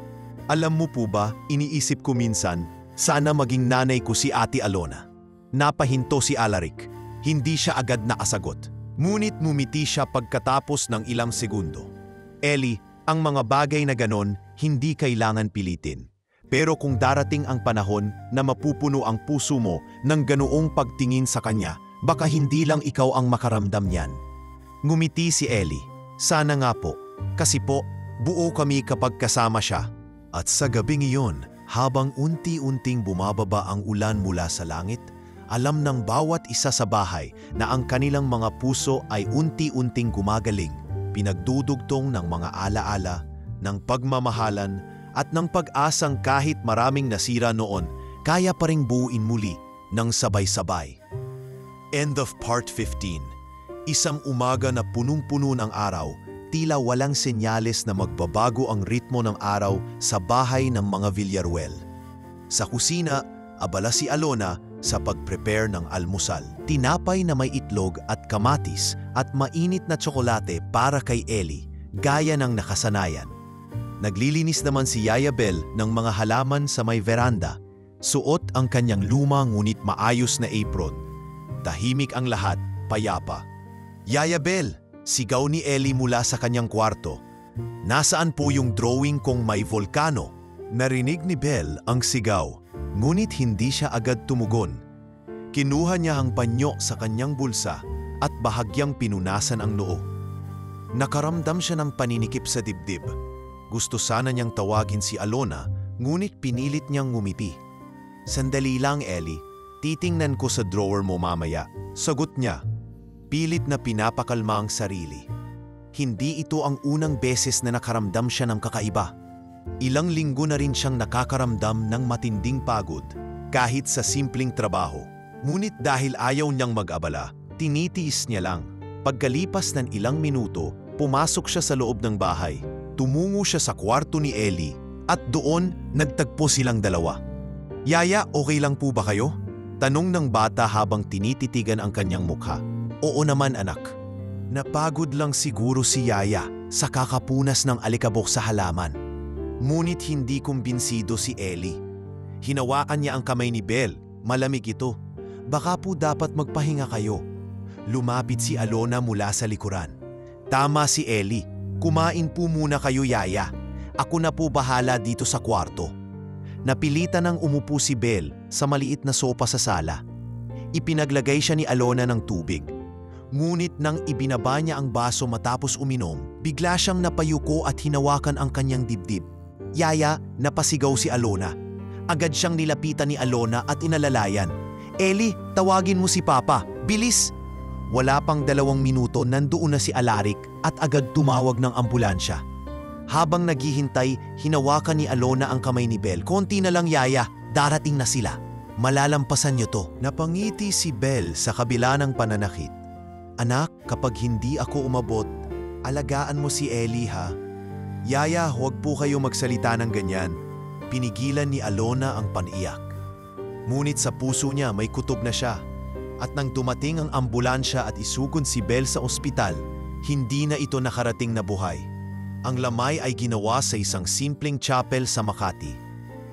"Alam mo po ba, iniisip ko minsan, sana maging nanay ko si Ate Alona." Napahinto si Alaric. Hindi siya agad nakasagot. Ngunit ngumiti siya pagkatapos ng ilang segundo. "Ellie, ang mga bagay na ganon, hindi kailangan pilitin. Pero kung darating ang panahon na mapupuno ang puso mo ng ganoong pagtingin sa kanya, baka hindi lang ikaw ang makaramdam niyan." Ngumiti si Ellie. "Sana nga po. Kasi po, buo kami kapag kasama siya." At sa gabing iyon, habang unti-unting bumababa ang ulan mula sa langit, alam ng bawat isa sa bahay na ang kanilang mga puso ay unti-unting gumagaling, pinagdudugtong ng mga alaala, ng pagmamahalan, at ng pag-asang kahit maraming nasira noon, kaya pa ring buuin muli ng sabay-sabay. End of Part 15. Isang umaga na punong-puno ng araw, tila walang senyales na magbabago ang ritmo ng araw sa bahay ng mga Villaruel. Sa kusina, abala si Alona sa pag-prepare ng almusal. Tinapay na may itlog at kamatis at mainit na tsokolate para kay Ellie, gaya ng nakasanayan. Naglilinis naman si Yaya Belle ng mga halaman sa may veranda. Suot ang kanyang luma ngunit maayos na apron. Tahimik ang lahat, payapa. "Yaya Belle!" sigaw ni Ellie mula sa kanyang kwarto. "Nasaan po yung drawing kong may volkano?" Narinig ni Belle ang sigaw, ngunit hindi siya agad tumugon. Kinuha niya ang panyo sa kanyang bulsa at bahagyang pinunasan ang noo. Nakaramdam siya ng paninikip sa dibdib. Gusto sana niyang tawagin si Alona, ngunit pinilit niyang ngumiti. "Sandali lang, Ellie. Titingnan ko sa drawer mo mamaya." Sagot niya. Pilit na pinapakalma ang sarili. Hindi ito ang unang beses na nakaramdam siya ng kakaiba. Ilang linggo na rin siyang nakakaramdam ng matinding pagod, kahit sa simpleng trabaho. Ngunit dahil ayaw niyang mag-abala, tinitiis niya lang. Pagkalipas ng ilang minuto, pumasok siya sa loob ng bahay. Tumungo siya sa kwarto ni Ellie at doon nagtagpo silang dalawa. "Yaya, okay lang po ba kayo?" tanong ng bata habang tinititigan ang kanyang mukha. "Oo naman, anak." Napagod lang siguro si Yaya sa kakapunas ng alikabok sa halaman. Ngunit hindi kumbinsido si Ellie. Hinawakan niya ang kamay ni Belle. Malamig ito. "Baka po dapat magpahinga kayo." Lumapit si Alona mula sa likuran. "Tama si Ellie. Kumain po muna kayo, Yaya. Ako na po bahala dito sa kwarto." Napilitan ng umupo si Belle sa maliit na sopa sa sala. Ipinaglagay siya ni Alona ng tubig. Ngunit nang ibinaba niya ang baso matapos uminom, bigla siyang napayuko at hinawakan ang kanyang dibdib. "Yaya," napasigaw si Alona. Agad siyang nilapitan ni Alona at inalalayan. "Ellie, tawagin mo si Papa. Bilis!" Wala pang 2 minuto nandoon na si Alaric at agad tumawag ng ambulansya. Habang naghihintay, hinawakan ni Alona ang kamay ni Belle. "Konti na lang, Yaya. Darating na sila. Malalampasan niyo to." Napangiti si Belle sa kabila ng pananakit. "Anak, kapag hindi ako umabot, alagaan mo si Ellie, ha?" "Yaya, huwag po kayo magsalita ng ganyan." Pinigilan ni Alona ang paniyak. Ngunit sa puso niya may kutob na siya. At nang dumating ang ambulansya at isugod si Belle sa ospital, hindi na ito nakarating na buhay. Ang lamay ay ginawa sa isang simpleng chapel sa Makati.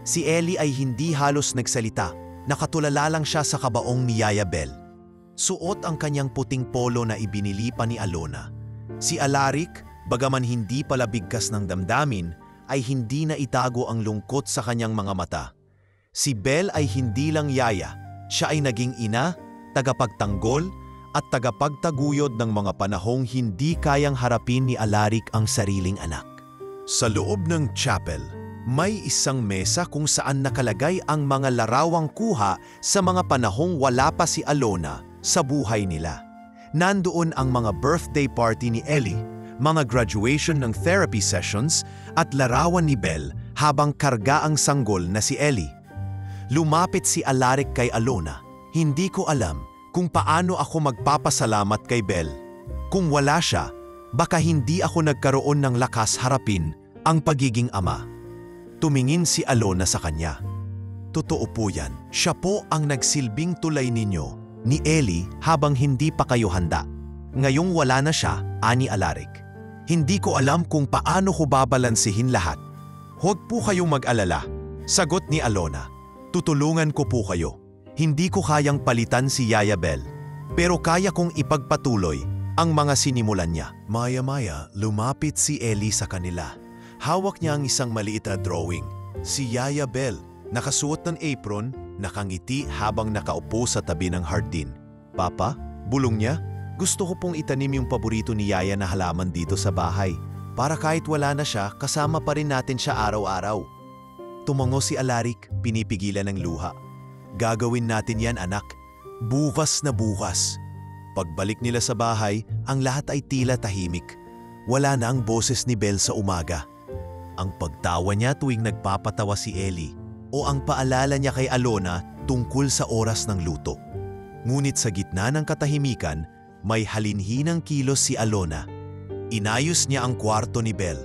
Si Ellie ay hindi halos nagsalita, nakatulala lang siya sa kabaong ni Yaya Bell. Suot ang kanyang puting polo na ibinili pa ni Alona. Si Alaric, bagaman hindi pala bigkas ng damdamin, ay hindi na itago ang lungkot sa kanyang mga mata. Si Bell ay hindi lang yaya, siya ay naging ina, tagapagtanggol, at tagapagtaguyod ng mga panahong hindi kayang harapin ni Alaric ang sariling anak. Sa loob ng chapel, may isang mesa kung saan nakalagay ang mga larawang kuha sa mga panahong wala pa si Alona sa buhay nila. Nandoon ang mga birthday party ni Ellie, mga graduation ng therapy sessions at larawan ni Bell habang karga ang sanggol na si Ellie. Lumapit si Alaric kay Alona. Hindi ko alam kung paano ako magpapasalamat kay Bell. Kung wala siya, baka hindi ako nagkaroon ng lakas harapin ang pagiging ama. Tumingin si Alona sa kanya. Totoo po yan. Siya po ang nagsilbing tulay ninyo ni Ellie habang hindi pa kayo handa. Ngayong wala na siya, ani Alaric. Hindi ko alam kung paano ko babalansihin lahat. Huwag po kayong mag-alala, sagot ni Alona. Tutulungan ko po kayo. Hindi ko kayang palitan si Yaya Bell, pero kaya kong ipagpatuloy ang mga sinimulan niya. Maya-maya, lumapit si Ellie sa kanila. Hawak niya ang isang maliit na drawing. Si Yaya Bell, nakasuot ng apron, nakangiti habang nakaupo sa tabi ng hardin. Papa, bulong niya, gusto ko pong itanim yung paborito ni Yaya na halaman dito sa bahay. Para kahit wala na siya, kasama pa rin natin siya araw-araw. Tumango si Alaric, pinipigilan ng luha. Gagawin natin yan, anak. Bukas na bukas. Pagbalik nila sa bahay, ang lahat ay tila tahimik. Wala na ang boses ni Bell sa umaga. Ang pagtawa niya tuwing nagpapatawa si Ellie o ang paalala niya kay Alona tungkol sa oras ng luto. Ngunit sa gitna ng katahimikan, may halinhinang kilos si Alona. Inayos niya ang kwarto ni Bell.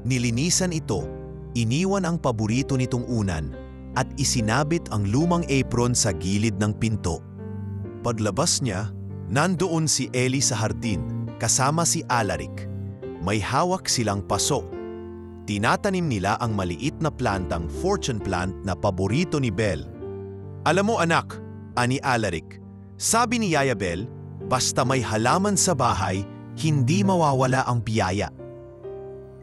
Nilinisan ito, iniwan ang paborito nitong unan at isinabit ang lumang apron sa gilid ng pinto. Paglabas niya, nandoon si Ellie sa hardin kasama si Alaric. May hawak silang paso. Tinatanim nila ang maliit na plantang fortune plant na paborito ni Bell. Alam mo anak, ani Alaric, sabi ni Yaya Bell, basta may halaman sa bahay, hindi mawawala ang biyaya.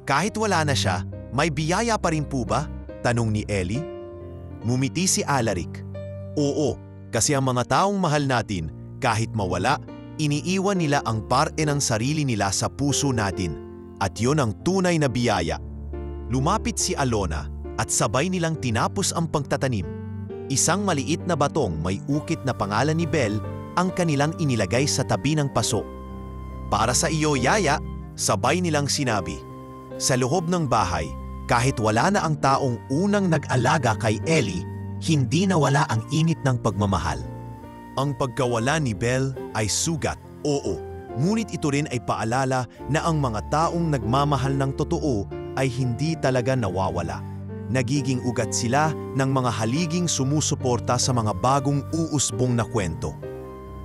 Kahit wala na siya, may biyaya pa rin po ba? Tanong ni Ellie. Ngumiti si Alaric. Oo, kasi ang mga taong mahal natin, kahit mawala, iniiwan nila ang parte ng sarili nila sa puso natin. At yon ang tunay na biyaya. Lumapit si Alona at sabay nilang tinapos ang pagtatanim. Isang maliit na batong may ukit na pangalan ni Bell ang kanilang inilagay sa tabi ng paso. Para sa iyo, Yaya, sabay nilang sinabi. Sa loob ng bahay, kahit wala na ang taong unang nag-alaga kay Ellie, hindi nawala ang init ng pagmamahal. Ang pagkawala ni Bell ay sugat, oo, ngunit ito rin ay paalala na ang mga taong nagmamahal ng totoo ay hindi talaga nawawala. Nagiging ugat sila ng mga haliging sumusuporta sa mga bagong uusbong na kwento.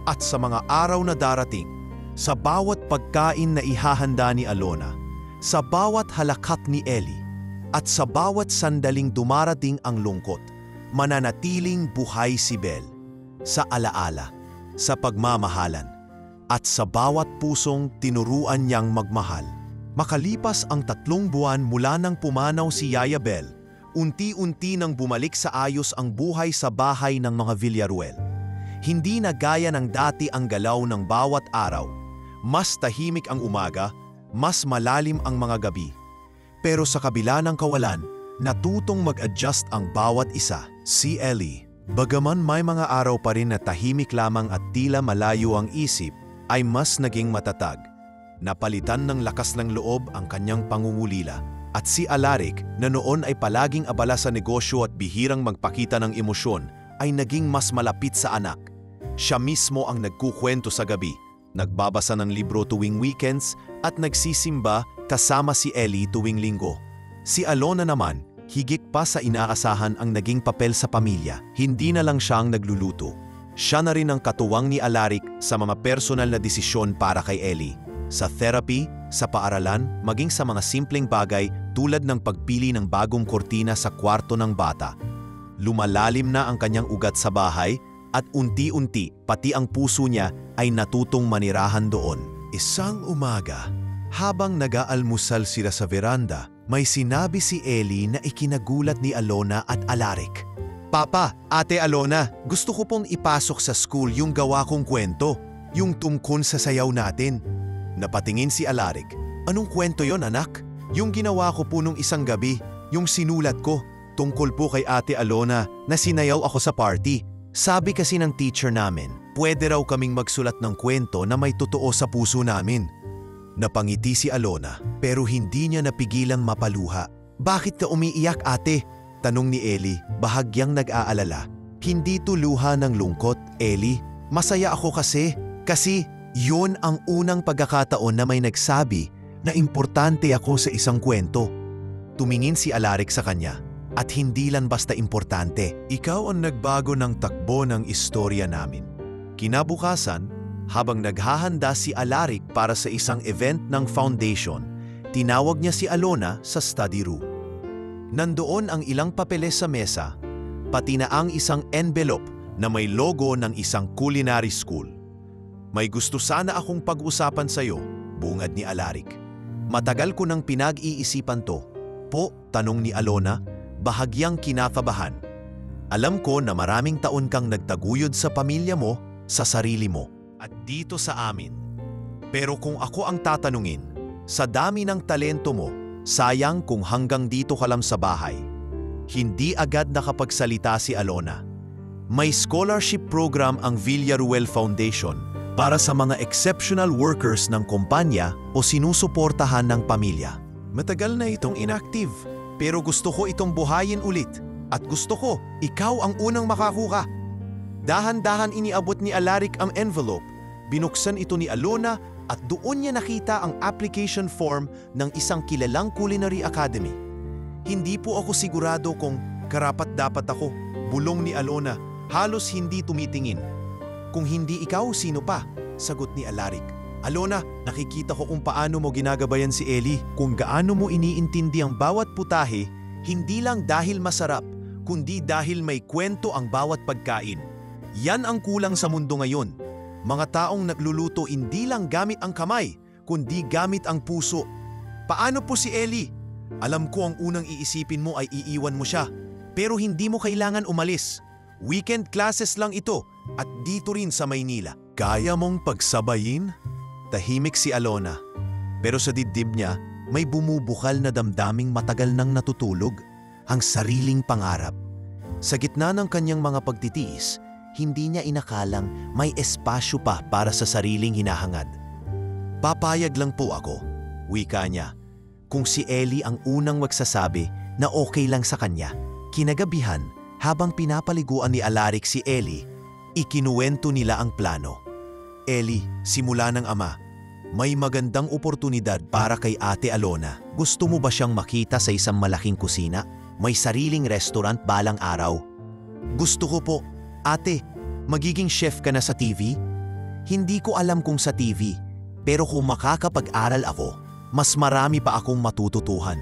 At sa mga araw na darating, sa bawat pagkain na ihahanda ni Alona, sa bawat halakhak ni Ellie, at sa bawat sandaling dumarating ang lungkot, mananatiling buhay si Bell. Sa alaala, sa pagmamahalan, at sa bawat pusong tinuruan niyang magmahal. Makalipas ang 3 buwan mula nang pumanaw si Yaya Bell, unti-unti nang bumalik sa ayos ang buhay sa bahay ng mga Villaruel. Hindi na gaya ng dati ang galaw ng bawat araw. Mas tahimik ang umaga, mas malalim ang mga gabi. Pero sa kabila ng kawalan, natutong mag-adjust ang bawat isa. Si Ellie, bagaman may mga araw pa rin na tahimik lamang at tila malayo ang isip, ay mas naging matatag. Napalitan ng lakas ng loob ang kanyang pangungulila. At si Alaric, na noon ay palaging abala sa negosyo at bihirang magpakita ng emosyon, ay naging mas malapit sa anak. Siya mismo ang nagkukwento sa gabi, nagbabasa ng libro tuwing weekends at nagsisimba kasama si Ellie tuwing linggo. Si Alona naman, higit pa sa inaasahan ang naging papel sa pamilya. Hindi na lang siya ang nagluluto. Siya na rin ang katuwang ni Alaric sa mga personal na desisyon para kay Ellie. Sa therapy, sa paaralan, maging sa mga simpleng bagay tulad ng pagpili ng bagong kortina sa kwarto ng bata. Lumalalim na ang kanyang ugat sa bahay at unti-unti pati ang puso niya ay natutong manirahan doon. Isang umaga, habang nag-aalmusal sila sa veranda, may sinabi si Ellie na ikinagulat ni Alona at Alaric. Papa, Ate Alona, gusto ko pong ipasok sa school yung gawa kong kwento, yung tungkol sa sayaw natin. Napatingin si Alaric. Anong kwento yon, anak? Yung ginawa ko po nung isang gabi, yung sinulat ko, tungkol po kay Ate Alona na sinayaw ako sa party. Sabi kasi ng teacher namin, pwede raw kaming magsulat ng kwento na may totoo sa puso namin. Napangiti si Alona pero hindi niya napigilang mapaluha. Bakit ka umiiyak, ate? Tanong ni Ellie, bahagyang nag-aalala. Hindi to luha ng lungkot, Ellie. Masaya ako kasi yun ang unang pagkakataon na may nagsabi na importante ako sa isang kwento. Tumingin si Alaric sa kanya. At hindi lang basta importante. Ikaw ang nagbago ng takbo ng istorya namin. Kinabukasan, habang naghahanda si Alaric para sa isang event ng foundation, tinawag niya si Alona sa study room. Nandoon ang ilang papeles sa mesa, pati na ang isang envelope na may logo ng isang culinary school. May gusto sana akong pag-usapan sa iyo, bungad ni Alaric. Matagal ko nang pinag-iisipan to. Po, tanong ni Alona, bahagyang kinakabahan. Alam ko na maraming taon kang nagtaguyod sa pamilya mo, sa sarili mo, at dito sa amin. Pero kung ako ang tatanungin, sa dami ng talento mo, sayang kung hanggang dito ka lang sa bahay. Hindi agad nakapagsalita si Alona. May scholarship program ang Villaruel Foundation para sa mga exceptional workers ng kumpanya o sinusuportahan ng pamilya. Matagal na itong inactive. Pero gusto ko itong buhayin ulit at gusto ko ikaw ang unang makakuha. Dahan-dahan iniabot ni Alaric ang envelope. Binuksan ito ni Alona at doon niya nakita ang application form ng isang kilalang culinary academy. Hindi po ako sigurado kung karapat-dapat ako, bulong ni Alona, halos hindi tumitingin. Kung hindi ikaw, sino pa? Sagot ni Alaric. Alona, nakikita ko kung paano mo ginagabayan si Ellie, kung gaano mo iniintindi ang bawat putahe, hindi lang dahil masarap, kundi dahil may kwento ang bawat pagkain. Yan ang kulang sa mundo ngayon. Mga taong nagluluto hindi lang gamit ang kamay, kundi gamit ang puso. Paano po si Ellie? Alam ko ang unang iisipin mo ay iiwan mo siya, pero hindi mo kailangan umalis. Weekend classes lang ito at dito rin sa Maynila. Kaya mong pagsabayin? Tahimik si Alona, pero sa dibdib niya may bumubukal na damdaming matagal nang natutulog, ang sariling pangarap. Sa gitna ng kanyang mga pagtitiis, hindi niya inakalang may espasyo pa para sa sariling hinahangad. Papayag lang po ako, wika niya, kung si Ellie ang unang magsasabi na okay lang sa kanya. Kinagabihan, habang pinapaliguan ni Alaric si Ellie, ikinuwento nila ang plano. Ellie, simula ng ama, may magandang oportunidad para kay Ate Alona. Gusto mo ba siyang makita sa isang malaking kusina? May sariling restaurant balang araw. Gusto ko po. Ate, magiging chef ka na sa TV? Hindi ko alam kung sa TV, pero kung makakapag-aral ako, mas marami pa akong matututuhan.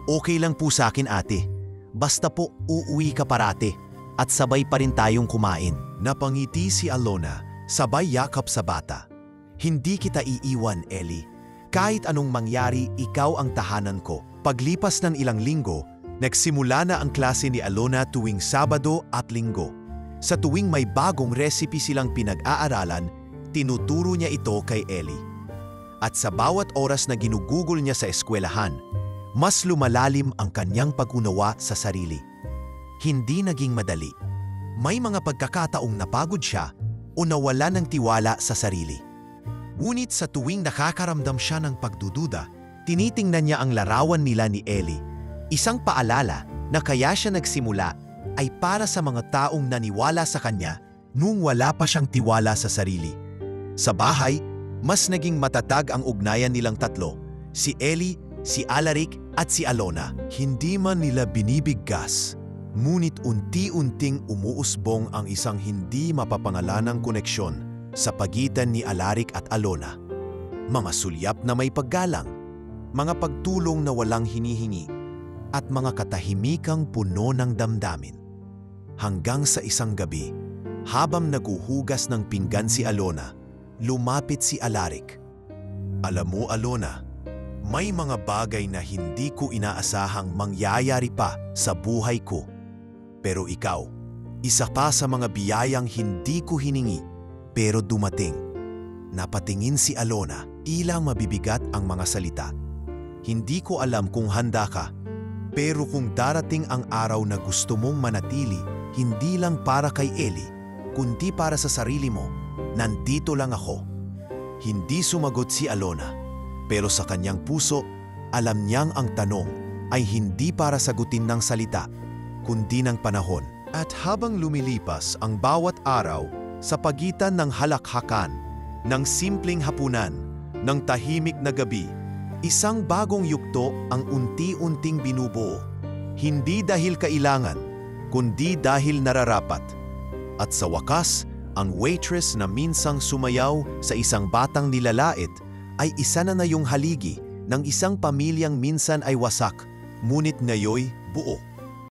Okay lang po sa akin, ate. Basta po uuwi ka parate at sabay pa rin tayong kumain. Napangiti si Alona. Sabay yakap sa bata. Hindi kita iiwan, Ellie. Kahit anong mangyari, ikaw ang tahanan ko. Paglipas ng ilang linggo, nagsimula na ang klase ni Alona tuwing Sabado at Linggo. Sa tuwing may bagong recipe silang pinag-aaralan, tinuturo niya ito kay Ellie. At sa bawat oras na ginugugol niya sa eskwelahan, mas lumalalim ang kanyang pag-unawa sa sarili. Hindi naging madali. May mga pagkakataong napagod siya o nawala ng tiwala sa sarili. Ngunit sa tuwing nakakaramdam siya ng pagdududa, tinitingnan niya ang larawan nila ni Ellie. Isang paalala na kaya siya nagsimula ay para sa mga taong naniwala sa kanya nung wala pa siyang tiwala sa sarili. Sa bahay, mas naging matatag ang ugnayan nilang tatlo, si Ellie, si Alaric at si Alona. Hindi man nila binibigkas, ngunit unti-unting umuusbong ang isang hindi mapapangalanang koneksyon sa pagitan ni Alaric at Alona. Mga sulyap na may paggalang, mga pagtulong na walang hinihingi, at mga katahimikang puno ng damdamin. Hanggang sa isang gabi, habang naguhugas ng pinggan si Alona, lumapit si Alaric. Alam mo, Alona, may mga bagay na hindi ko inaasahang mangyayari pa sa buhay ko. Pero ikaw, isa pa sa mga biyayang hindi ko hiningi pero dumating. Napatingin si Alona, ilang mabibigat ang mga salita. Hindi ko alam kung handa ka, pero kung darating ang araw na gusto mong manatili, hindi lang para kay Ellie, kundi para sa sarili mo, nandito lang ako. Hindi sumagot si Alona, pero sa kanyang puso, alam niyang ang tanong ay hindi para sagutin ng salita, kundi ng panahon. At habang lumilipas ang bawat araw sa pagitan ng halakhakan, ng simpleng hapunan, ng tahimik na gabi, isang bagong yugto ang unti-unting binubuo. Hindi dahil kailangan, kundi dahil nararapat. At sa wakas, ang waitress na minsang sumayaw sa isang batang nilalait ay isa na yung haligi ng isang pamilyang minsan ay wasak, ngunit ngayoy buo.